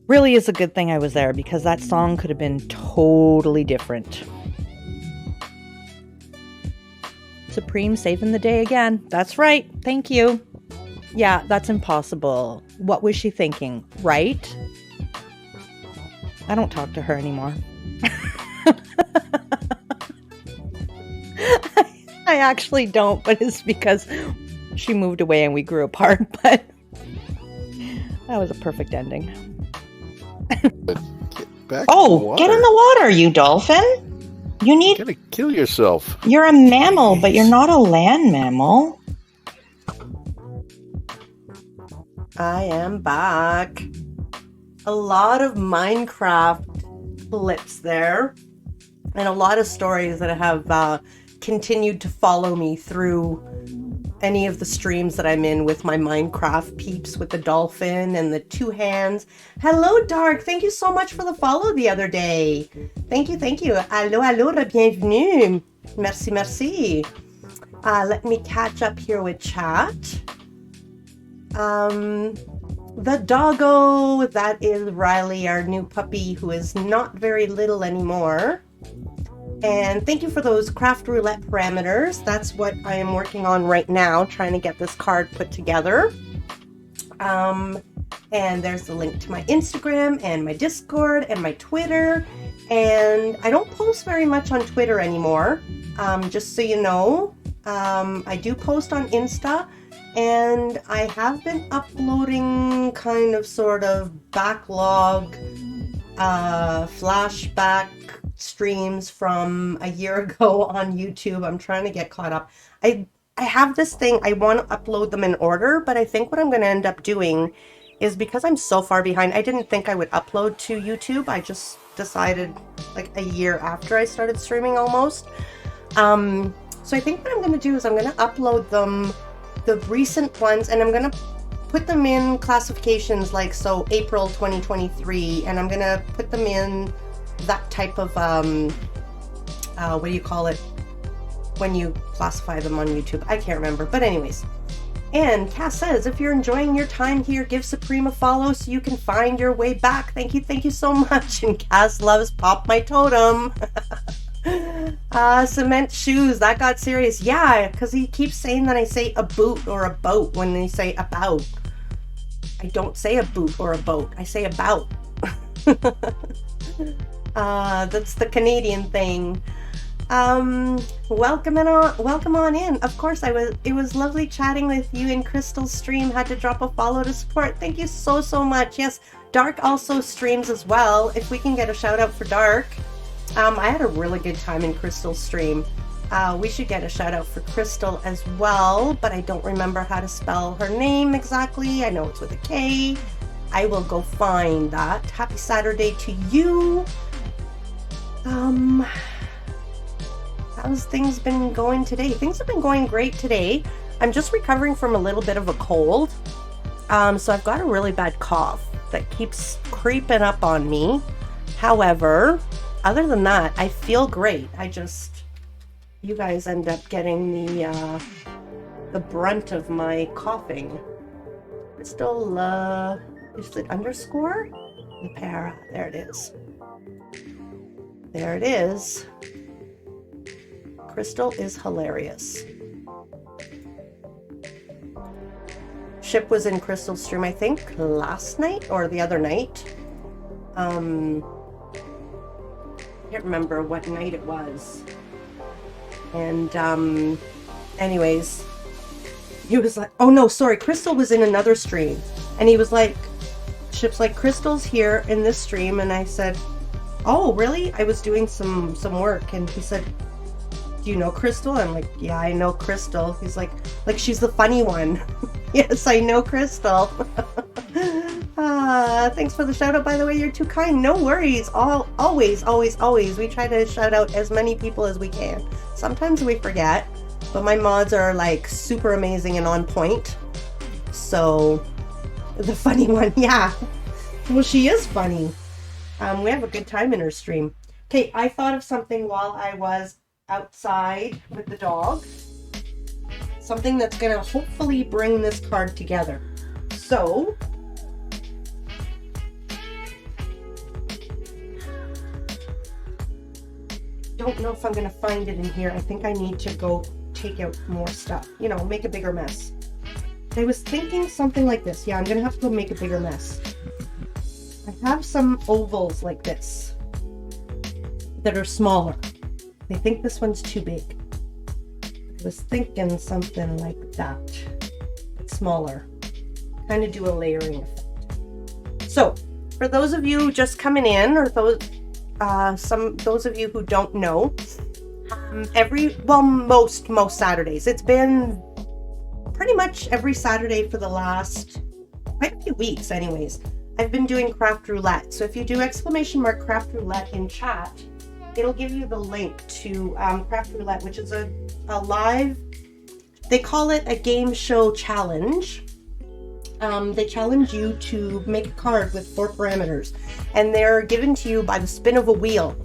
Really is a good thing I was there, because that song could have been totally different. Supreme saving the day again. That's right. Thank you. Yeah, that's impossible. What was she thinking, right? I don't talk to her anymore. I actually don't, but it's because she moved away and we grew apart, but that was a perfect ending. Back Get in the water, you dolphin. You need... You're gonna kill yourself. You're a mammal, but you're not a land mammal. I am back. A lot of Minecraft clips there, and a lot of stories that have continued to follow me through any of the streams that I'm in with my Minecraft peeps, with the dolphin and the 2 hands. Hello, Dark. Thank you so much for the follow the other day. Thank you, thank you. Allô, allô, bienvenue. Merci, merci. Let me catch up here with chat. The doggo, that is Riley, our new puppy, who is not very little anymore. And thank you for those Craft Roulette parameters. That's what I am working on right now, trying to get this card put together. And there's the link to my Instagram and my Discord and my Twitter. And I don't post very much on Twitter anymore, just so you know. I do post on Insta, and I have been uploading kind of sort of backlog, flashback streams from a year ago on YouTube. I'm trying to get caught up. I have this thing, I want to upload them in order, but I think what I'm going to end up doing is, because I'm so far behind, I didn't think I would upload to YouTube. I just decided like a year after I started streaming almost. So I think what I'm going to do is I'm going to upload them, the recent ones, and I'm going to put them in classifications like, so April 2023, and I'm going to put them in that type of, what do you call it when you classify them on YouTube? I can't remember, but anyways. And Cass says, if you're enjoying your time here, give Supreme a follow so you can find your way back. Thank you so much. And Cass loves Pop My Totem. Cement shoes, that got serious. Yeah, because he keeps saying that I say a boot or a boat when they say about. I don't say a boot or a boat, I say about. That's the Canadian thing. Welcome on in. Of course, it was lovely chatting with you in Crystal's stream. Had to drop a follow to support. Thank you so much. Yes, Dark also streams as well. If we can get a shout out for Dark. I had a really good time in Crystal's stream. We should get a shout out for Crystal as well, but I don't remember how to spell her name exactly. I know it's with a K. I will go find that. Happy Saturday to you. How's things been going today? Things have been going great today. I'm just recovering from a little bit of a cold. So I've got a really bad cough that keeps creeping up on me. However, other than that, I feel great. You guys end up getting the brunt of my coughing. Crystal, is it underscore? Para, there it is. There it is. Crystal is hilarious. Ship was in Crystal's stream, I think, last night or the other night. I can't remember what night it was. And anyways, he was like, oh no, sorry, Crystal was in another stream. And he was like, Ship's like, Crystal's here in this stream. And I said, oh, really? I was doing some work. And he said, do you know Crystal? I'm like, yeah, I know Crystal. He's like she's the funny one. Yes, I know Crystal. Thanks for the shout out, by the way. You're too kind. No worries. Always. We try to shout out as many people as we can. Sometimes we forget, but my mods are like super amazing and on point. So the funny one, yeah. Well, she is funny. We have a good time in her stream. Okay, I thought of something while I was outside with the dog. Something that's gonna hopefully bring this card together. So don't know if I'm gonna find it in here. I think I need to go take out more stuff, you know, make a bigger mess. I was thinking something like this. Yeah, I'm gonna have to go make a bigger mess. I have some ovals like this that are smaller. I think this one's too big. I was thinking something like that. It's smaller. Kind of do a layering effect. So, for those of you just coming in, or those of you who don't know, most Saturdays. It's been pretty much every Saturday for the last quite a few weeks, anyways. I've been doing Craft Roulette. So if you do ! Craft Roulette in chat, it'll give you the link to Craft Roulette, which is a live, they call it a game show challenge. They challenge you to make a card with 4 parameters, and they're given to you by the spin of a wheel.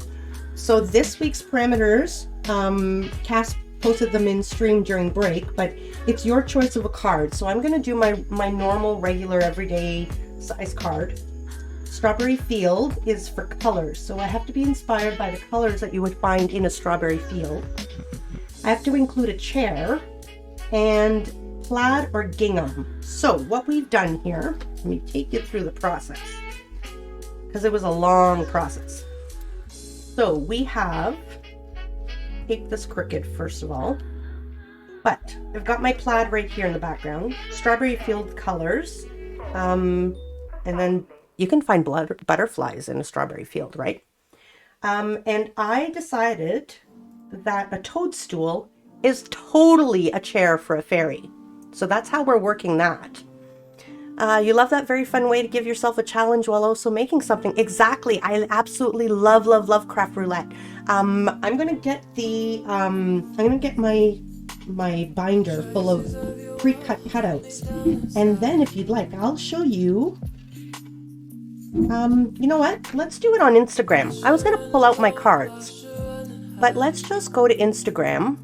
So this week's parameters, Cass posted them in stream during break, but it's your choice of a card. So I'm going to do my normal, regular, everyday size card. Strawberry Field is for colors, so I have to be inspired by the colors that you would find in a strawberry field. I have to include a chair and plaid or gingham. So what we've done here, let me take you through the process, because it was a long process. So we have, take this crooked first of all, but I've got my plaid right here in the background, Strawberry Field colors, and then you can find butterflies in a strawberry field, right? And I decided that a toadstool is totally a chair for a fairy. So that's how we're working that. You love that very fun way to give yourself a challenge while also making something. Exactly. I absolutely love Craft Roulette. I'm gonna get the my binder full of pre-cut cutouts, and then if you'd like, I'll show you. You know what? Let's do it on Instagram. I was gonna pull out my cards, but let's just go to Instagram.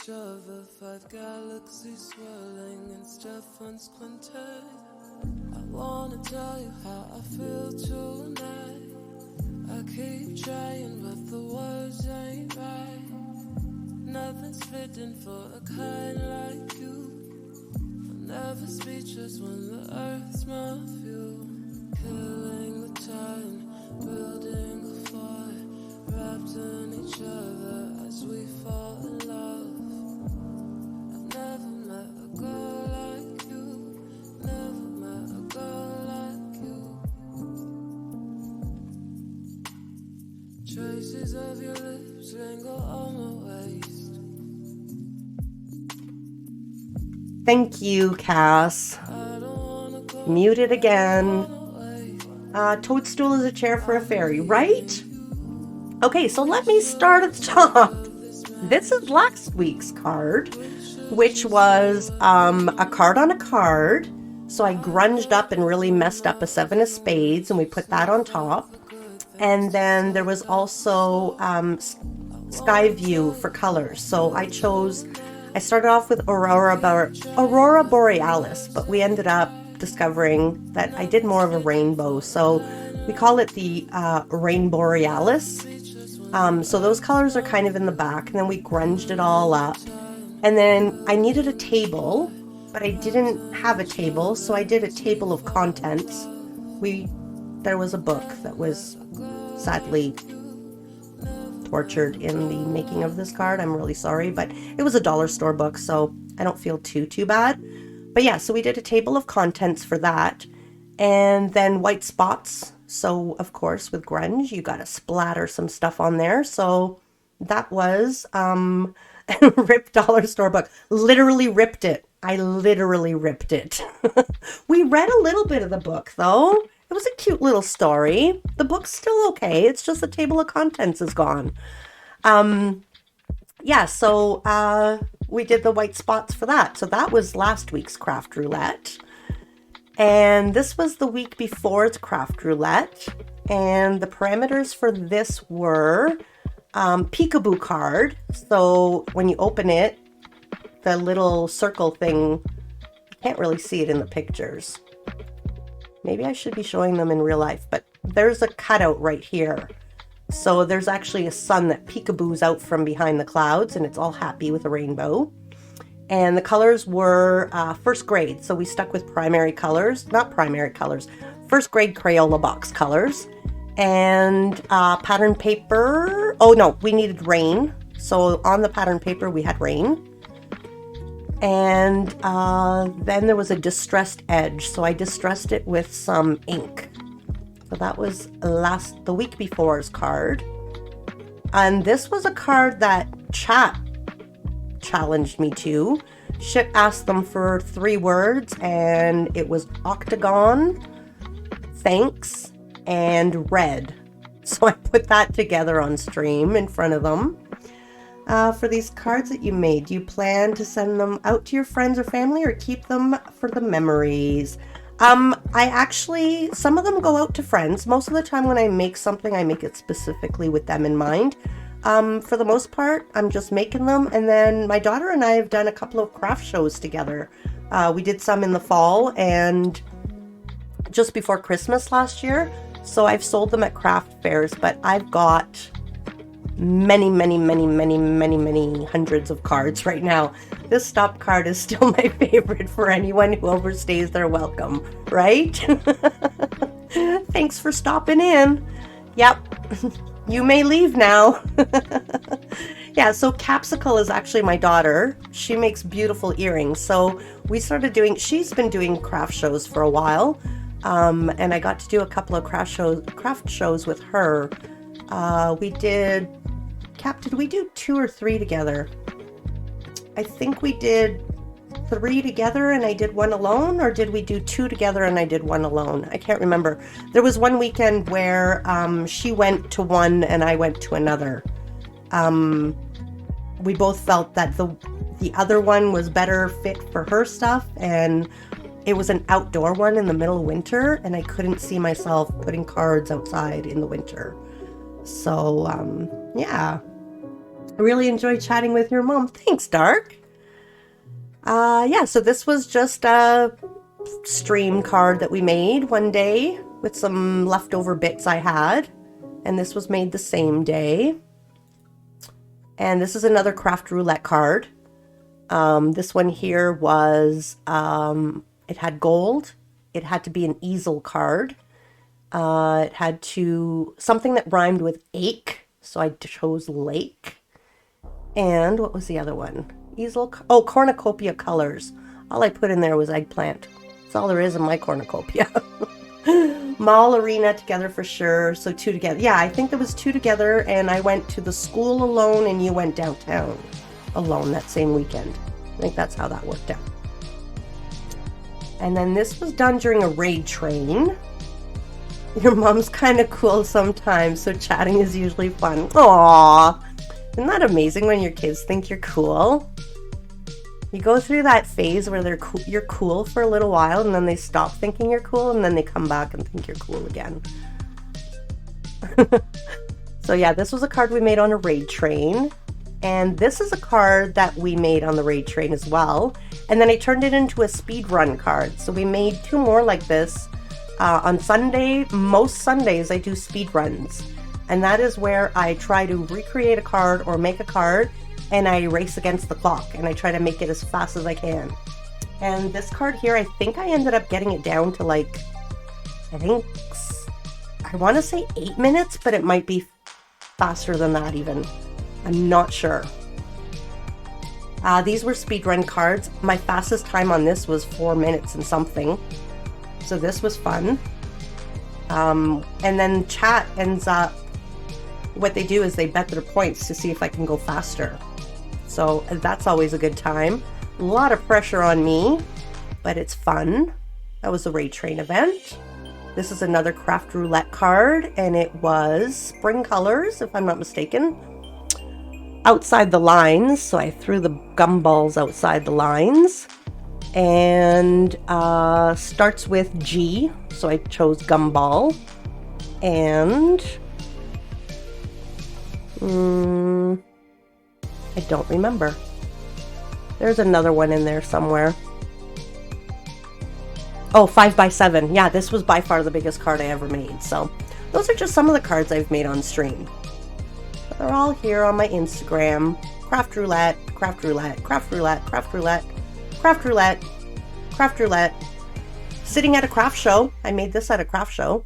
Other 5 galaxies swirling and Stefan's quintet. I wanna tell you how I feel tonight. I keep trying, but the words ain't right. Nothing's fitting for a kind like you. I'm never speechless when the earth's my fuel. Killing the time, building a fire, wrapped in each other as we fall in love. Never met a girl like you. Never met a girl like you. Traces of your lips linger on my waist. Thank you, Cass. Muted again. Toadstool is a chair for a fairy, right? Okay, so let me start at the top. This is last week's card, which was a card on a card. So I grunged up and really messed up a 7 of spades, and we put that on top. And then there was also sky view for colors. So I started off with Aurora Borealis, but we ended up discovering that I did more of a rainbow. So we call it the Rain Borealis. So those colors are kind of in the back, and then we grunged it all up. And then I needed a table, but I didn't have a table, so I did a table of contents. There was a book that was sadly tortured in the making of this card. I'm really sorry, but it was a dollar store book, so I don't feel too bad. But yeah, so we did a table of contents for that, and then white spots. So of course, with grunge, you gotta splatter some stuff on there. So that was ripped dollar store book. Literally ripped it. I literally ripped it. We read a little bit of the book though. It was a cute little story. The book's still okay. It's just the table of contents is gone. Yeah, so we did the white spots for that. So that was last week's Craft Roulette. And this was the week before its Craft Roulette. And the parameters for this were peekaboo card. So when you open it, the little circle thing, you can't really see it in the pictures. Maybe I should be showing them in real life, but there's a cutout right here. So there's actually a sun that peekaboos out from behind the clouds, and it's all happy with a rainbow. And the colors were first grade, so we stuck with primary colors, not primary colors, first grade Crayola box colors. And pattern paper, oh no, we needed rain. So on the pattern paper we had rain. And then there was a distressed edge, so I distressed it with some ink. So that was the week before's card. And this was a card that chat challenged me to. Ship asked them for 3 words, and it was octagon, thanks, and red. So I put that together on stream in front of them. For these cards that you made, do you plan to send them out to your friends or family, or keep them for the memories? Some of them go out to friends. Most of the time when I make something, I make it specifically with them in mind. For the most part, I'm just making them. And then my daughter and I have done a couple of craft shows together. We did some in the fall and just before Christmas last year. So I've sold them at craft fairs, but I've got many hundreds of cards right now. This stop card is still my favorite for anyone who overstays their welcome, right? Thanks for stopping in. Yep, you may leave now. Yeah, so Capsicle is actually my daughter. She makes beautiful earrings. So we started she's been doing craft shows for a while. And I got to do a couple of craft shows with her. Did we do 2 or 3 together? I think we did 3 together and I did 1 alone, or did we do 2 together and I did 1 alone? I can't remember. There was one weekend where she went to one and I went to another. We both felt that the other one was better fit for her stuff, and it was an outdoor one in the middle of winter, and I couldn't see myself putting cards outside in the winter. So, yeah. I really enjoyed chatting with your mom. Thanks, Dark. Yeah, so this was just a stream card that we made one day with some leftover bits I had. And this was made the same day. And this is another Craft Roulette card. This one here was, it had gold. It had to be an easel card. It had something that rhymed with ache. So I chose lake. And what was the other one? Cornucopia colors. All I put in there was eggplant. That's all there is in my cornucopia. Mall arena together for sure. So 2 together. Yeah, I think there was 2 together, and I went to the school alone and you went downtown alone that same weekend. I think that's how that worked out. And then this was done during a raid train. Your mom's kind of cool sometimes, so chatting is usually fun. Aww. Isn't that amazing when your kids think you're cool? You go through that phase where you're cool for a little while, and then they stop thinking you're cool, and then they come back and think you're cool again. So yeah, this was a card we made on a raid train. And this is a card that we made on the raid train as well. And then I turned it into a speed run card. So we made 2 more like this. On Sunday, most Sundays I do speed runs. And that is where I try to recreate a card or make a card and I race against the clock and I try to make it as fast as I can. And this card here, I think I ended up getting it down to like, I want to say 8 minutes, but it might be faster than that even. I'm not sure. These were speedrun cards. My fastest time on this was 4 minutes and something. So this was fun. And then chat ends up, what they do is they bet their points to see if I can go faster. So that's always a good time. A lot of pressure on me, but it's fun. That was the raid train event. This is another Craft Roulette card, and it was spring colors, if I'm not mistaken. Outside the lines, so I threw the gumballs outside the lines. And starts with G, so I chose gumball. And I don't remember. There's another one in there somewhere. Oh, 5x7. Yeah, this was by far the biggest card I ever made. So those are just some of the cards I've made on stream. They're all here on my Instagram. Craft Roulette, Craft Roulette, Craft Roulette, Craft Roulette, Craft Roulette, Craft Roulette. Sitting at a craft show. I made this at a craft show.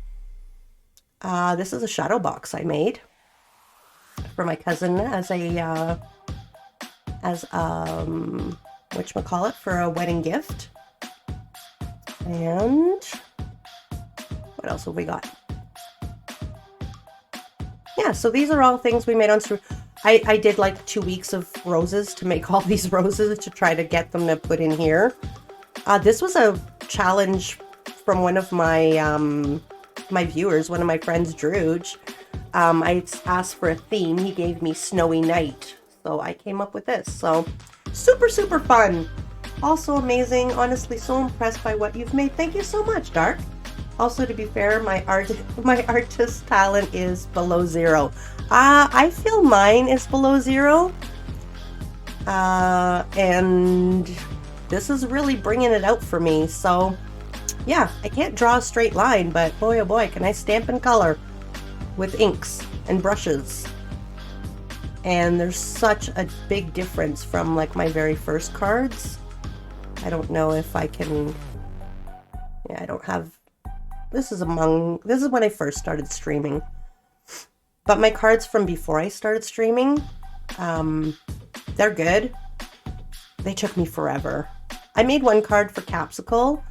This is a shadow box I made for my cousin as whatchamacallit, for a wedding gift. And what else have we got? Yeah, so these are all things we made on stream. I did like 2 weeks of roses to make all these roses to try to get them to put in here. This was a challenge from one of my my viewers, one of my friends, Druge. I asked for a theme. He gave me Snowy Night. So I came up with this. So super, super fun. Also amazing. Honestly, so impressed by what you've made. Thank you so much, Dark. Also, to be fair, my artist talent is below 0. I feel mine is below 0. And this is really bringing it out for me. So yeah, I can't draw a straight line, but boy oh boy, can I stamp in color with inks and brushes. And there's such a big difference from like my very first cards. I don't know if I can, yeah, I don't have, this is when I first started streaming. But my cards from before I started streaming, they're good. They took me forever. I made one card for Capsicle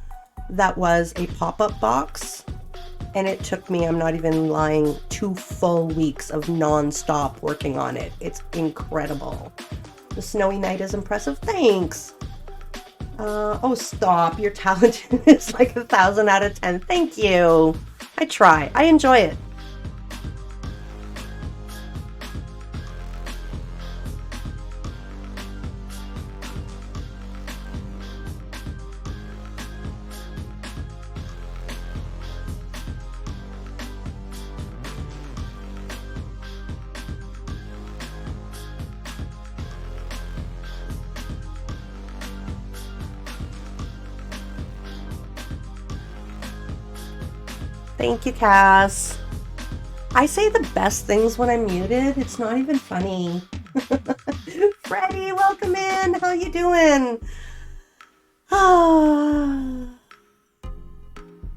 that was a pop-up box, and it took me, I'm not even lying, 2 full weeks of non-stop working on it. It's incredible. The Snowy Night is impressive. Thanks. Oh, stop. Your talent is like 1,000 out of 10. Thank you. I try. I enjoy it. Thank you, Cass. I say the best things when I'm muted. It's not even funny. Freddie, welcome in. How you doing?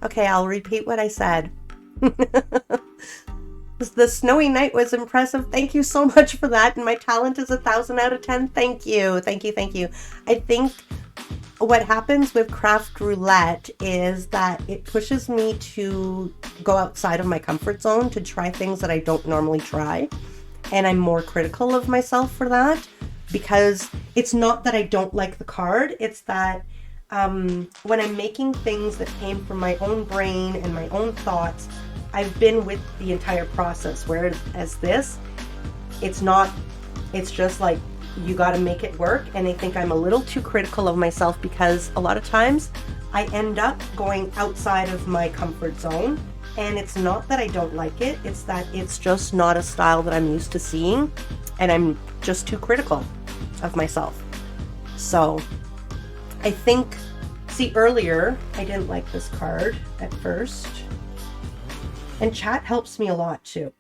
Okay, I'll repeat what I said. The Snowy Night was impressive. Thank you so much for that. And my talent is 1,000 out of 10. Thank you. Thank you. Thank you. I think what happens with Craft Roulette is that it pushes me to go outside of my comfort zone to try things that I don't normally try. And I'm more critical of myself for that, because it's not that I don't like the card. It's that when I'm making things that came from my own brain and my own thoughts, I've been with the entire process. Whereas this, it's not, it's just like, you got to make it work. And I think I'm a little too critical of myself, because a lot of times I end up going outside of my comfort zone And it's not that I don't like it, it's that it's just not a style that I'm used to seeing, and I'm just too critical of myself. So I think, see, earlier I didn't like this card at first, and chat helps me a lot too.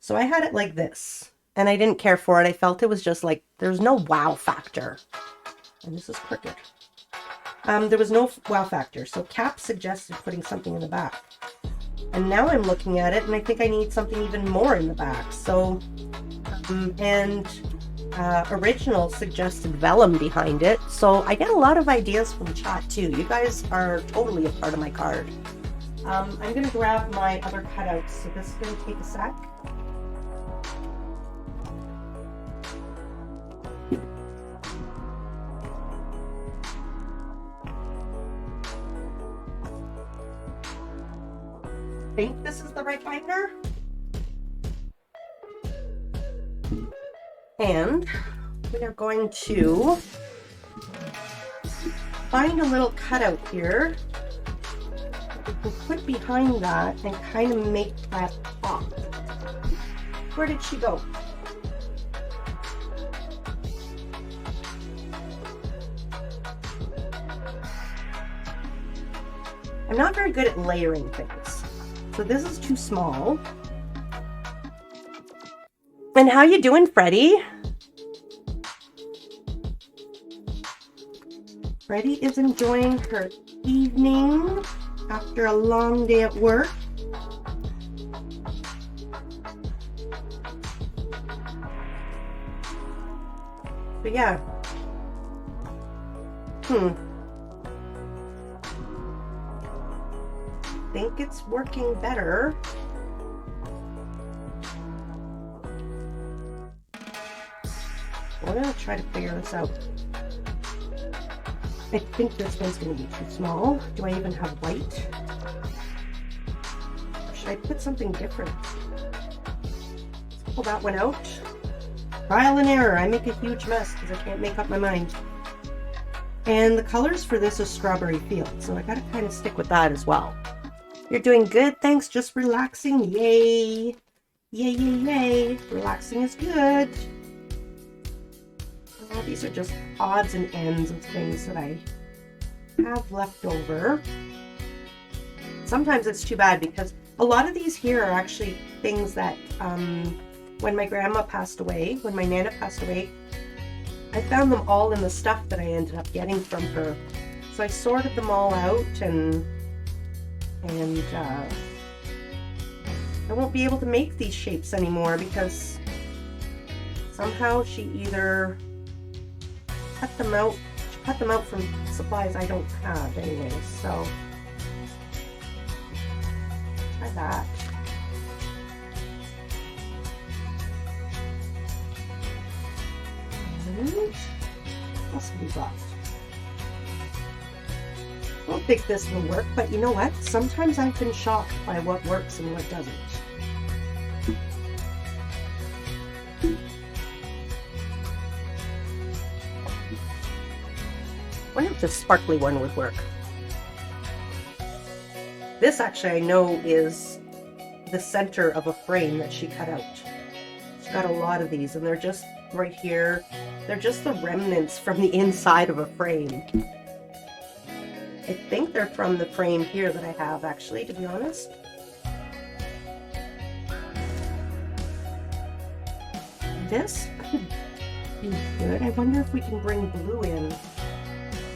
So I had it like this, and I didn't care for it. I felt it was just like, there's no wow factor. And this is crooked. There was no wow factor, so Cap suggested putting something in the back. And now I'm looking at it and I think I need something even more in the back. So, Original suggested vellum behind it. So I get a lot of ideas from chat too. You guys are totally a part of my card. I'm going to grab my other cutouts. So this is going to take a sec. I think this is the right binder. And we are going to find a little cutout here. We can put behind that and kind of make that pop. Where did she go? I'm not very good at layering things. So this is too small. And how you doing, Freddie? Freddie is enjoying her evening after a long day at work. But yeah. I think it's working better. We're gonna try to figure this out. I think this one's gonna be too small. Do I even have white? Or should I put something different? Let's pull that one out. Trial and error. I make a huge mess because I can't make up my mind. And the colors for this is Strawberry Field, so I gotta kind of stick with that as well. You're doing good, thanks. Just relaxing. Yay. Yay, yay, yay. Relaxing is good. Well, these are just odds and ends of things that I have left over. Sometimes it's too bad because a lot of these here are actually things that when my grandma passed away, when my Nana passed away, I found them all in the stuff that I ended up getting from her. So I sorted them all out and I won't be able to make these shapes anymore because somehow she either cut them out from supplies I don't have anyways, so try that. And what else have we got? I don't think this will work, but you know what? Sometimes I've been shocked by what works and what doesn't. I wonder if the sparkly one would work. This actually I know is the center of a frame that she cut out. She's got a lot of these and they're just right here. They're just the remnants from the inside of a frame. I think they're from the frame here that I have, actually, to be honest. This could be good. I wonder if we can bring blue in.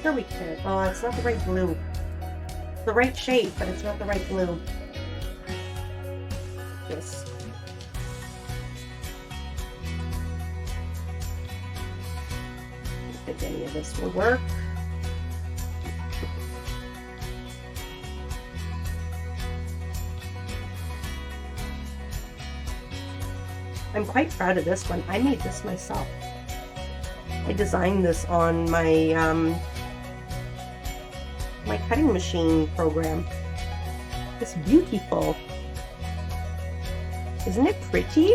Sure we can. Oh, it's not the right blue. It's the right shape, but it's not the right blue. This. I don't think any of this will work. I'm quite proud of this one. I made this myself. I designed this on my my cutting machine program. It's beautiful. Isn't it pretty?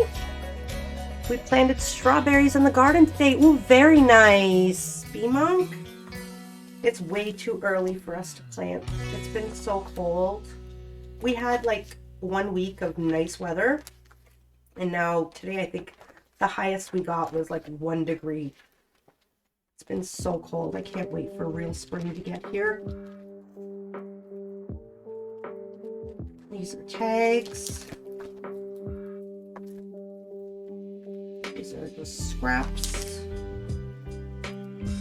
We planted strawberries in the garden today. Ooh, very nice. Bee Monk? It's way too early for us to plant. It's been so cold. We had like 1 week of nice weather. And now today, I think the highest we got was like 1 degree. It's been so cold. I can't wait for real spring to get here. These are tags. These are the scraps.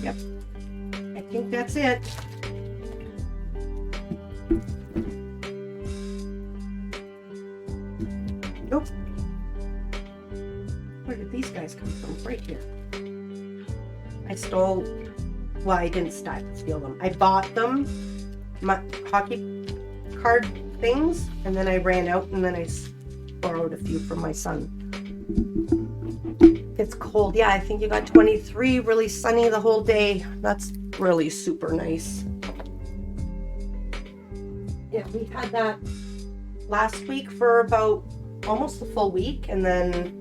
Yep. I think that's it. Nope. Where did these guys come from? Right here. I stole, well, I didn't steal them. I bought them, my hockey card things, and then I ran out and then I borrowed a few from my son. It's cold. Yeah, I think you got 23, really sunny the whole day. That's really super nice. Yeah, we had that last week for about almost a full week, and then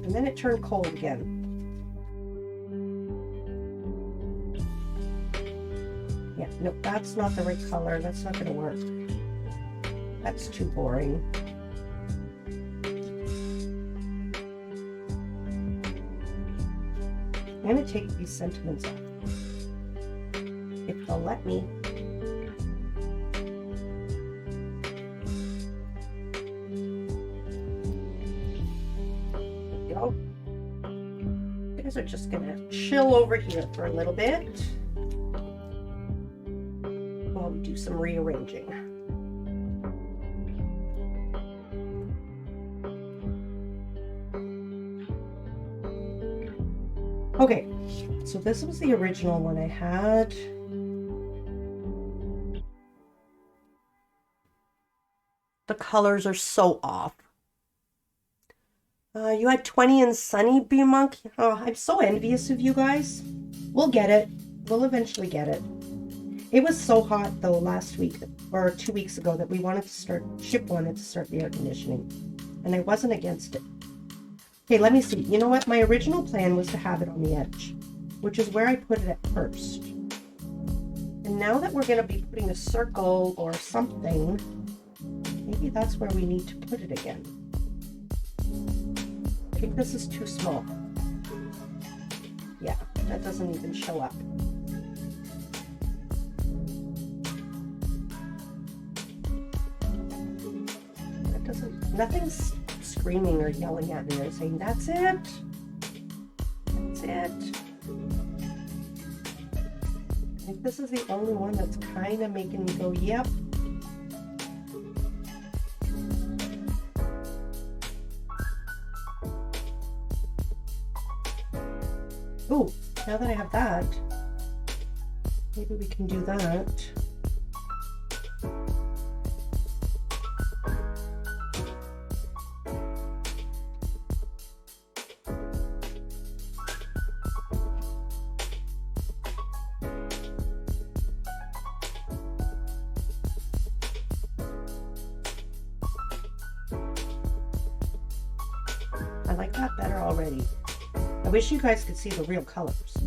it turned cold again. Yeah, no, that's not the right color. That's not gonna work. That's too boring. I'm gonna take these sentiments off, if they'll let me. There we go. You guys are just gonna chill over here for a little bit while we do some rearranging. Okay, so this was the original one I had. The colors are so off. You had 20 and sunny, Bee-Monk. Oh, I'm so envious of you guys. We'll get it. We'll eventually get it. It was so hot though last week or 2 weeks ago that we wanted to start the air conditioning, and I wasn't against it. Okay, let me see. You know what? My original plan was to have it on the edge, which is where I put it at first. And now that we're going to be putting a circle or something, maybe that's where we need to put it again. I think this is too small. Yeah, that doesn't even show up. That doesn't, nothing's screaming or yelling at me or saying, that's it. That's it. I think this is the only one that's kind of making me go, yep. Oh, now that I have that, maybe we can do that. I like that better already. I wish you guys could see the real colors.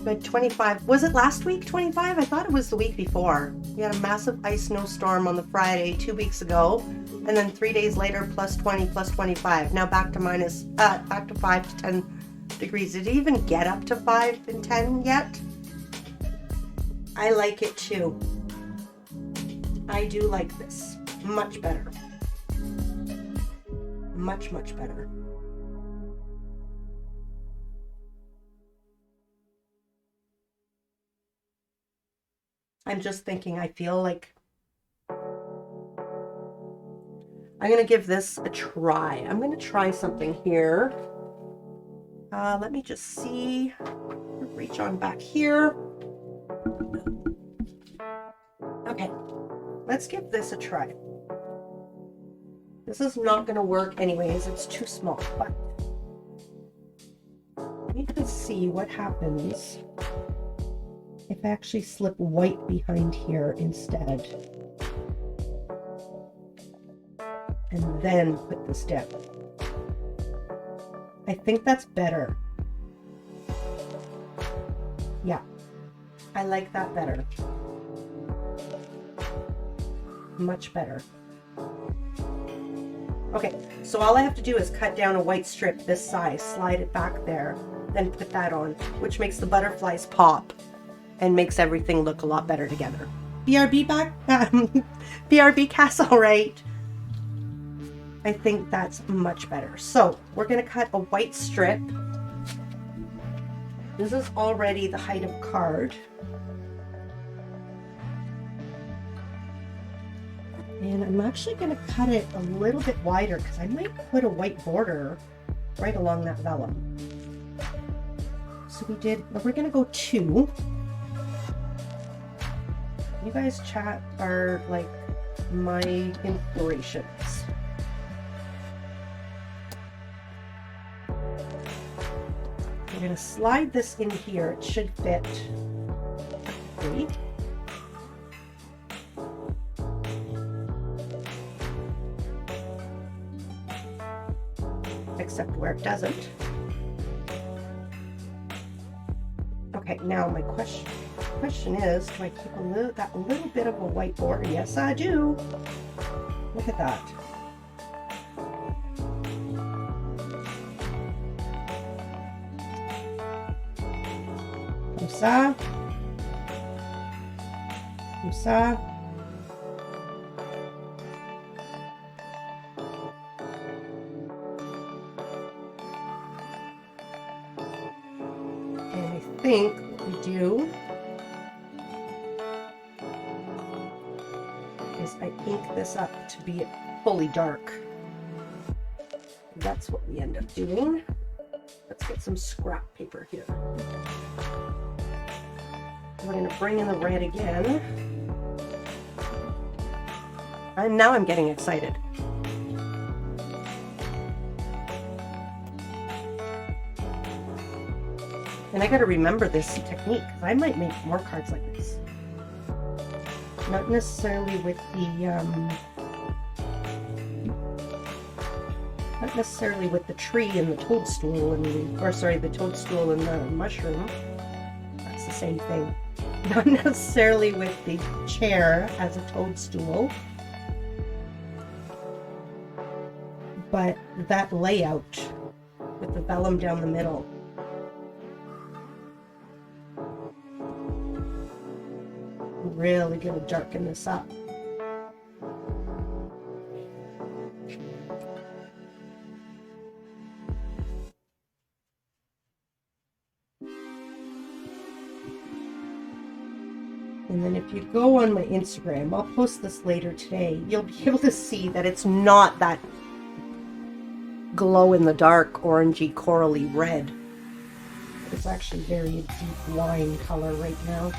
But 25, was it last week 25? I thought it was the week before. We had a massive ice snowstorm on the Friday 2 weeks ago, and then 3 days later plus 20 plus 25. Now back to 5 to 10 degrees. Did it even get up to 5 and 10 yet? I like it too. I do like this much better. Much, much better. I'm just thinking, I feel like I'm going to give this a try. I'm going to try something here. Let me just see. Reach on back here. Okay, let's give this a try. This is not going to work anyways. It's too small, but we can see what happens if I actually slip white behind here instead. And then put this down. I think that's better. Yeah, I like that better. much better. Okay, so all I have to do is cut down a white strip this size, slide it back there, then put that on, which makes the butterflies pop and makes everything look a lot better together. BRB back? BRB Cass, all right. I think that's much better. So we're gonna cut a white strip. This is already the height of card. And I'm actually going to cut it a little bit wider because I might put a white border right along that vellum. So we're going to go 2. You guys chat are like my inspirations. I'm going to slide this in here. It should fit. 3. Except where it doesn't. Okay, now my question is, do I keep that little bit of a white border? Yes, I do. Look at that. Comme ça. Comme ça. I think what we do is I ink this up to be fully dark. That's what we end up doing. Let's get some scrap paper here. We're going to bring in the red again. And now I'm getting excited. And I got to remember this technique because I might make more cards like this. Not necessarily with the tree and the toadstool and the toadstool and the mushroom. That's the same thing. Not necessarily with the chair as a toadstool, but that layout with the vellum down the middle. Really gonna darken this up. And then if you go on my Instagram, I'll post this later today, you'll be able to see that it's not that glow in the dark orangey corally red. It's actually very deep wine color right now.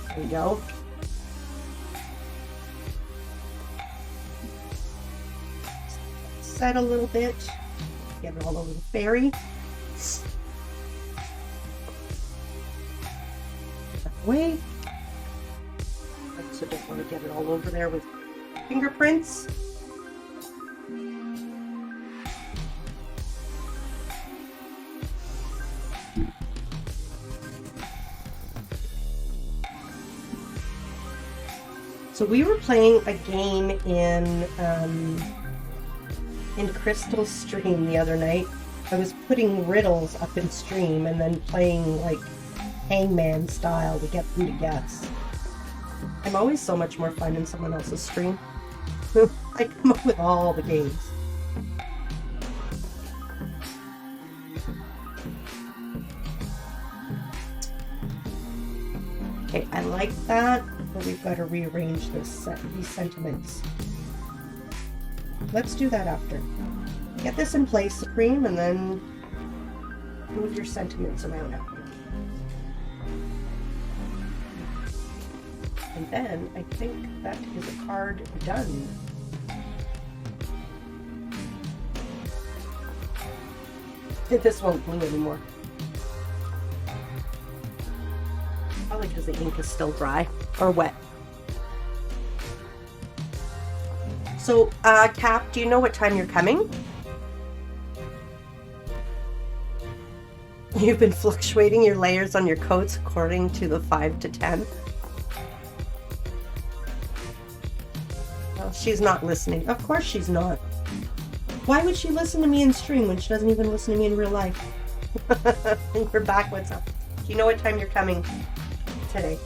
There we go. Set a little bit. Get it all over the fairy. That way. I also don't want to get it all over there with fingerprints. So we were playing a game in Crystal's stream the other night. I was putting riddles up in stream and then playing like hangman style to get them to guess. I'm always so much more fun in someone else's stream. I come up with all the games. Okay, I like that, but we've got to rearrange these sentiments. Let's do that after. Get this in place, Supreme, and then move your sentiments around after. And then I think that is a card done. This won't glue anymore. Probably because the ink is still dry or wet. So, Cap, do you know what time you're coming? You've been fluctuating your layers on your coats according to the 5 to 10. She's not listening. Of course she's not. Why would she listen to me in stream when she doesn't even listen to me in real life? And we're back. What's up? Do you know what time you're coming today?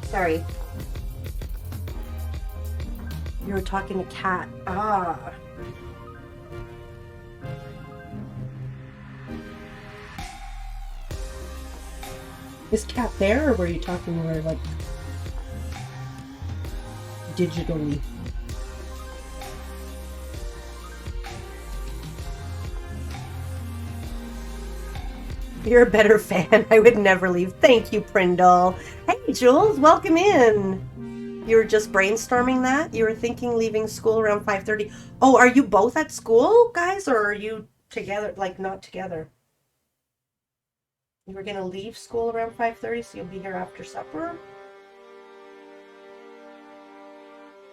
Sorry. You were talking to Kat. Ah. Is Kat there, or were you talking to her, like, digitally? You're a better fan. I would never leave. Thank you, Prindle. Hey, Jules, welcome in. You were just brainstorming that? You were thinking leaving school around 5:30. Oh, are you both at school, guys, or are you together, like, not together? You were going to leave school around 5:30, so you'll be here after supper?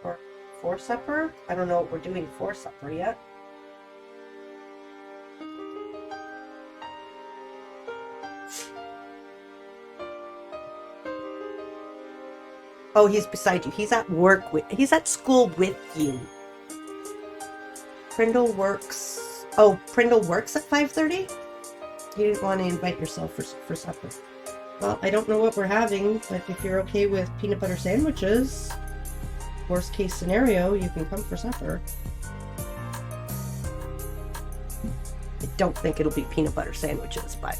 Or for supper? I don't know what we're doing for supper yet. Oh, he's beside you. He's at work with, he's at school with you. Prindle works, oh, Prindle works at 5:30? You didn't want to invite yourself for supper. Well, I don't know what we're having, but if you're okay with peanut butter sandwiches, worst case scenario, you can come for supper. I don't think it'll be peanut butter sandwiches, but...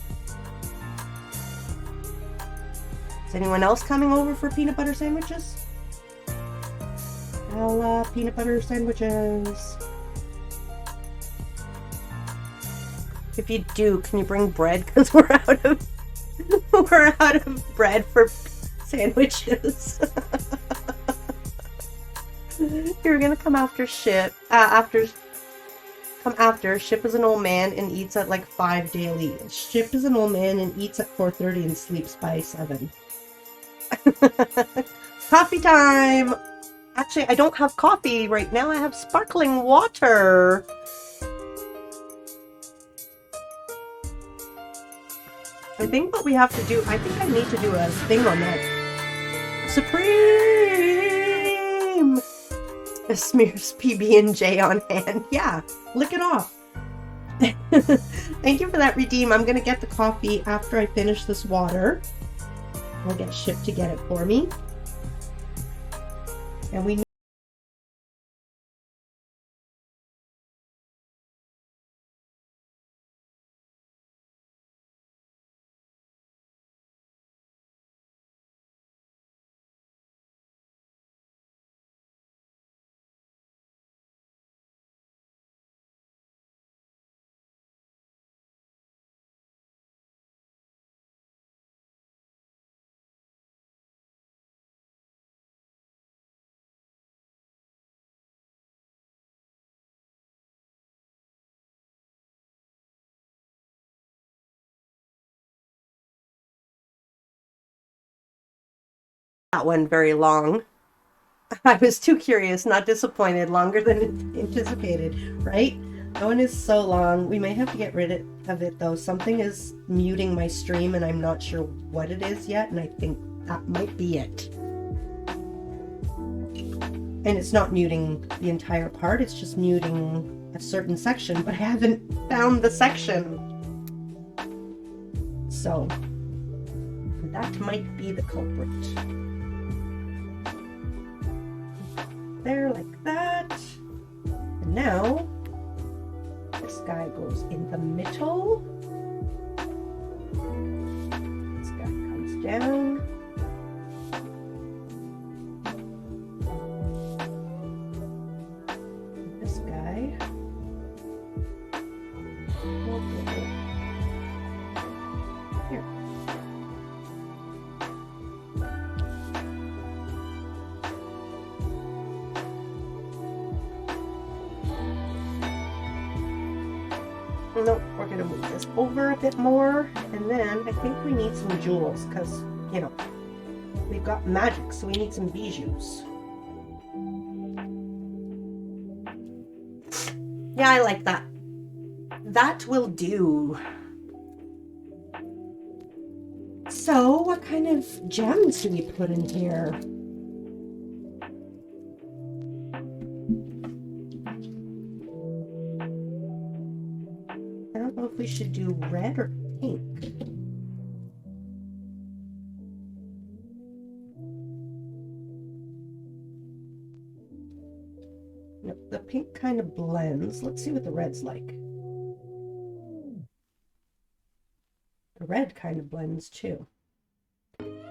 Is anyone else coming over for peanut butter sandwiches? I'll love peanut butter sandwiches. If you do, can you bring bread? Because we're out of bread for sandwiches. You're gonna come after Ship. Come after. Ship is an old man and eats at like 5 daily. Ship is an old man and eats at 4:30 and sleeps by 7. Coffee time! Actually, I don't have coffee right now. I have sparkling water. I think what we have to do, I think I need to do a thing on that. Supreme! It smears PB&J on hand. Yeah, lick it off. Thank you for that, Redeem. I'm going to get the coffee after I finish this water. I'll get Ship to get it for me. And we that one very long. I was too curious, not disappointed, longer than anticipated, right? That one is so long. We may have to get rid of it though. Something is muting my stream and I'm not sure what it is yet, and I think that might be it. And it's not muting the entire part, it's just muting a certain section, but I haven't found the section. So that might be the culprit. There, like that. And now this guy goes in the middle. This guy comes down. And this guy will go here. Nope, we're gonna move this over a bit more, and then I think we need some jewels, because, you know, we've got magic, so we need some bijous. Yeah, I like that. That will do. So, what kind of gems do we put in here? know if we should do red or pink. Nope, the pink kind of blends. Let's see what the red's like. The red kind of blends too.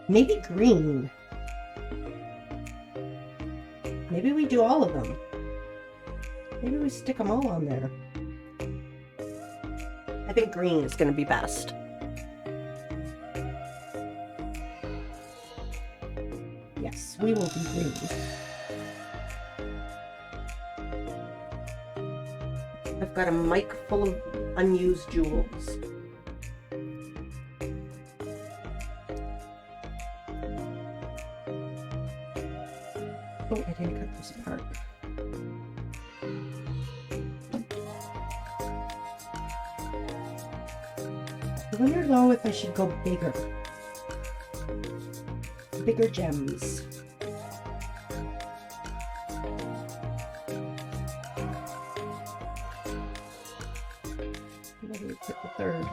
Maybe green. Maybe we do all of them. Maybe we stick them all on there. I think green is going to be best. Yes, we will do green. I've got a mic full of unused jewels. Oh, I didn't cut this part. I wonder though if I should go bigger. Bigger gems. Maybe we put the third.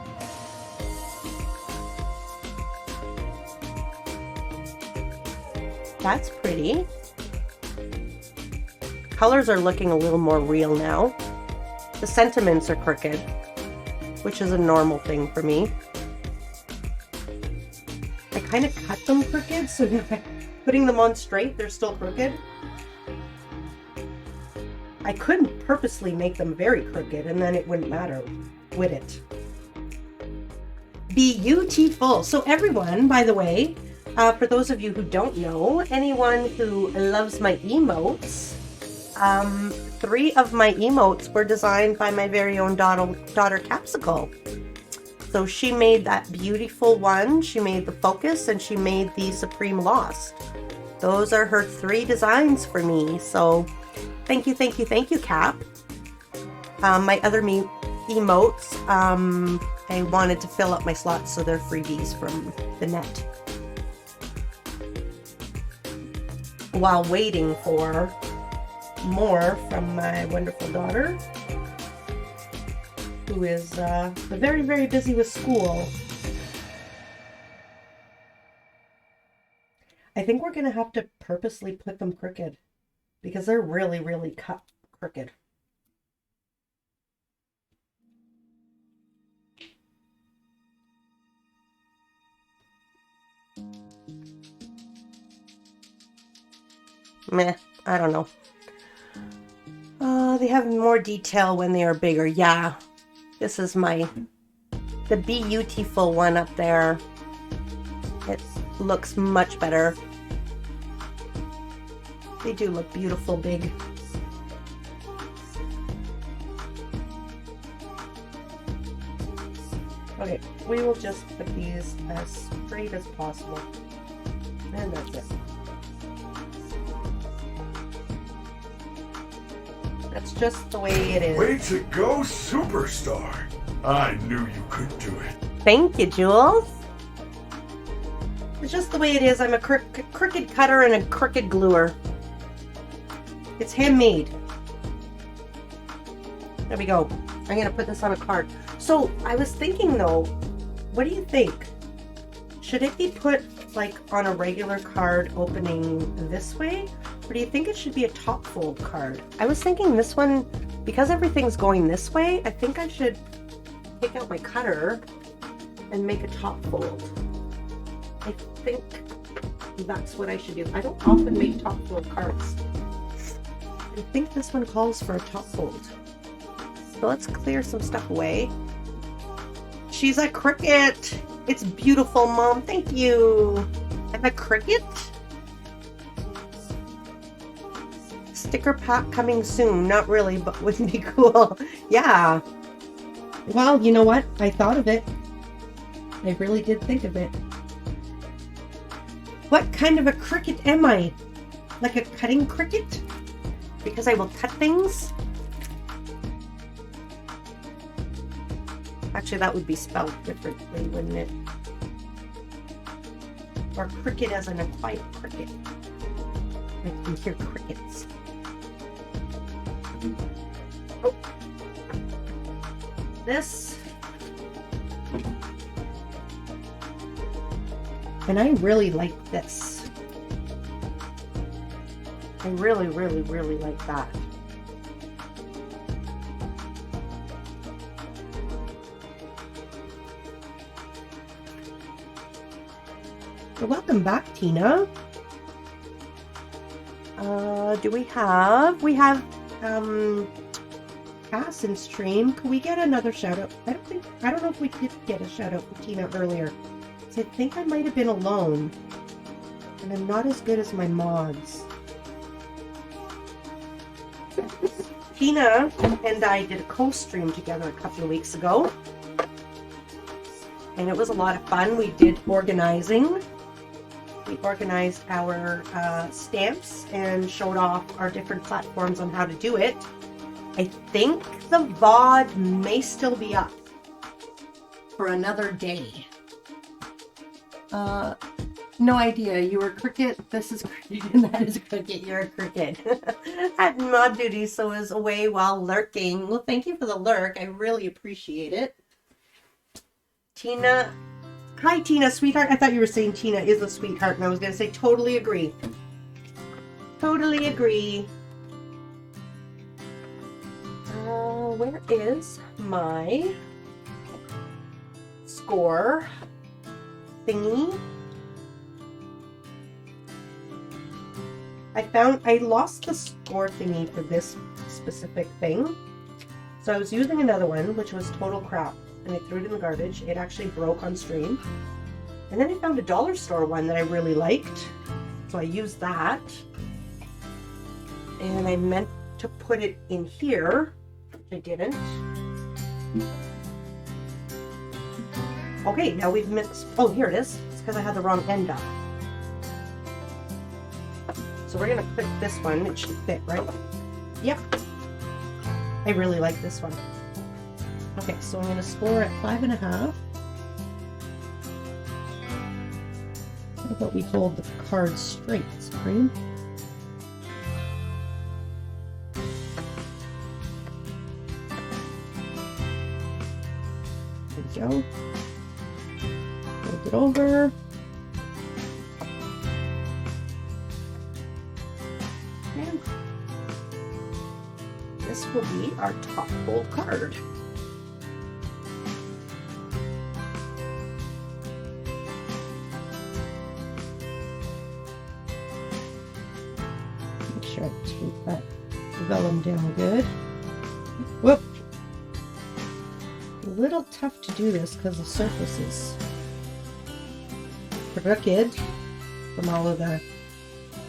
That's pretty. Colors are looking a little more real now. The sentiments are crooked, which is a normal thing for me. I kind of cut them crooked, so now putting them on straight, they're still crooked. I couldn't purposely make them very crooked, and then it wouldn't matter, would it? Bee-YOU-tiful. So everyone, by the way, for those of you who don't know, anyone who loves my emotes, 3 of my emotes were designed by my very own daughter Capsicle. So she made that beautiful one, she made the focus, and she made the Supreme Lost. Those are her 3 designs for me. So thank you, thank you, thank you, Cap. My other emotes, I wanted to fill up my slots, so they're freebies from the net. While waiting for more from my wonderful daughter, who is very, very busy with school. I think we're going to have to purposely put them crooked because they're really, really cut crooked. Meh, I don't know. They have more detail when they are bigger. Yeah, this is the Bee-YOU-tiful one up there. It looks much better. They do look beautiful big. Okay, we will just put these as straight as possible. And that's it. That's just the way it is. Way to go, superstar! I knew you could do it. Thank you, Jules. It's just the way it is. I'm a crooked cutter and a crooked gluer. It's handmade. There we go. I'm going to put this on a card. So I was thinking though, what do you think? Should it be put like on a regular card opening this way? Or do you think it should be a top fold card? I was thinking this one, because everything's going this way, I think I should take out my cutter and make a top fold. I think that's what I should do. I don't often make top fold cards. I think this one calls for a top fold. So let's clear some stuff away. She's a cricket. It's beautiful, Mom. Thank you. I'm a cricket. Sticker pack coming soon. Not really, but wouldn't be cool. Yeah. Well, you know what? I thought of it. I really did think of it. What kind of a cricket am I? Like a cutting cricket? Because I will cut things? Actually, that would be spelled differently, wouldn't it? Or cricket as in a quiet cricket. I can hear crickets. Oh. This And I really like this. I really, really, really like that. So welcome back, Tina. Do we have Cass and stream? Could we get another shout out? I don't know if we did get a shout out from Tina earlier. So I think I might have been alone. And I'm not as good as my mods. Tina and I did a co-stream together a couple of weeks ago. And it was a lot of fun. We did organizing. We organized our stamps and showed off our different platforms on how to do it. I think the VOD may still be up for another day. No idea. You were Cricket. This is Cricket, and that is Cricket. You're a Cricket. At mod duty, so is away while lurking. Well, thank you for the lurk. I really appreciate it. Tina. Hi, Tina, sweetheart. I thought you were saying Tina is a sweetheart, and I was going to say totally agree. Totally agree. Where is my score thingy? I lost the score thingy for this specific thing. So I was using another one, which was total crap. And I threw it in the garbage. It actually broke on stream. And then I found a dollar store one that I really liked. So I used that. And I meant to put it in here. I didn't. Okay, now we've mixed. Oh, here it is. It's because I had the wrong end up. So we're going to put this one. It should fit, right? Yep. I really like this one. Okay, so I'm going to score at 5.5. How about we hold the card straight, Supreme? There we go. Fold it over. And this will be our top hole card. Take that vellum down good. Whoop! A little tough to do this because the surface is crooked from all of the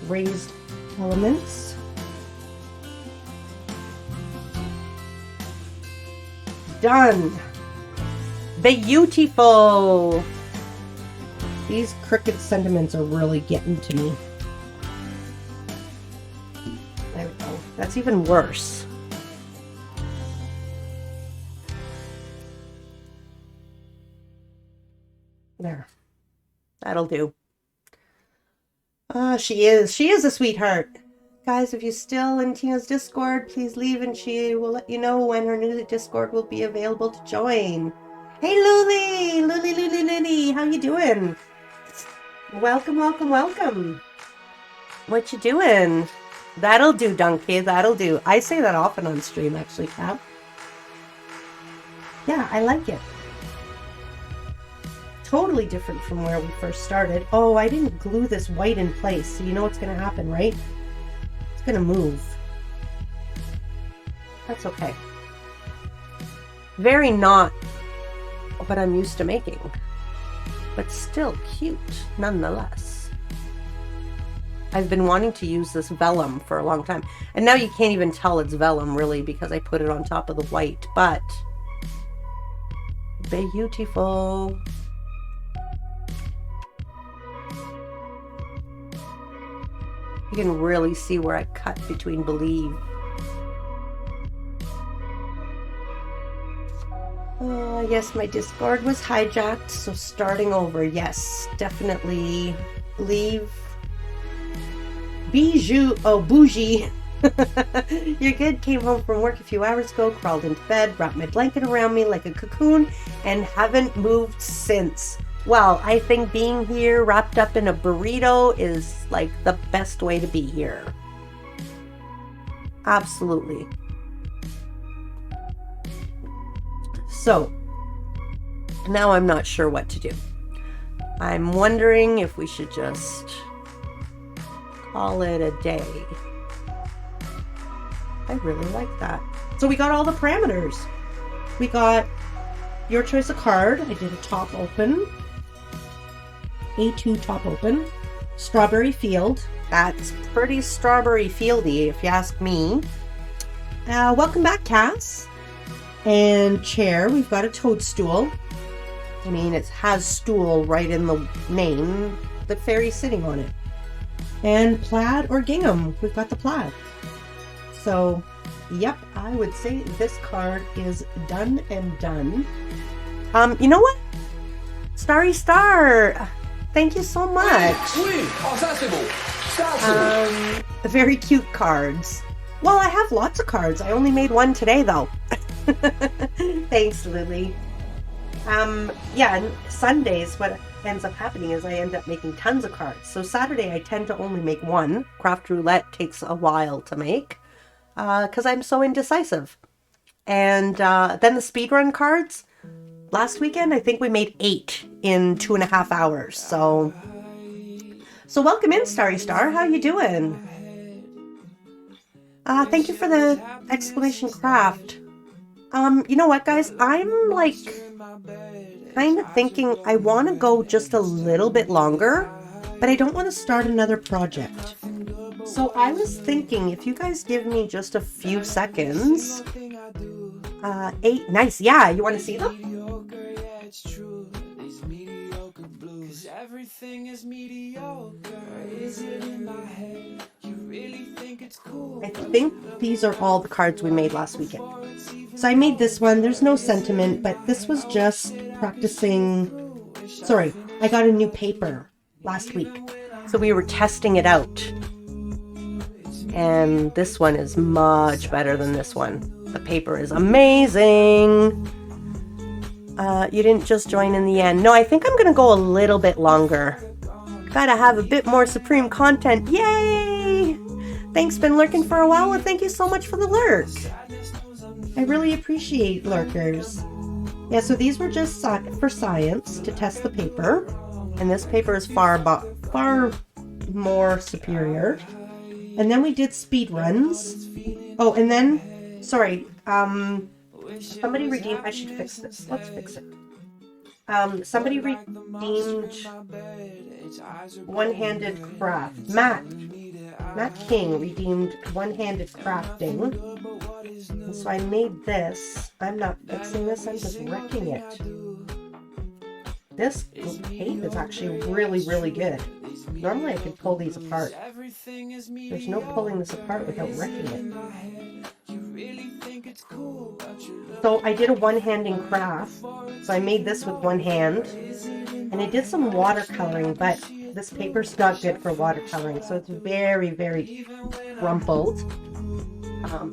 raised elements. Done! Bee-YOU-tiful! These crooked sentiments are really getting to me. There we go. That's even worse. There. That'll do. She is a sweetheart. Guys, if you're still in Tina's Discord, please leave and she will let you know when her new Discord will be available to join. Hey Luli! Luli, how you doing? Welcome, welcome, welcome. What you doing? That'll do, Donkey. That'll do. I say that often on stream, actually, Cap. Yeah, I like it. Totally different from where we first started. Oh, I didn't glue this white in place, so you know what's going to happen, right? It's going to move. That's okay. Very not what I'm used to making, but still cute, nonetheless. I've been wanting to use this vellum for a long time. And now you can't even tell it's vellum, really, because I put it on top of the white. But Bee-YOU-tiful. You can really see where I cut between believe. Yes, my Discord was hijacked, so starting over. Yes, definitely leave. Bijou, oh, bougie. You're good. Came home from work a few hours ago, crawled into bed, wrapped my blanket around me like a cocoon, and haven't moved since. Well, I think being here wrapped up in a burrito is like the best way to be here. Absolutely. So, now I'm not sure what to do. I'm wondering if we should just call it a day. I really like that. So we got all the parameters. We got your choice of card. I did a top open. A2 top open. Strawberry field. That's pretty strawberry fieldy if you ask me. Welcome back, Cass. And chair, we've got a toadstool. I mean, it has stool right in the name. The fairy's sitting on it. And plaid or gingham, we've got the plaid. So, yep, I would say this card is done and done. You know what? Starry Star, thank you so much. Very cute cards. Well, I have lots of cards. I only made one today, though. Thanks, Lily. Yeah, and Sundays, what ends up happening is I end up making tons of cards. So Saturday, I tend to only make one. Craft Roulette takes a while to make because I'm so indecisive. And then the speedrun cards. Last weekend, I think we made 8 in 2.5 hours. So welcome in, Starry Star. How you doing? Thank you for the exclamation craft. You know what, guys? I'm like kind of thinking I want to go just a little bit longer, but I don't want to start another project. So I was thinking if you guys give me just a few seconds. 8, nice. Yeah, you want to see them? Everything is mediocre. Is it in my head? You really think it's cool? I think these are all the cards we made last weekend. So I made this one. There's no sentiment, but this was just practicing. Sorry, I got a new paper last week. So we were testing it out. And this one is much better than this one. The paper is amazing. You didn't just join in the end. No, I think I'm going to go a little bit longer. Gotta have a bit more Supreme content. Yay! Thanks, been lurking for a while, and thank you so much for the lurk. I really appreciate lurkers. Yeah, so these were just for science to test the paper. And this paper is far more superior. And then we did speed runs. Oh, and then, sorry, somebody redeemed, I should fix this. Let's fix it. Somebody redeemed one-handed craft. Matt King redeemed one-handed crafting. And so I made this. I'm not fixing this, I'm just wrecking it. This tape is actually really, really good. Normally I could pull these apart. There's no pulling this apart without wrecking it. So I did a one-handing craft. So I made this with one hand. And I did some watercoloring, but this paper's not good for watercoloring. So it's very, very crumpled.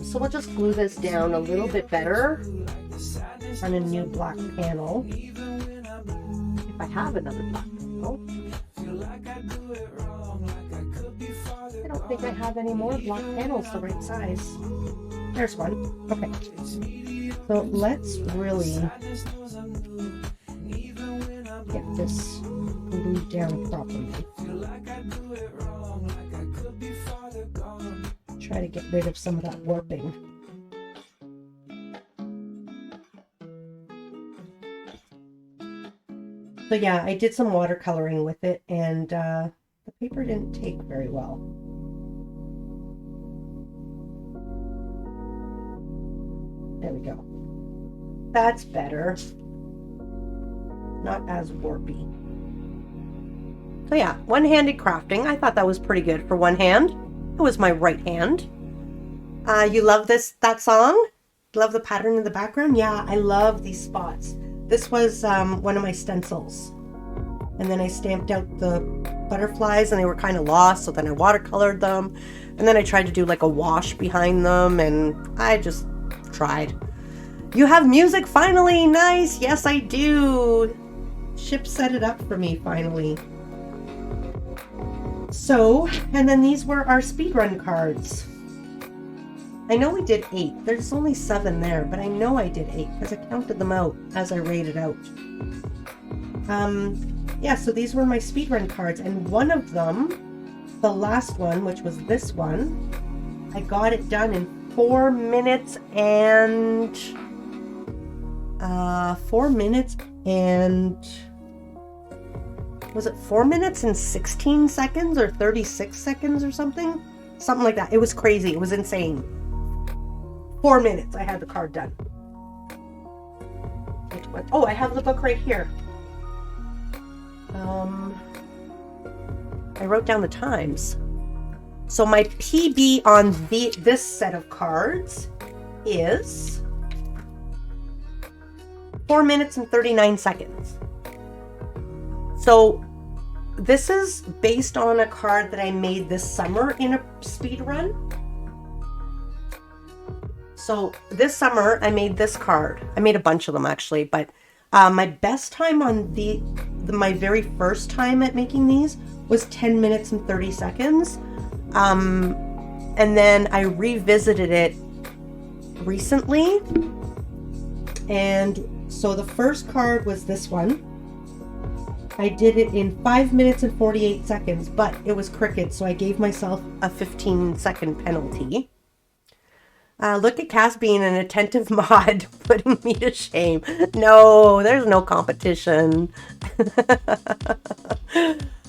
So we'll just glue this down a little bit better on a new black panel. If I have another black panel. I don't think I have any more black panels the right size. There's one. Okay. So let's really get this glued down properly. Try to get rid of some of that warping. So yeah, I did some watercoloring with it, and the paper didn't take very well. There we go. That's better. Not as warpy. So yeah, one-handed crafting. I thought that was pretty good for one hand. It was my right hand. You love that song? Love the pattern in the background? Yeah, I love these spots. This was one of my stencils. And then I stamped out the butterflies and they were kind of lost, so then I watercolored them. And then I tried to do like a wash behind them, and I just tried. You have music finally? Nice! Yes, I do! Ship set it up for me finally. So, and then these were our speedrun cards. I know we did 8. There's only 7 there, but I know I did 8 because I counted them out as I rated out. Yeah, so these were my speedrun cards, and one of them, the last one, which was this one, I got it done in 4 minutes and 4 minutes and was it 4 minutes and 16 seconds or 36 seconds or something? Something like that. It was crazy. It was insane. 4 minutes I had the card done. Oh, I have the book right here. I wrote down the times. So my PB on this set of cards is 4 minutes and 39 seconds. So this is based on a card that I made this summer in a speed run. So this summer I made this card. I made a bunch of them actually, but my best time on my very first time at making these was 10 minutes and 30 seconds. And then I revisited it recently. And so the first card was this one. I did it in 5 minutes and 48 seconds, but it was cricket, so I gave myself a 15-second penalty. Look at Cass being an attentive mod, putting me to shame. No, there's no competition.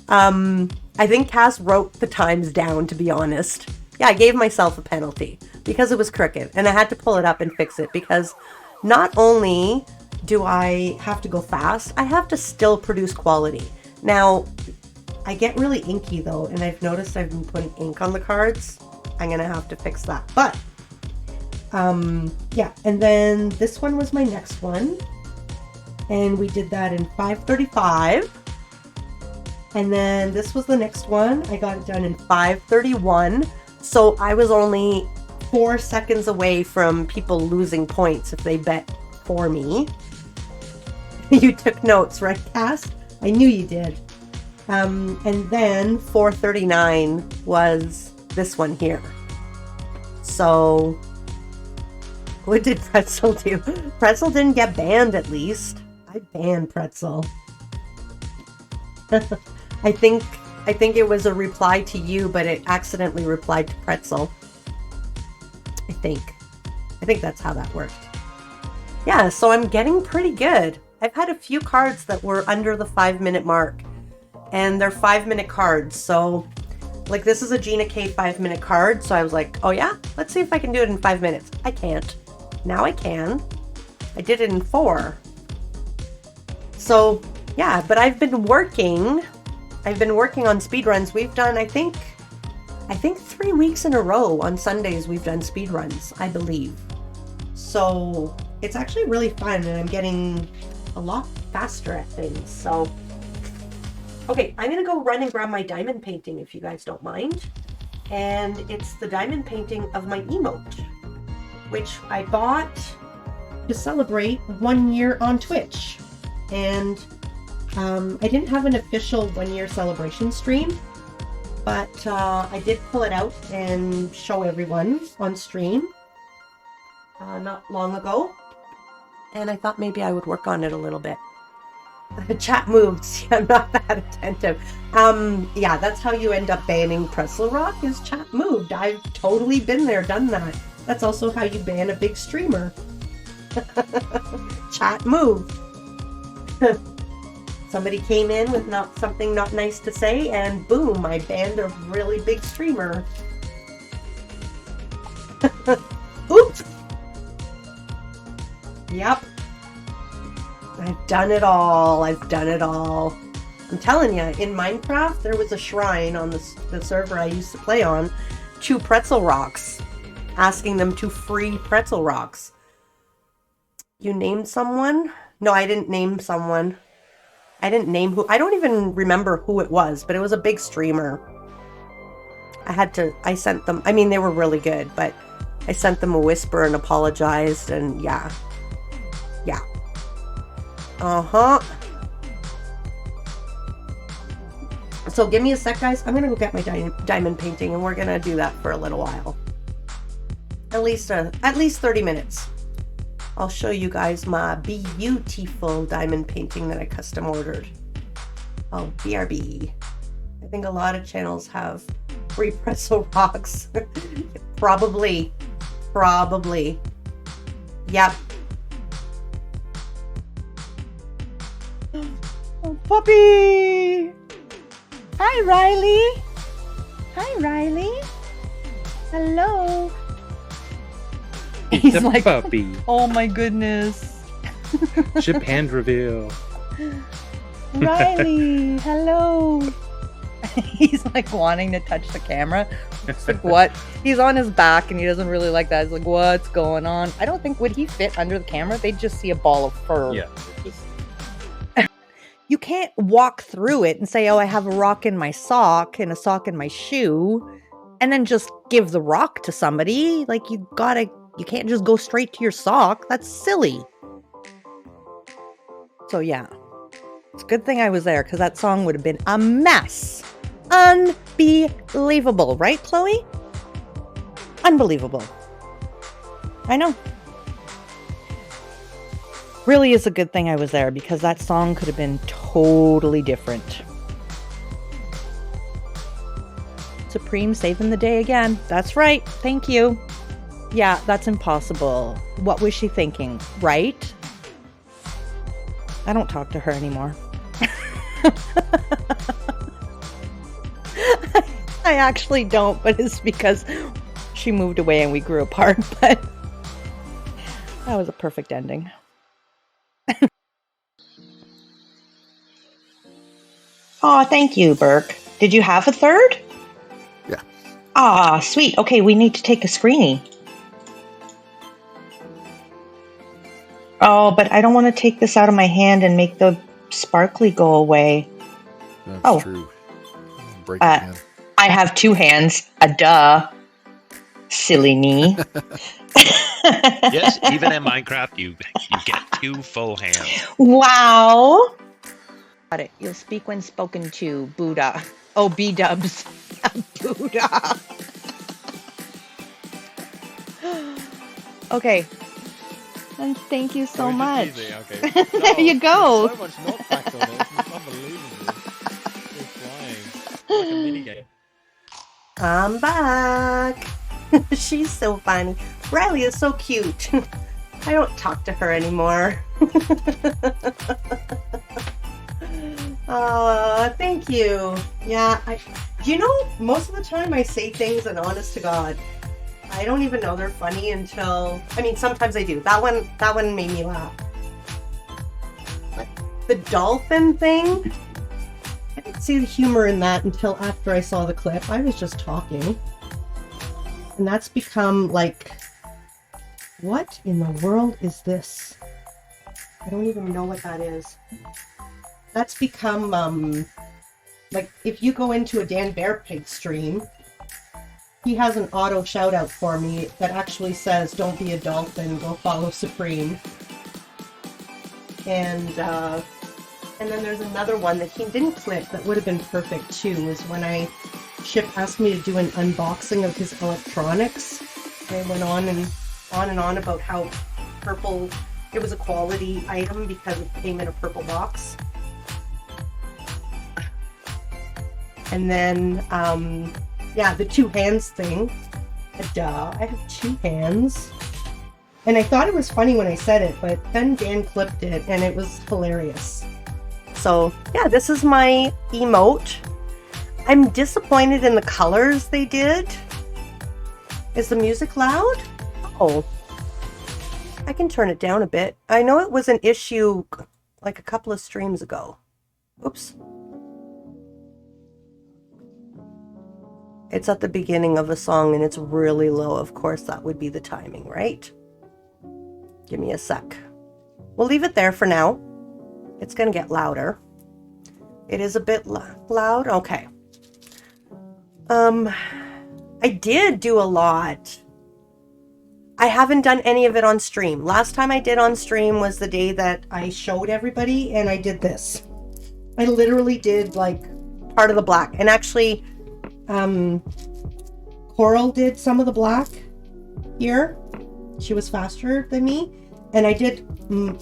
I think Cass wrote the times down, to be honest. Yeah, I gave myself a penalty because it was cricket, and I had to pull it up and fix it because not only do I have to go fast, I have to still produce quality. Now, I get really inky though, and I've noticed I've been putting ink on the cards. I'm gonna have to fix that. But, yeah, and then this one was my next one. And we did that in 5:35. And then this was the next one. I got it done in 5:31. So I was only 4 seconds away from people losing points if they bet for me. You took notes, right, Cass? I knew you did. And then 4:39 was this one here. So what did Pretzel do? Pretzel didn't get banned, at least. I banned Pretzel. I think it was a reply to you, but it accidentally replied to Pretzel. I think that's how that worked. Yeah, so I'm getting pretty good. I've had a few cards that were under the 5-minute mark, and they're 5-minute cards. So, like, this is a Gina K 5-minute card. So I was like, oh yeah, let's see if I can do it in 5 minutes. I can't. Now I can. I did it in 4. So yeah, but I've been working on speedruns. We've done, I think 3 weeks in a row on Sundays we've done speedruns, I believe. So it's actually really fun, and I'm getting a lot faster at things. So, okay, I'm gonna go run and grab my diamond painting if you guys don't mind. And it's the diamond painting of my emote, which I bought to celebrate 1 year on Twitch. And I didn't have an official 1-year celebration stream, but I did pull it out and show everyone on stream not long ago. And I thought maybe I would work on it a little bit. The chat moved. See, I'm not that attentive. Yeah, that's how you end up banning Pretzel Rock, is chat moved. I've totally been there, done that. That's also how you ban a big streamer. Chat moved. Somebody came in with something not nice to say, and boom, I banned a really big streamer. Oops. Yep. I've done it all. I'm telling you, in Minecraft, there was a shrine on the server I used to play on to Pretzel Rocks, asking them to free Pretzel Rocks. You named someone? No, I didn't name someone. I didn't name who. I don't even remember who it was, but it was a big streamer. I sent them, I mean, they were really good, but I sent them a whisper and apologized, and yeah. Yeah. Uh-huh. So give me a sec, guys. I'm gonna go get my diamond painting, and we're gonna do that for a little while. At least 30 minutes. I'll show you guys my Bee-YOU-tiful diamond painting that I custom ordered. Oh, BRB. I think a lot of channels have free pretzel rocks. Probably. Yep. Oh, puppy! Hi, Riley. Hi, Riley. Hello. He's The like, puppy. oh my goodness. Ship hand reveal. Riley, hello. He's like wanting to touch the camera. It's like, what? He's on his back and he doesn't really like that. He's like, what's going on? I don't think, would he fit under the camera? They'd just see a ball of fur. Yeah. You can't walk through it and say, oh, I have a rock in my sock and a sock in my shoe, and then just give the rock to somebody. Like, you can't just go straight to your sock. That's silly. So yeah, it's a good thing I was there, because that song would have been a mess. Unbelievable, right, Chloe? Unbelievable. I know. Really is a good thing I was there, because that song could have been totally different. Supreme saving the day again. That's right. Thank you. Yeah, that's impossible. What was she thinking, right? I don't talk to her anymore. I actually don't, but it's because she moved away and we grew apart, but that was a perfect ending. Oh, thank you, Burke. Did you have a third? Yeah. Ah, sweet. Okay, we need to take a screenie. Oh, but I don't want to take this out of my hand and make the sparkly go away. That's true. Break your hand. I have two hands. A duh. Silly me. Yes, even in Minecraft, you get 2 full hands. Wow. Got it. You'll speak when spoken to, Buddha. Oh, B-dubs. Buddha. Okay. And thank you so much. Easy, okay. There you go. So much not packed on it. It's unbelievable. It's flying. Like a mini game. I'm back. She's so funny. Riley is so cute. I don't talk to her anymore. Thank you. Yeah, you know, most of the time I say things, and honest to God, I don't even know they're funny until, I mean, sometimes I do. That one made me laugh. The dolphin thing, I didn't see the humor in that until after I saw the clip. I was just talking. And that's become like, what in the world is this? I don't even know what that is. That's become, like, if you go into a Dan Bear Pig stream, he has an auto shout out for me that actually says, don't be a dolphin, go follow Supreme. And then there's another one that he didn't clip that would have been perfect too, is when Chip asked me to do an unboxing of his electronics. I went on and on about how purple, it was a quality item because it came in a purple box. And then, yeah, the 2 hands thing. Duh, I have 2 hands. And I thought it was funny when I said it, but then Dan clipped it and it was hilarious. So, yeah, this is my emote. I'm disappointed in the colors they did. Is the music loud? Oh. I can turn it down a bit. I know it was an issue like a couple of streams ago. Oops. It's at the beginning of a song and it's really low. Of course, that would be the timing, right? Give me a sec. We'll leave it there for now. It's going to get louder. It is a bit loud. Okay. I did do a lot. I haven't done any of it on stream. Last time I did on stream was the day that I showed everybody and I did this. I literally did like part of the black. And actually, Coral did some of the black here. She was faster than me. And I did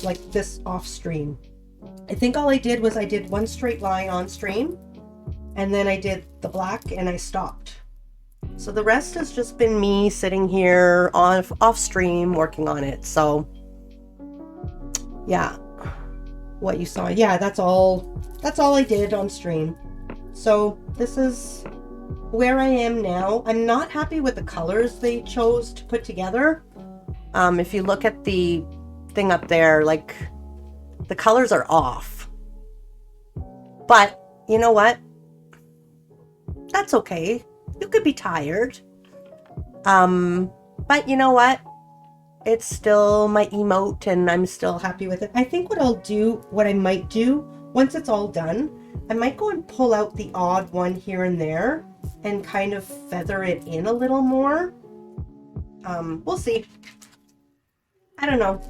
like this off stream. I think all I did was I did one straight line on stream. And then I did the black and I stopped. So the rest has just been me sitting here off stream working on it. So yeah, what you saw. Yeah, that's all I did on stream. So this is where I am now. I'm not happy with the colors they chose to put together. If you look at the thing up there, like the colors are off. But you know what? That's okay. You could be tired. But you know what? It's still my emote and I'm still happy with it. I think what I might do, once it's all done, I might go and pull out the odd one here and there and kind of feather it in a little more. We'll see. I don't know.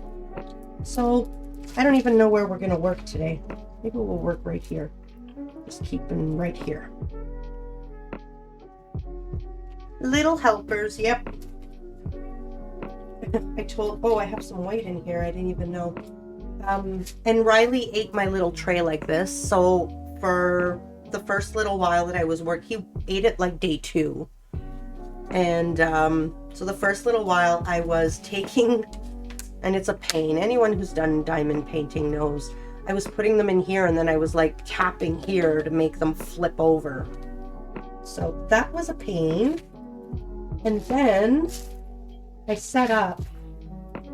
So, I don't even know where we're going to work today. Maybe we'll work right here. Just keep them right here. Little helpers, yep. I have some white in here. I didn't even know. And Riley ate my little tray like this. So for the first little while that I was working, he ate it like day 2. And so the first little while I was taking, and it's a pain. Anyone who's done diamond painting knows. I was putting them in here and then I was like tapping here to make them flip over. So that was a pain. And then I set up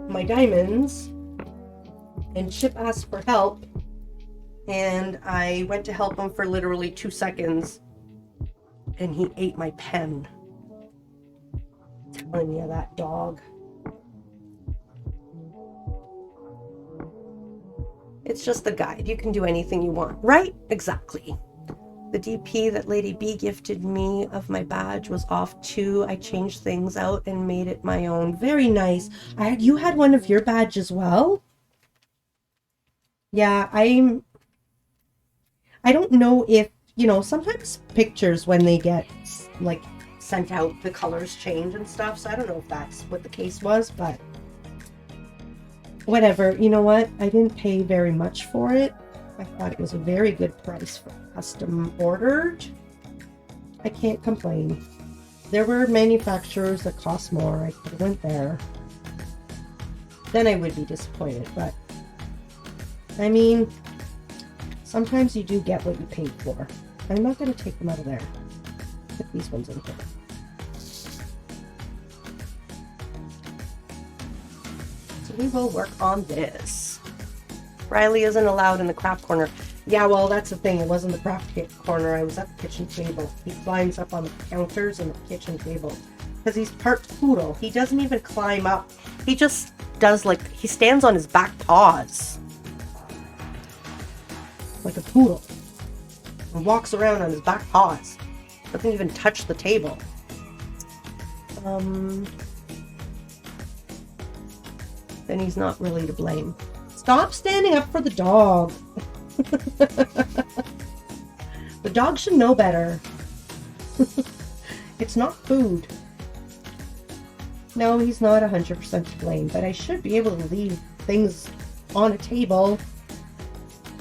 my diamonds and Chip asked for help and I went to help him for literally 2 seconds and he ate my pen. I'm telling you, that dog. It's just the guide. You can do anything you want, right? Exactly. The DP that Lady B gifted me of my badge was off too. I changed things out and made it my own. Very nice. You had one of your badge as well? Yeah, I don't know if, sometimes pictures when they get like sent out, the colors change and stuff. So I don't know if that's what the case was, but whatever. You know what? I didn't pay very much for it. I thought it was a very good price for custom ordered. I can't complain. There were manufacturers that cost more. I could have went there. Then I would be disappointed, but I mean, sometimes you do get what you paid for. I'm not going to take them out of there. Put these ones in here. So we will work on this. Riley isn't allowed in the craft corner. Yeah, well, that's the thing. It wasn't the craft corner. I was at the kitchen table. He climbs up on the counters and the kitchen table. Because he's part poodle. He doesn't even climb up. He just does he stands on his back paws. Like a poodle. And walks around on his back paws. Doesn't even touch the table. Then he's not really to blame. Stop standing up for the dog. The dog should know better. It's not food. No, he's not 100% to blame, but I should be able to leave things on a table.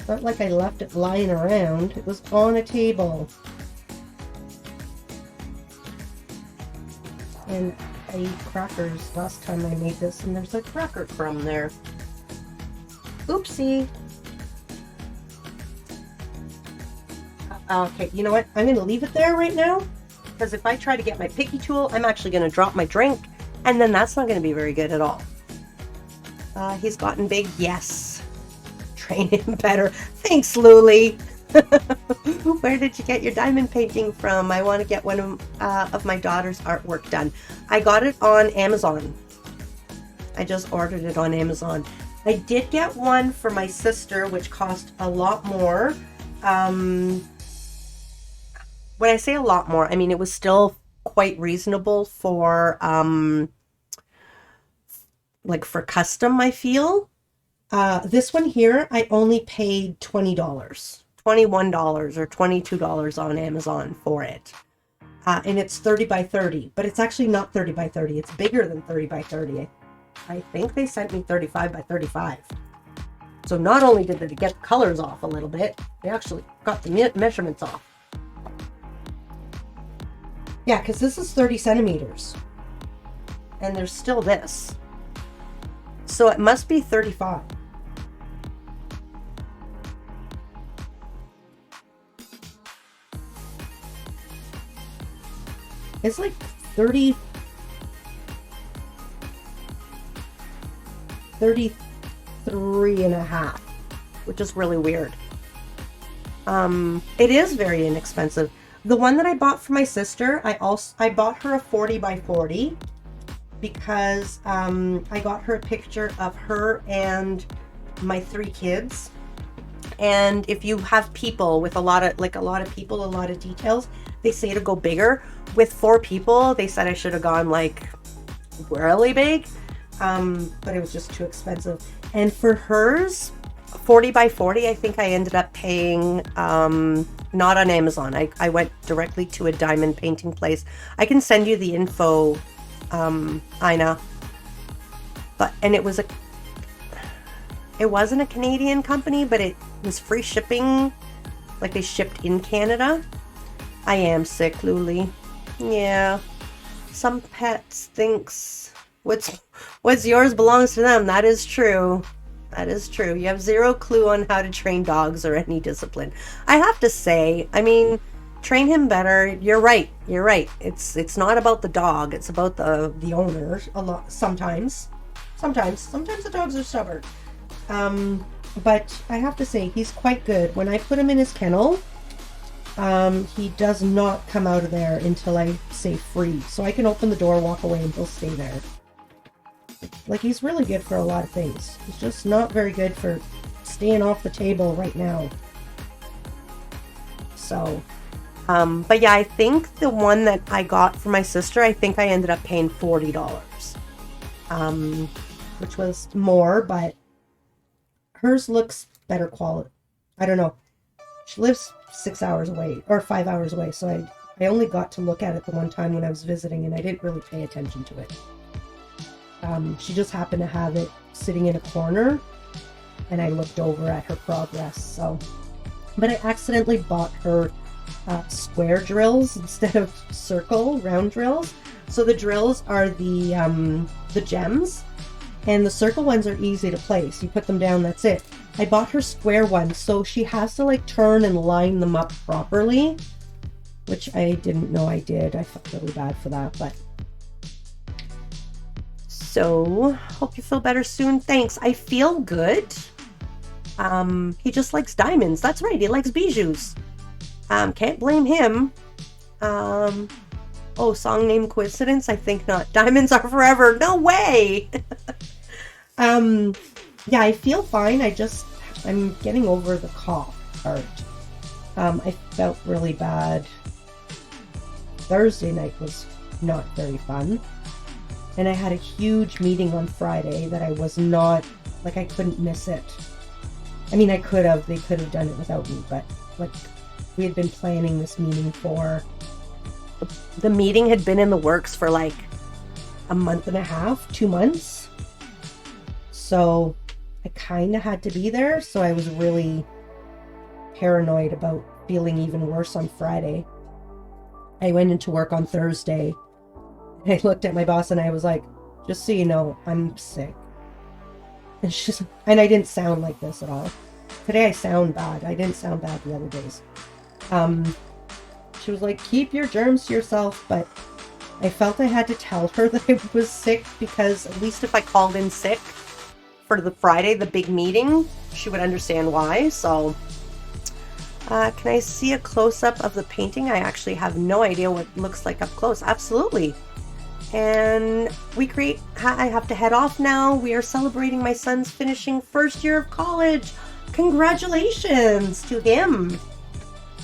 Not like I left it lying around. It was on a table. And I ate crackers last time I made this, and there's a cracker crumb there. Oopsie. Okay, you know what? I'm going to leave it there right now, because if I try to get my picky tool, I'm actually going to drop my drink, and then that's not going to be very good at all. He's gotten big. Yes. Train him better. Thanks, Luli. Where did you get your diamond painting from? I want to get one of my daughter's artwork done. I got it on Amazon. I just ordered it on Amazon. I did get one for my sister, which cost a lot more. When I say a lot more, I mean it was still quite reasonable for for custom, I feel. This one here, I only paid $20. $21 or $22 on Amazon for it. And it's 30 by 30, but it's actually not 30 by 30. It's bigger than 30 by 30. I think they sent me 35 by 35. So not only did they get the colors off a little bit, they actually got the measurements off. Yeah, because this is 30 centimeters. And there's still this. So it must be 35. It's like 33 and a half, which is really weird. It is very inexpensive. The one that I bought for my sister, I bought her a 40 by 40 because I got her a picture of her and my 3 kids. And if you have people with a lot of people, a lot of details, they say to go bigger. With 4 people, they said I should have gone like really big, but it was just too expensive. And for hers, 40 by 40, I think I ended up paying, not on Amazon. I went directly to a diamond painting place. I can send you the info, Ina. And it wasn't a Canadian company, but it was free shipping. Like they shipped in Canada. I am sick, Luli. Yeah. Some pets thinks what's yours belongs to them. That is true. That is true. You have zero clue on how to train dogs or any discipline. I have to say, I mean, train him better. You're right. You're right. It's not about the dog. It's about the owner a lot. Sometimes the dogs are stubborn. But I have to say, he's quite good. When I put him in his kennel, he does not come out of there until I say free. So I can open the door, walk away, and he'll stay there. Like, he's really good for a lot of things. He's just not very good for staying off the table right now. So, but yeah, I think the one that I got for my sister, I think I ended up paying $40. Which was more, but hers looks better quality. I don't know. She lives 6 hours away, or 5 hours away, so I only got to look at it the one time when I was visiting, and I didn't really pay attention to it. She just happened to have it sitting in a corner, and I looked over at her progress. So, but I accidentally bought her square drills instead of round drills. So the drills are the gems, and the circle ones are easy to place. You put them down, that's it. I bought her square ones, so she has to like turn and line them up properly, which I didn't know I did. I felt really bad for that, but. So, hope you feel better soon. Thanks. I feel good. He just likes diamonds. That's right. He likes bijous. Can't blame him. Song name coincidence? I think not. Diamonds are forever. No way. Yeah, I feel fine. I'm getting over the cough part. I felt really bad. Thursday night was not very fun. And I had a huge meeting on Friday that I was not, like, I couldn't miss it. I mean, I could have. They could have done it without me, but, like, we had been planning this meeting for... The meeting had been in the works for, like, a month and a half, 2 months. So, I kind of had to be there, so I was really paranoid about feeling even worse on Friday. I went into work on Thursday. I looked at my boss and I was like, just so you know, I'm sick. And I didn't sound like this at all. Today I sound bad. I didn't sound bad the other days. She was like, keep your germs to yourself, but I felt I had to tell her that I was sick because at least if I called in sick for the Friday, the big meeting, she would understand why. So, can I see a close-up of the painting? I actually have no idea what it looks like up close. Absolutely. And I have to head off now. We are celebrating my son's finishing first year of college. Congratulations to him.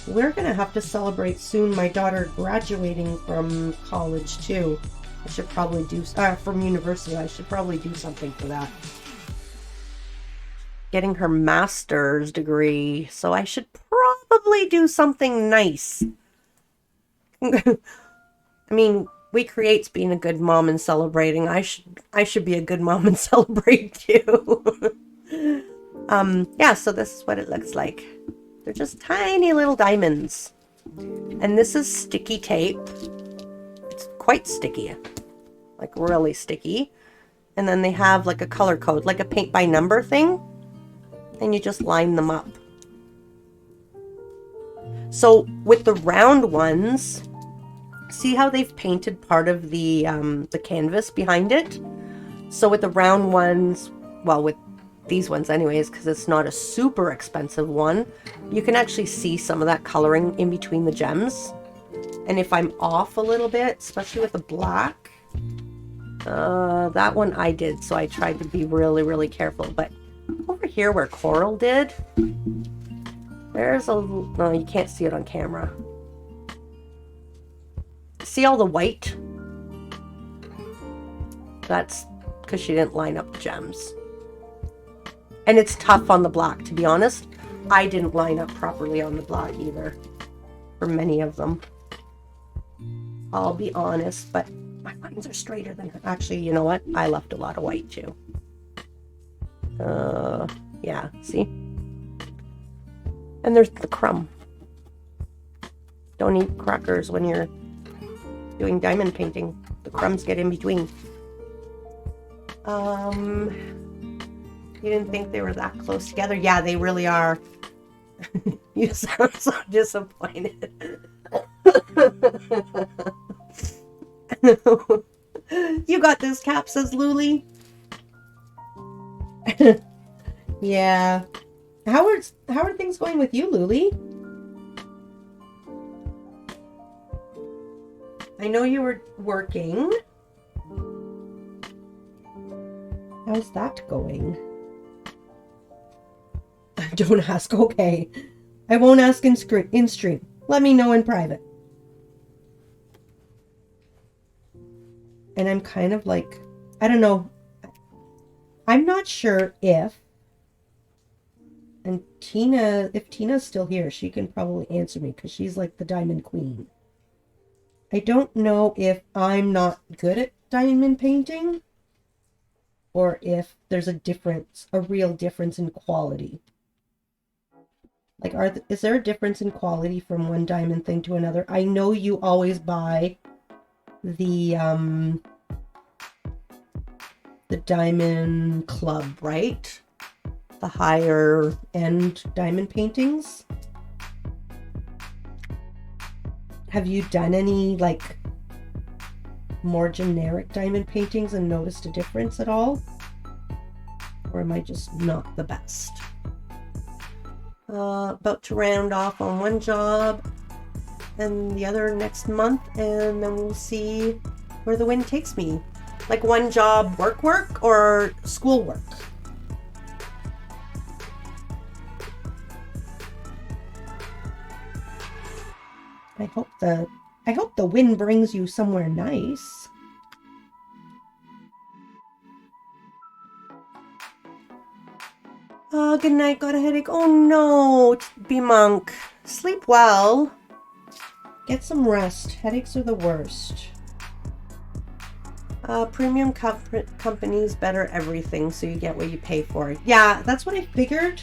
We're going to have to celebrate soon my daughter graduating from college too. I should probably from university. I should probably do something for that. Getting her master's degree. So I should probably probably do something nice. I mean, we creates being a good mom and celebrating. I should be a good mom and celebrate too. Yeah, so this is what it looks like. They're just tiny little diamonds. And this is sticky tape. It's quite sticky. Like really sticky. And then they have like a color code, like a paint by number thing. And you just line them up. So with the round ones, see how they've painted part of the canvas behind it? So with the round ones, well, with these ones anyways, because it's not a super expensive one, you can actually see some of that coloring in between the gems. And if I'm off a little bit, especially with the black, that one I did, so I tried to be really, really careful. But over here where Coral did, there's a... no, you can't see it on camera. See all the white? That's because she didn't line up the gems. And it's tough on the black, to be honest. I didn't line up properly on the black either. For many of them. I'll be honest, but my lines are straighter than her. Actually, you know what? I left a lot of white too. Yeah, see? And there's the crumb. Don't eat crackers when you're doing diamond painting. The crumbs get in between. You didn't think they were that close together? Yeah, they really are. You sound so disappointed. You got this, Cap, says Luli. Yeah. How are things going with you, Luli? I know you were working. How's that going? Don't ask, okay. I won't ask in stream. Let me know in private. And I'm kind of like, I don't know. I'm not sure if, and Tina, if Tina's still here, she can probably answer me because she's like the diamond queen. I don't know if I'm not good at diamond painting or if there's a difference, a real difference in quality. Like, is there a difference in quality from one diamond thing to another? I know you always buy the diamond club, right? The higher end diamond paintings. Have you done any like more generic diamond paintings and noticed a difference at all? Or am I just not the best? About to round off on one job and the other next month, and then we'll see where the wind takes me. Like one job work or school work. I hope the wind brings you somewhere nice. Good night, got a headache. Oh no, B-Monk. Sleep well. Get some rest. Headaches are the worst. Premium companies better everything so you get what you pay for. Yeah, that's what I figured.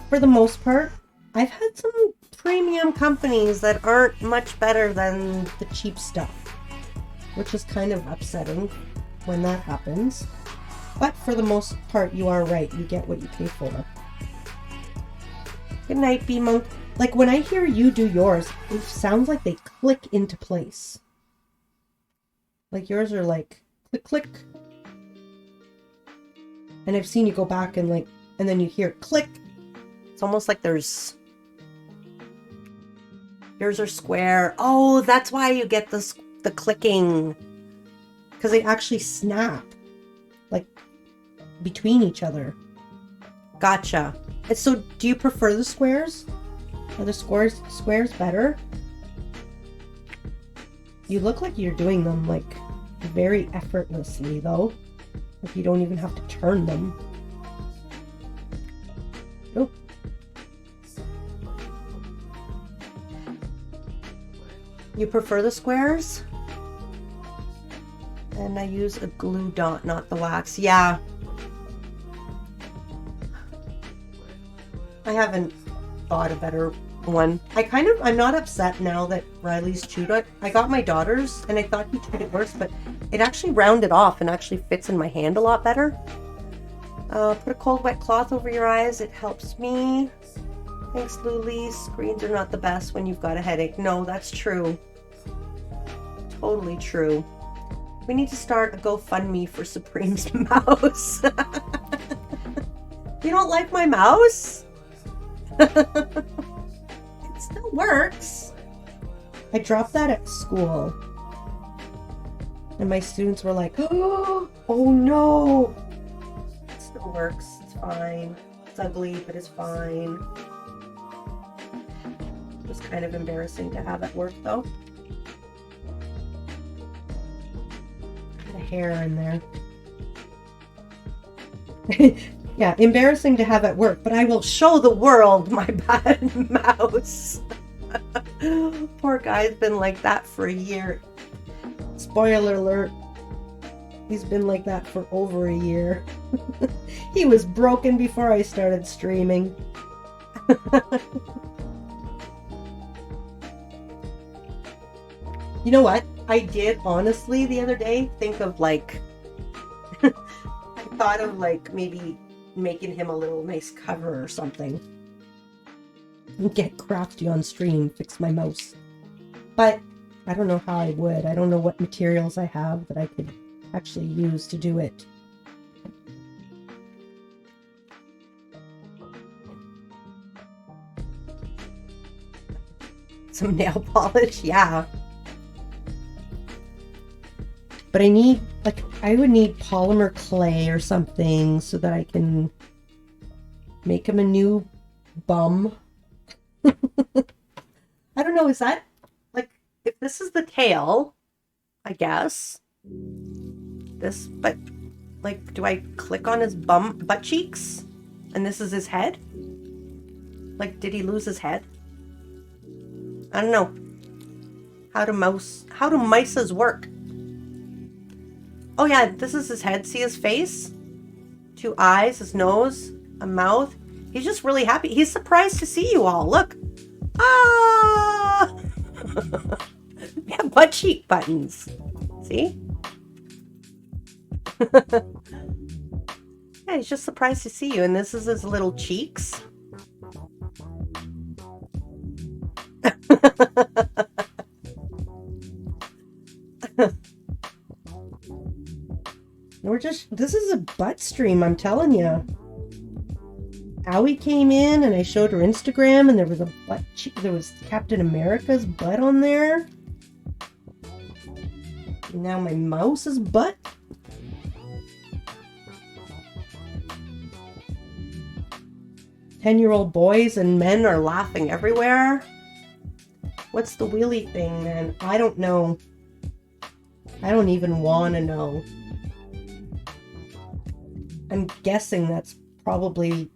For the most part, I've had some premium companies that aren't much better than the cheap stuff, which is kind of upsetting when that happens. But for the most part, you are right. You get what you pay for. Good night, B-Monk. Like, when I hear you do yours, it sounds like they click into place. Like, yours are like, click, click. And I've seen you go back and like, and then you hear click. It's almost like there's... Yours are square. Oh, that's why you get the clicking. Because they actually snap. Like, between each other. Gotcha. And so, do you prefer the squares? Are the squares better? You look like you're doing them, like, very effortlessly, though. Like, you don't even have to turn them. Oh, You prefer the squares? And I use a glue dot, not the wax. Yeah. I haven't thought a better one. I'm not upset now that Riley's chewed it. I got my daughter's and I thought he chewed it worse, but it actually rounded off and actually fits in my hand a lot better. Put a cold wet cloth over your eyes. It helps me. Thanks, Luli. Screens are not the best when you've got a headache. No, that's true. Totally true. We need to start a GoFundMe for Supreme's mouse. You don't like my mouse? It still works. I dropped that at school. And my students were like, oh no. It still works. It's fine. It's ugly, but it's fine. It was kind of embarrassing to have at work though. The hair in there. Yeah, embarrassing to have at work, but I will show the world my bad mouse. Poor guy's been like that for a year. Spoiler alert. He's been like that for over a year. He was broken before I started streaming. You know what? I did honestly the other day think of like I thought of like maybe making him a little nice cover or something. Get crafty on stream, fix my mouse. But I don't know how I would. I don't know what materials I have that I could actually use to do it. Some nail polish, yeah. But I need, like, I would need polymer clay or something so that I can make him a new bum. I don't know, is that, like, if this is the tail, I guess. This, but, like, do I click on his butt cheeks? And this is his head? Like, did he lose his head? I don't know. How do mices work? Oh yeah, this is his head. See his face? 2 eyes, his nose, a mouth. He's just really happy. He's surprised to see you all. Look. Ah! Yeah, butt cheek buttons. See? Yeah, he's just surprised to see you. And this is his little cheeks. This is a butt stream, I'm telling you. Owie came in and I showed her Instagram and there was a butt cheek. There was Captain America's butt on there. And now my mouse's butt. Ten-year-old boys and men are laughing everywhere. What's the wheelie thing, man? I don't know. I don't even want to know. I'm guessing that's probably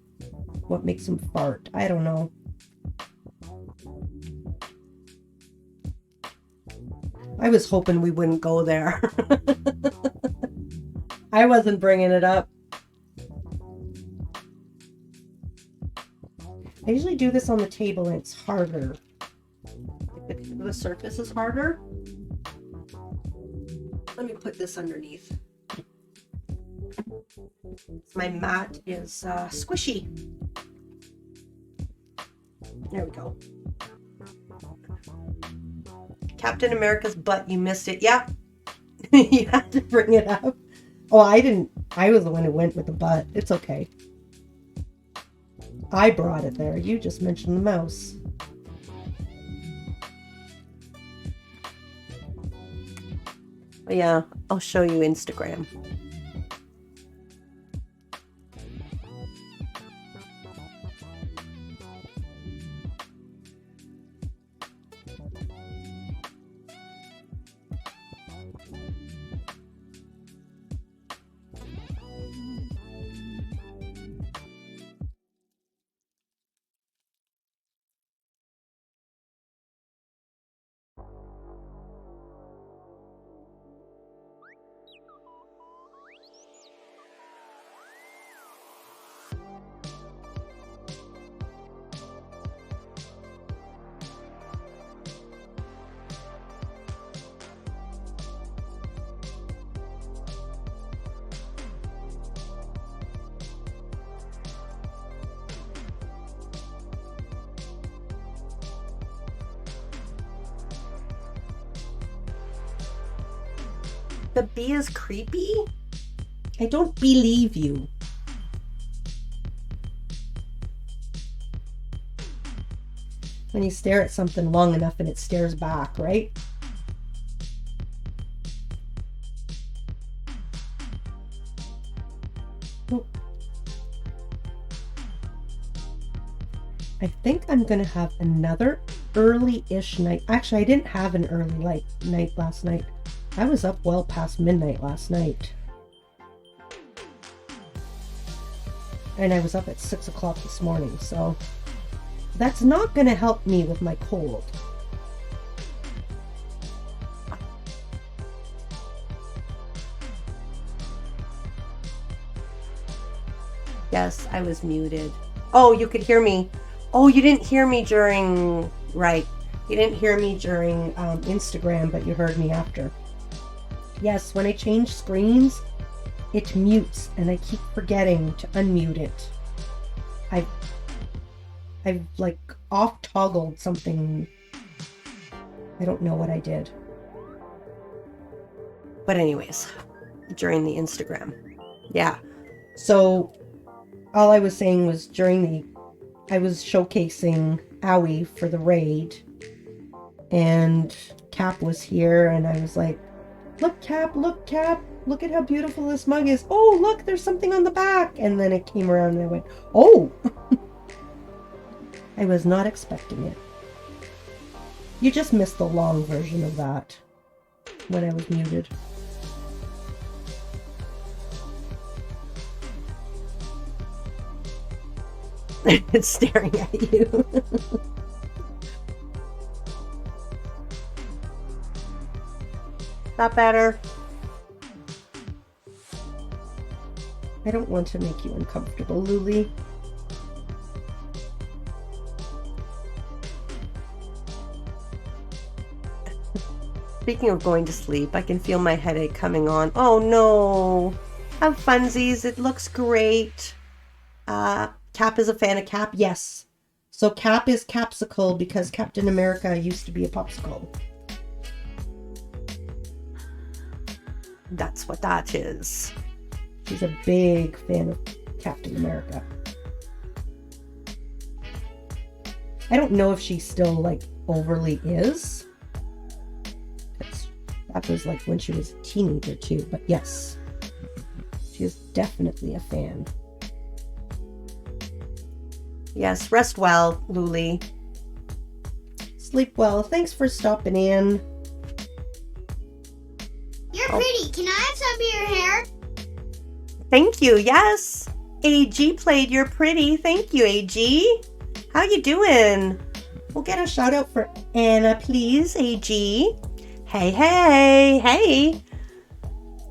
what makes him fart. I don't know. I was hoping we wouldn't go there. I wasn't bringing it up. I usually do this on the table and it's harder. The surface is harder. Let me put this underneath. My mat is squishy. There we go. Captain America's butt, you missed it. Yeah. You had to bring it up. Oh, I didn't. I was the one who went with the butt. It's okay. I brought it there. You just mentioned the mouse. Oh, yeah, I'll show you Instagram. The bee is creepy? I don't believe you. When you stare at something long enough and it stares back, right? I think I'm gonna have another early-ish night. Actually, I didn't have an early night last night. I was up well past midnight last night. And I was up at 6 o'clock this morning, so that's not gonna help me with my cold. Yes, I was muted. Oh, you could hear me. Oh, you didn't hear me during, right. You didn't hear me during Instagram, but you heard me after. Yes, when I change screens, it mutes, and I keep forgetting to unmute it. I've like off-toggled something. I don't know what I did. But anyways, during the Instagram. Yeah. So all I was saying was I was showcasing Owie for the raid, and Cap was here, and I was like, look Cap, look at how beautiful this mug is. Oh, look, there's something on the back. And then it came around and I went, oh. I was not expecting it. You just missed the long version of that when I was muted. It's staring at you. That better? I don't want to make you uncomfortable, Luli. Speaking of going to sleep, I can feel my headache coming on. Oh no! Have funsies, it looks great. Cap is a fan of Cap? Yes. So Cap is Capsicle because Captain America used to be a popsicle. That's what that is. She's a big fan of Captain America. I don't know if she still like overly is. That was like when she was a teenager too, but yes. She is definitely a fan. Yes, rest well, Luli. Sleep well. Thanks for stopping in. You're pretty. Can I have some of your hair? Thank you. Yes. AG played You're Pretty. Thank you, AG. How you doing? We'll get a shout out for Anna, please, AG. Hey, hey, hey.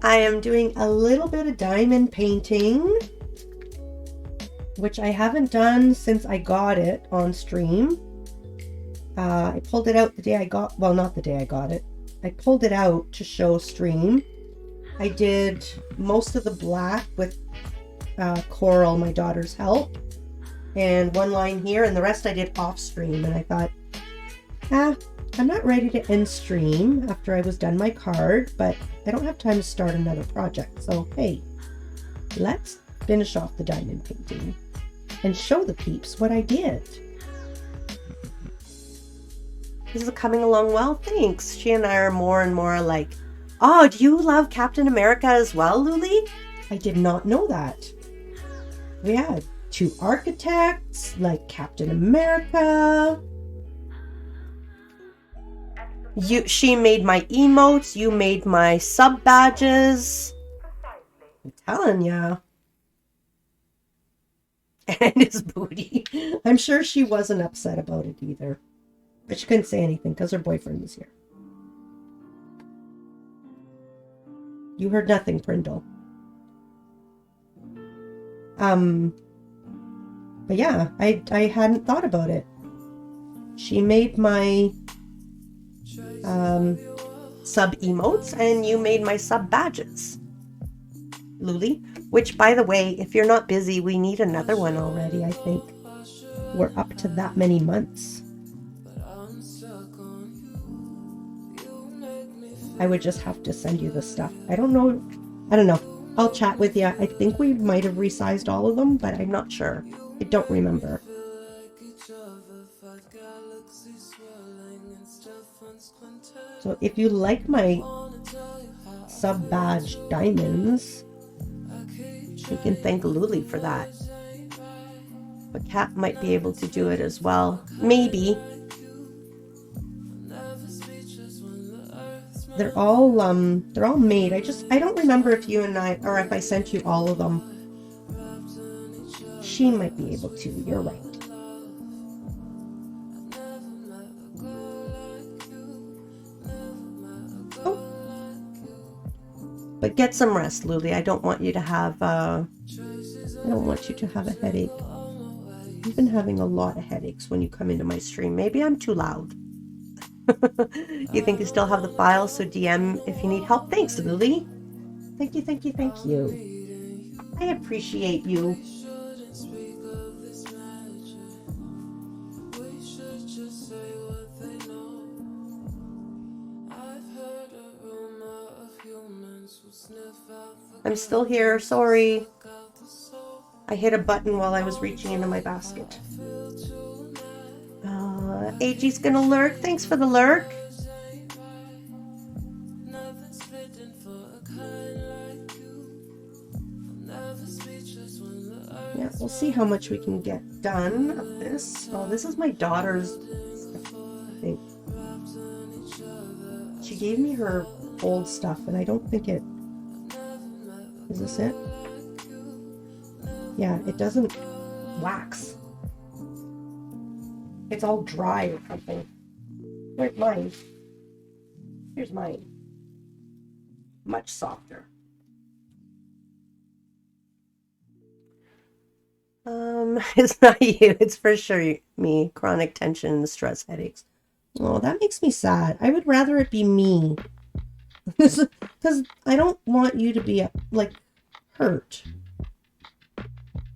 I am doing a little bit of diamond painting, which I haven't done since I got it on stream. I pulled it out the day I got, well, not the day I got it. I pulled it out to show stream. I did most of the black with Coral, my daughter's help, and one line here, and the rest I did off stream. And I thought, I'm not ready to end stream after I was done my card, but I don't have time to start another project. So, hey, let's finish off the diamond painting and show the peeps what I did. This is coming along well, thanks. She and I are more and more like, oh, do you love Captain America as well, Luli? I did not know that. We had 2 architects, like Captain America. She made my emotes, you made my sub badges. I'm telling ya. And his booty. I'm sure she wasn't upset about it either. But she couldn't say anything because her boyfriend was here. You heard nothing, Prindle. But yeah, I hadn't thought about it. She made my sub emotes and you made my sub badges, Luli. Which, by the way, if you're not busy, we need another one already. I think we're up to that many months. I would just have to send you the stuff. I don't know. I'll chat with you. I think we might have resized all of them, but I'm not sure. I don't remember. So if you like my sub-badge diamonds, you can thank Luli for that. But Kat might be able to do it as well. Maybe. They're all made. I don't remember if you and I, or if I sent you all of them. She might be able to. You're right. Oh. But get some rest, Luli. I don't want you to have a headache. You've been having a lot of headaches when you come into my stream. Maybe I'm too loud. You think you still have the file, so DM if you need help. Thanks, Lily. Thank you, thank you, thank you. I appreciate you. I'm still here, sorry. I hit a button while I was reaching into my basket. AG's gonna lurk. Thanks for the lurk. Yeah, we'll see how much we can get done of this. Oh, this is my daughter's, I think. She gave me her old stuff, and I don't think it... Is this it? Yeah, it doesn't wax. It's all dry or something. Where's mine? Here's mine. Much softer. It's not you. It's for sure me. Chronic tension and stress headaches. Oh, that makes me sad. I would rather it be me. Because I don't want you to be, like, hurt.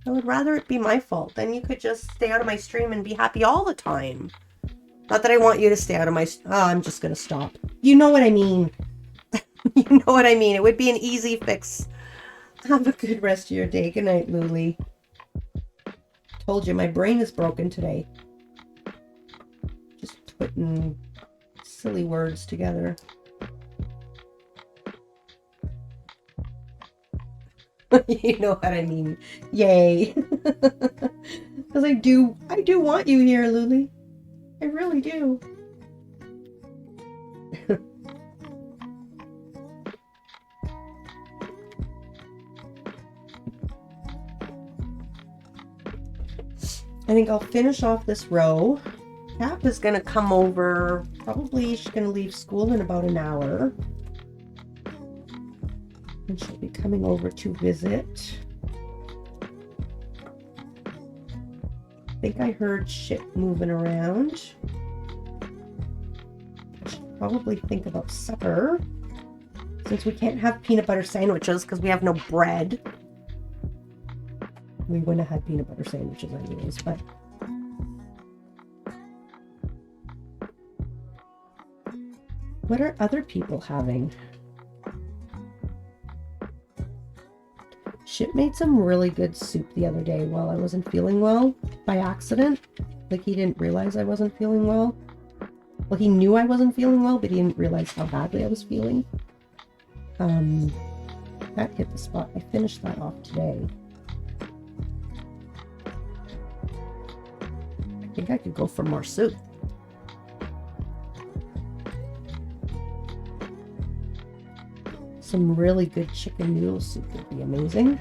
I would rather it be my fault. Then you could just stay out of my stream and be happy all the time. Not that I want you to stay out of my... Oh, I'm just going to stop. You know what I mean. You know what I mean. It would be an easy fix. Have a good rest of your day. Good night, Luli. Told you, my brain is broken today. Just putting silly words together. You know what I mean. Yay. Because I do want you here, Luli. I really do. I think I'll finish off this row. Cap is going to come over. Probably she's going to leave school in about an hour. And she'll be coming over to visit. I think I heard shit moving around. I should probably think about supper. Since we can't have peanut butter sandwiches because we have no bread. We wouldn't have had peanut butter sandwiches anyways, but... What are other people having? Chip made some really good soup the other day while I wasn't feeling well, by accident. Like, he didn't realize I wasn't feeling well. Well, he knew I wasn't feeling well, but he didn't realize how badly I was feeling. That hit the spot. I finished that off today. I think I could go for more soup. Some really good chicken noodle soup would be amazing.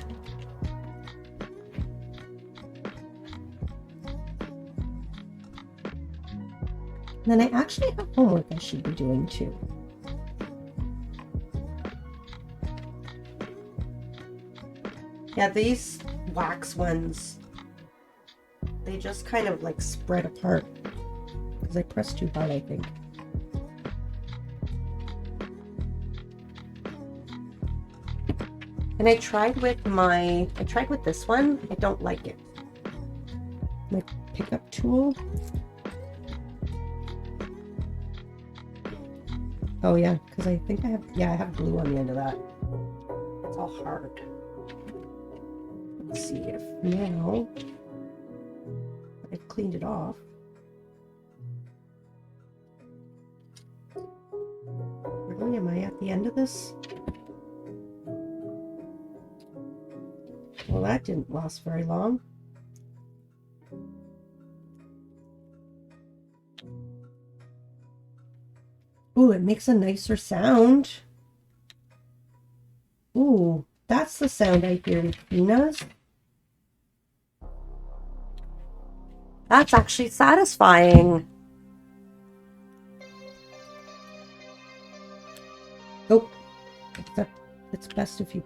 And then I actually have homework I should be doing too. Yeah, these wax ones, they just kind of like spread apart because I pressed too hard, I think. And I tried with this one. I don't like it. My pickup tool. Oh yeah, because I think I have, yeah, I have glue on the end of that. It's all hard. Let's see if now I've cleaned it off. Really, am I at the end of this? Well, that didn't last very long. Ooh, it makes a nicer sound. Ooh, that's the sound I hear with peanuts. That's actually satisfying. Oh, except it's best if you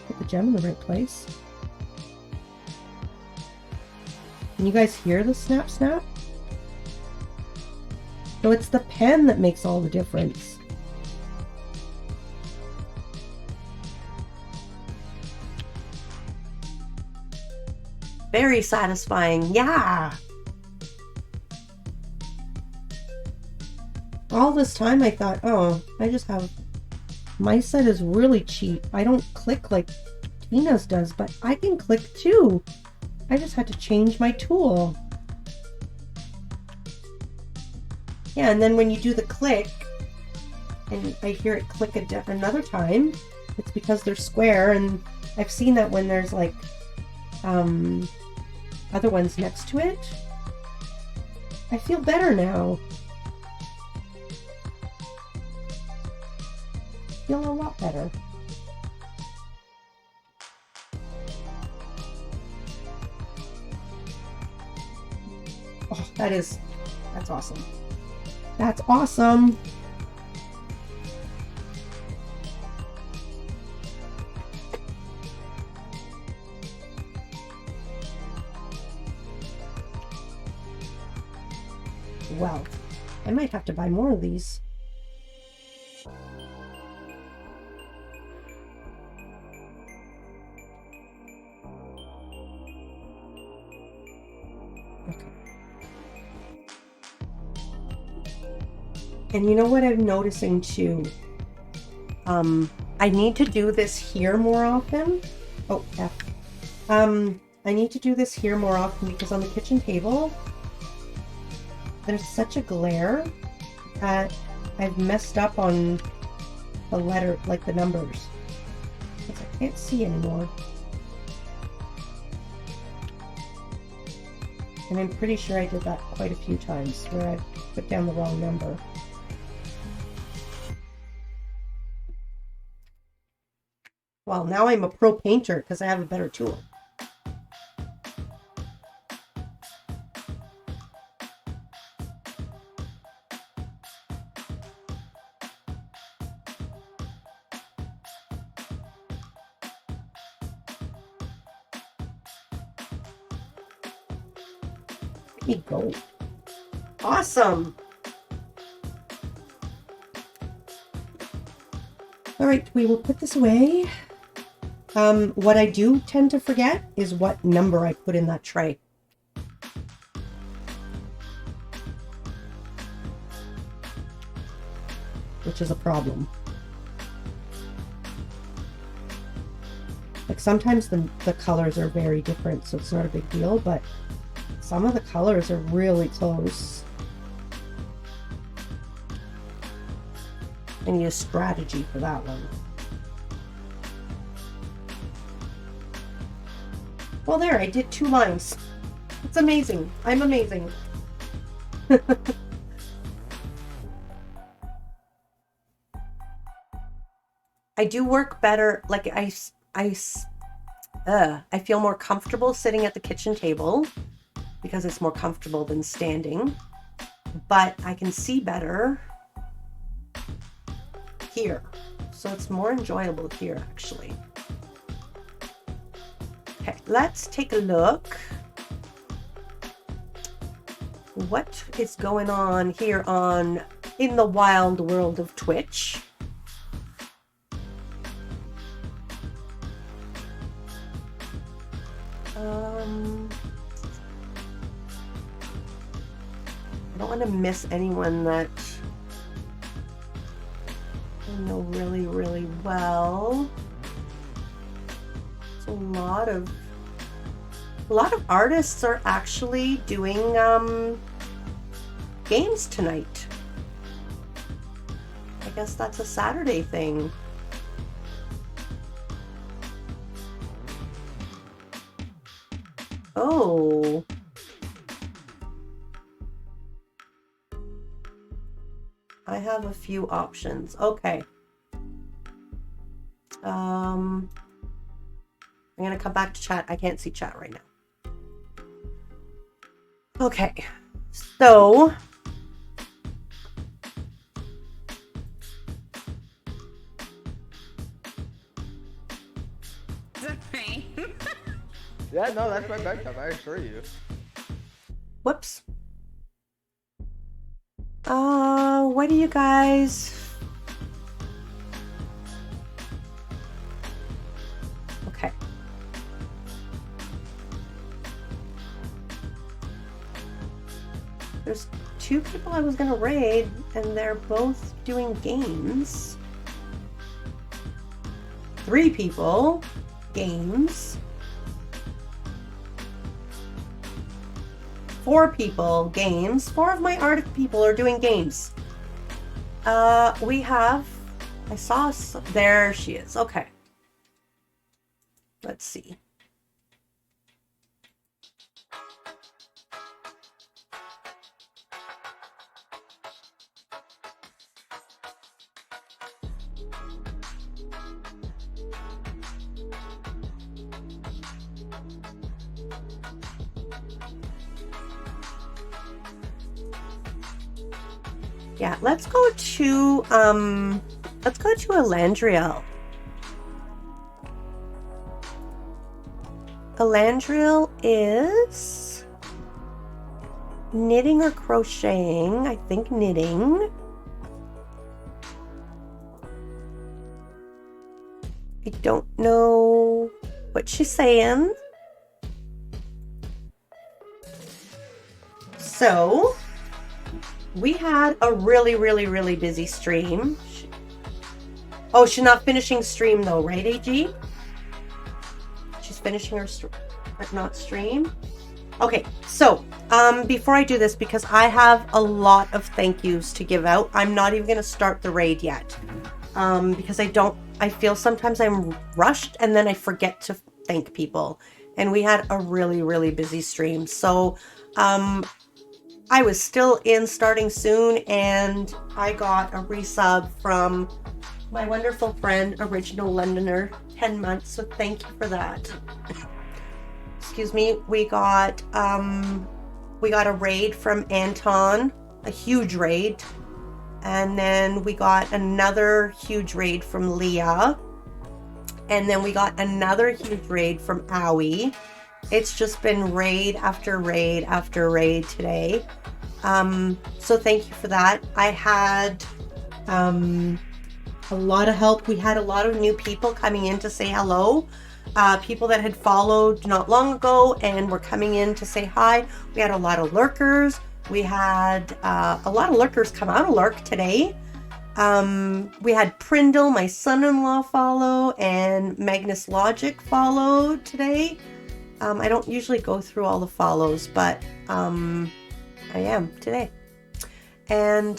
put the gem in the right place. Can you guys hear the snap snap? So it's the pen that makes all the difference. Very satisfying, yeah. All this time I thought, oh, I just have, my set is really cheap. I don't click like Tina's does, but I can click too. I just had to change my tool. Yeah, and then when you do the click, and I hear it click another time, it's because they're square, and I've seen that when there's like other ones next to it. I feel better now. Feel a lot better. Oh, that's awesome. That's awesome. Well, I might have to buy more of these. And you know what I'm noticing too? I need to do this here more often. Oh, F. I need to do this here more often because on the kitchen table, there's such a glare that I've messed up on the letter, like the numbers. Because I can't see anymore. And I'm pretty sure I did that quite a few times where I put down the wrong number. Well, now I'm a pro painter because I have a better tool. There you go. Awesome. All right, we will put this away. What I do tend to forget is what number I put in that tray. Which is a problem. Like sometimes the colors are very different, so it's not a big deal, but some of the colors are really close. I need a strategy for that one. Well, there, I did 2 lines. It's amazing. I'm amazing. I do work better, like I feel more comfortable sitting at the kitchen table because it's more comfortable than standing, but I can see better here. So it's more enjoyable here, actually. Okay, let's take a look. What is going on here in the wild world of Twitch? I don't want to miss anyone that know really, really well. It's a lot of artists are actually doing games tonight. I guess that's a Saturday thing. Oh. I have a few options. Okay. I'm gonna come back to chat. I can't see chat right now. Okay. So Yeah, no, that's my bedtime, I assure you. whoops. What do you guys? Okay. There's two people I was gonna raid, and they're both doing games. 3 people, games. 4 people, games. 4 of my art people are doing games. We have, I saw, there she is. Okay. Let's see. Yeah, let's go to Elandriel. Elandriel is knitting or crocheting. I think knitting. I don't know what she's saying. So we had a really busy stream. Oh, she's not finishing stream though, right, AG? She's finishing her not stream. Okay, so before I do this, because I have a lot of thank yous to give out, I'm not even gonna start the raid yet. Because I feel sometimes I'm rushed and then I forget to thank people. And we had a really busy stream. So I was still in starting soon, and I got a resub from my wonderful friend, Original Londoner, 10 months, so thank you for that. Excuse me. We got a raid from Anton, a huge raid, and then we got another huge raid from Leah, and then we got another huge raid from Owie. It's just been raid after raid after raid today. So thank you for that. I had a lot of help. We had a lot of new people coming in to say hello. People that had followed not long ago and were coming in to say hi. We had a lot of lurkers. We had a lot of lurkers come out of lurk today. We had Prindle, my son-in-law, follow, and Magnus Logic followed today. I don't usually go through all the follows, but I am today. And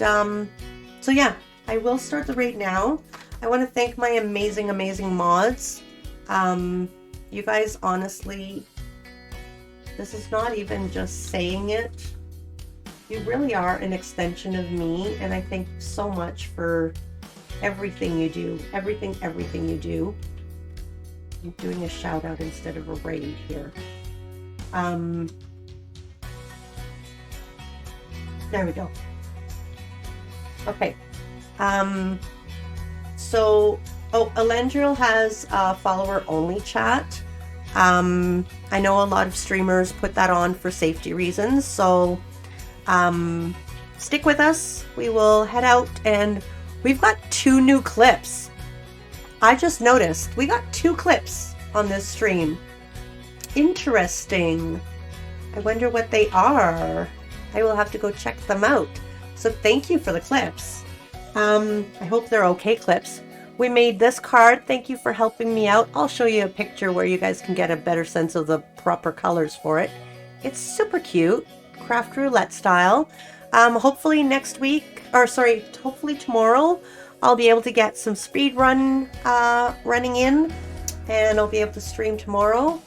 so yeah, I will start the raid now. I want to thank my amazing mods. You guys, honestly, this is not even just saying it. You really are an extension of me, and I thank you so much for everything you do. Everything you do. I'm doing a shout out instead of a raid here. There we go. Okay. Elandriel has a follower only chat. I know a lot of streamers put that on for safety reasons, so stick with us. We will head out, and we've got 2 new clips. I just noticed we got 2 clips on this stream. Interesting. I wonder what they are. I will have to go check them out. So thank you for the clips. I hope they're okay clips. We made this card. Thank you for helping me out. I'll show you a picture where you guys can get a better sense of the proper colors for it. It's super cute, Craft Roulette style. Hopefully next week, or sorry, hopefully tomorrow, I'll be able to get some speed running in, and I'll be able to stream tomorrow.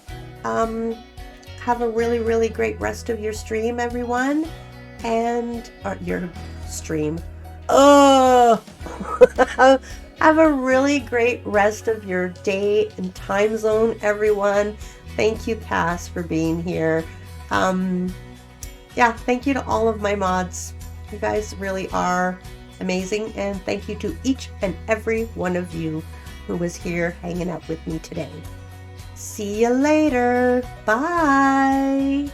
Have a really, really great rest of your stream, everyone, and your stream. Oh, have a really great rest of your day and time zone, everyone. Thank you, Cass, for being here. Yeah, thank you to all of my mods. You guys really are amazing, and thank you to each and every one of you who was here hanging out with me today. See you later. Bye.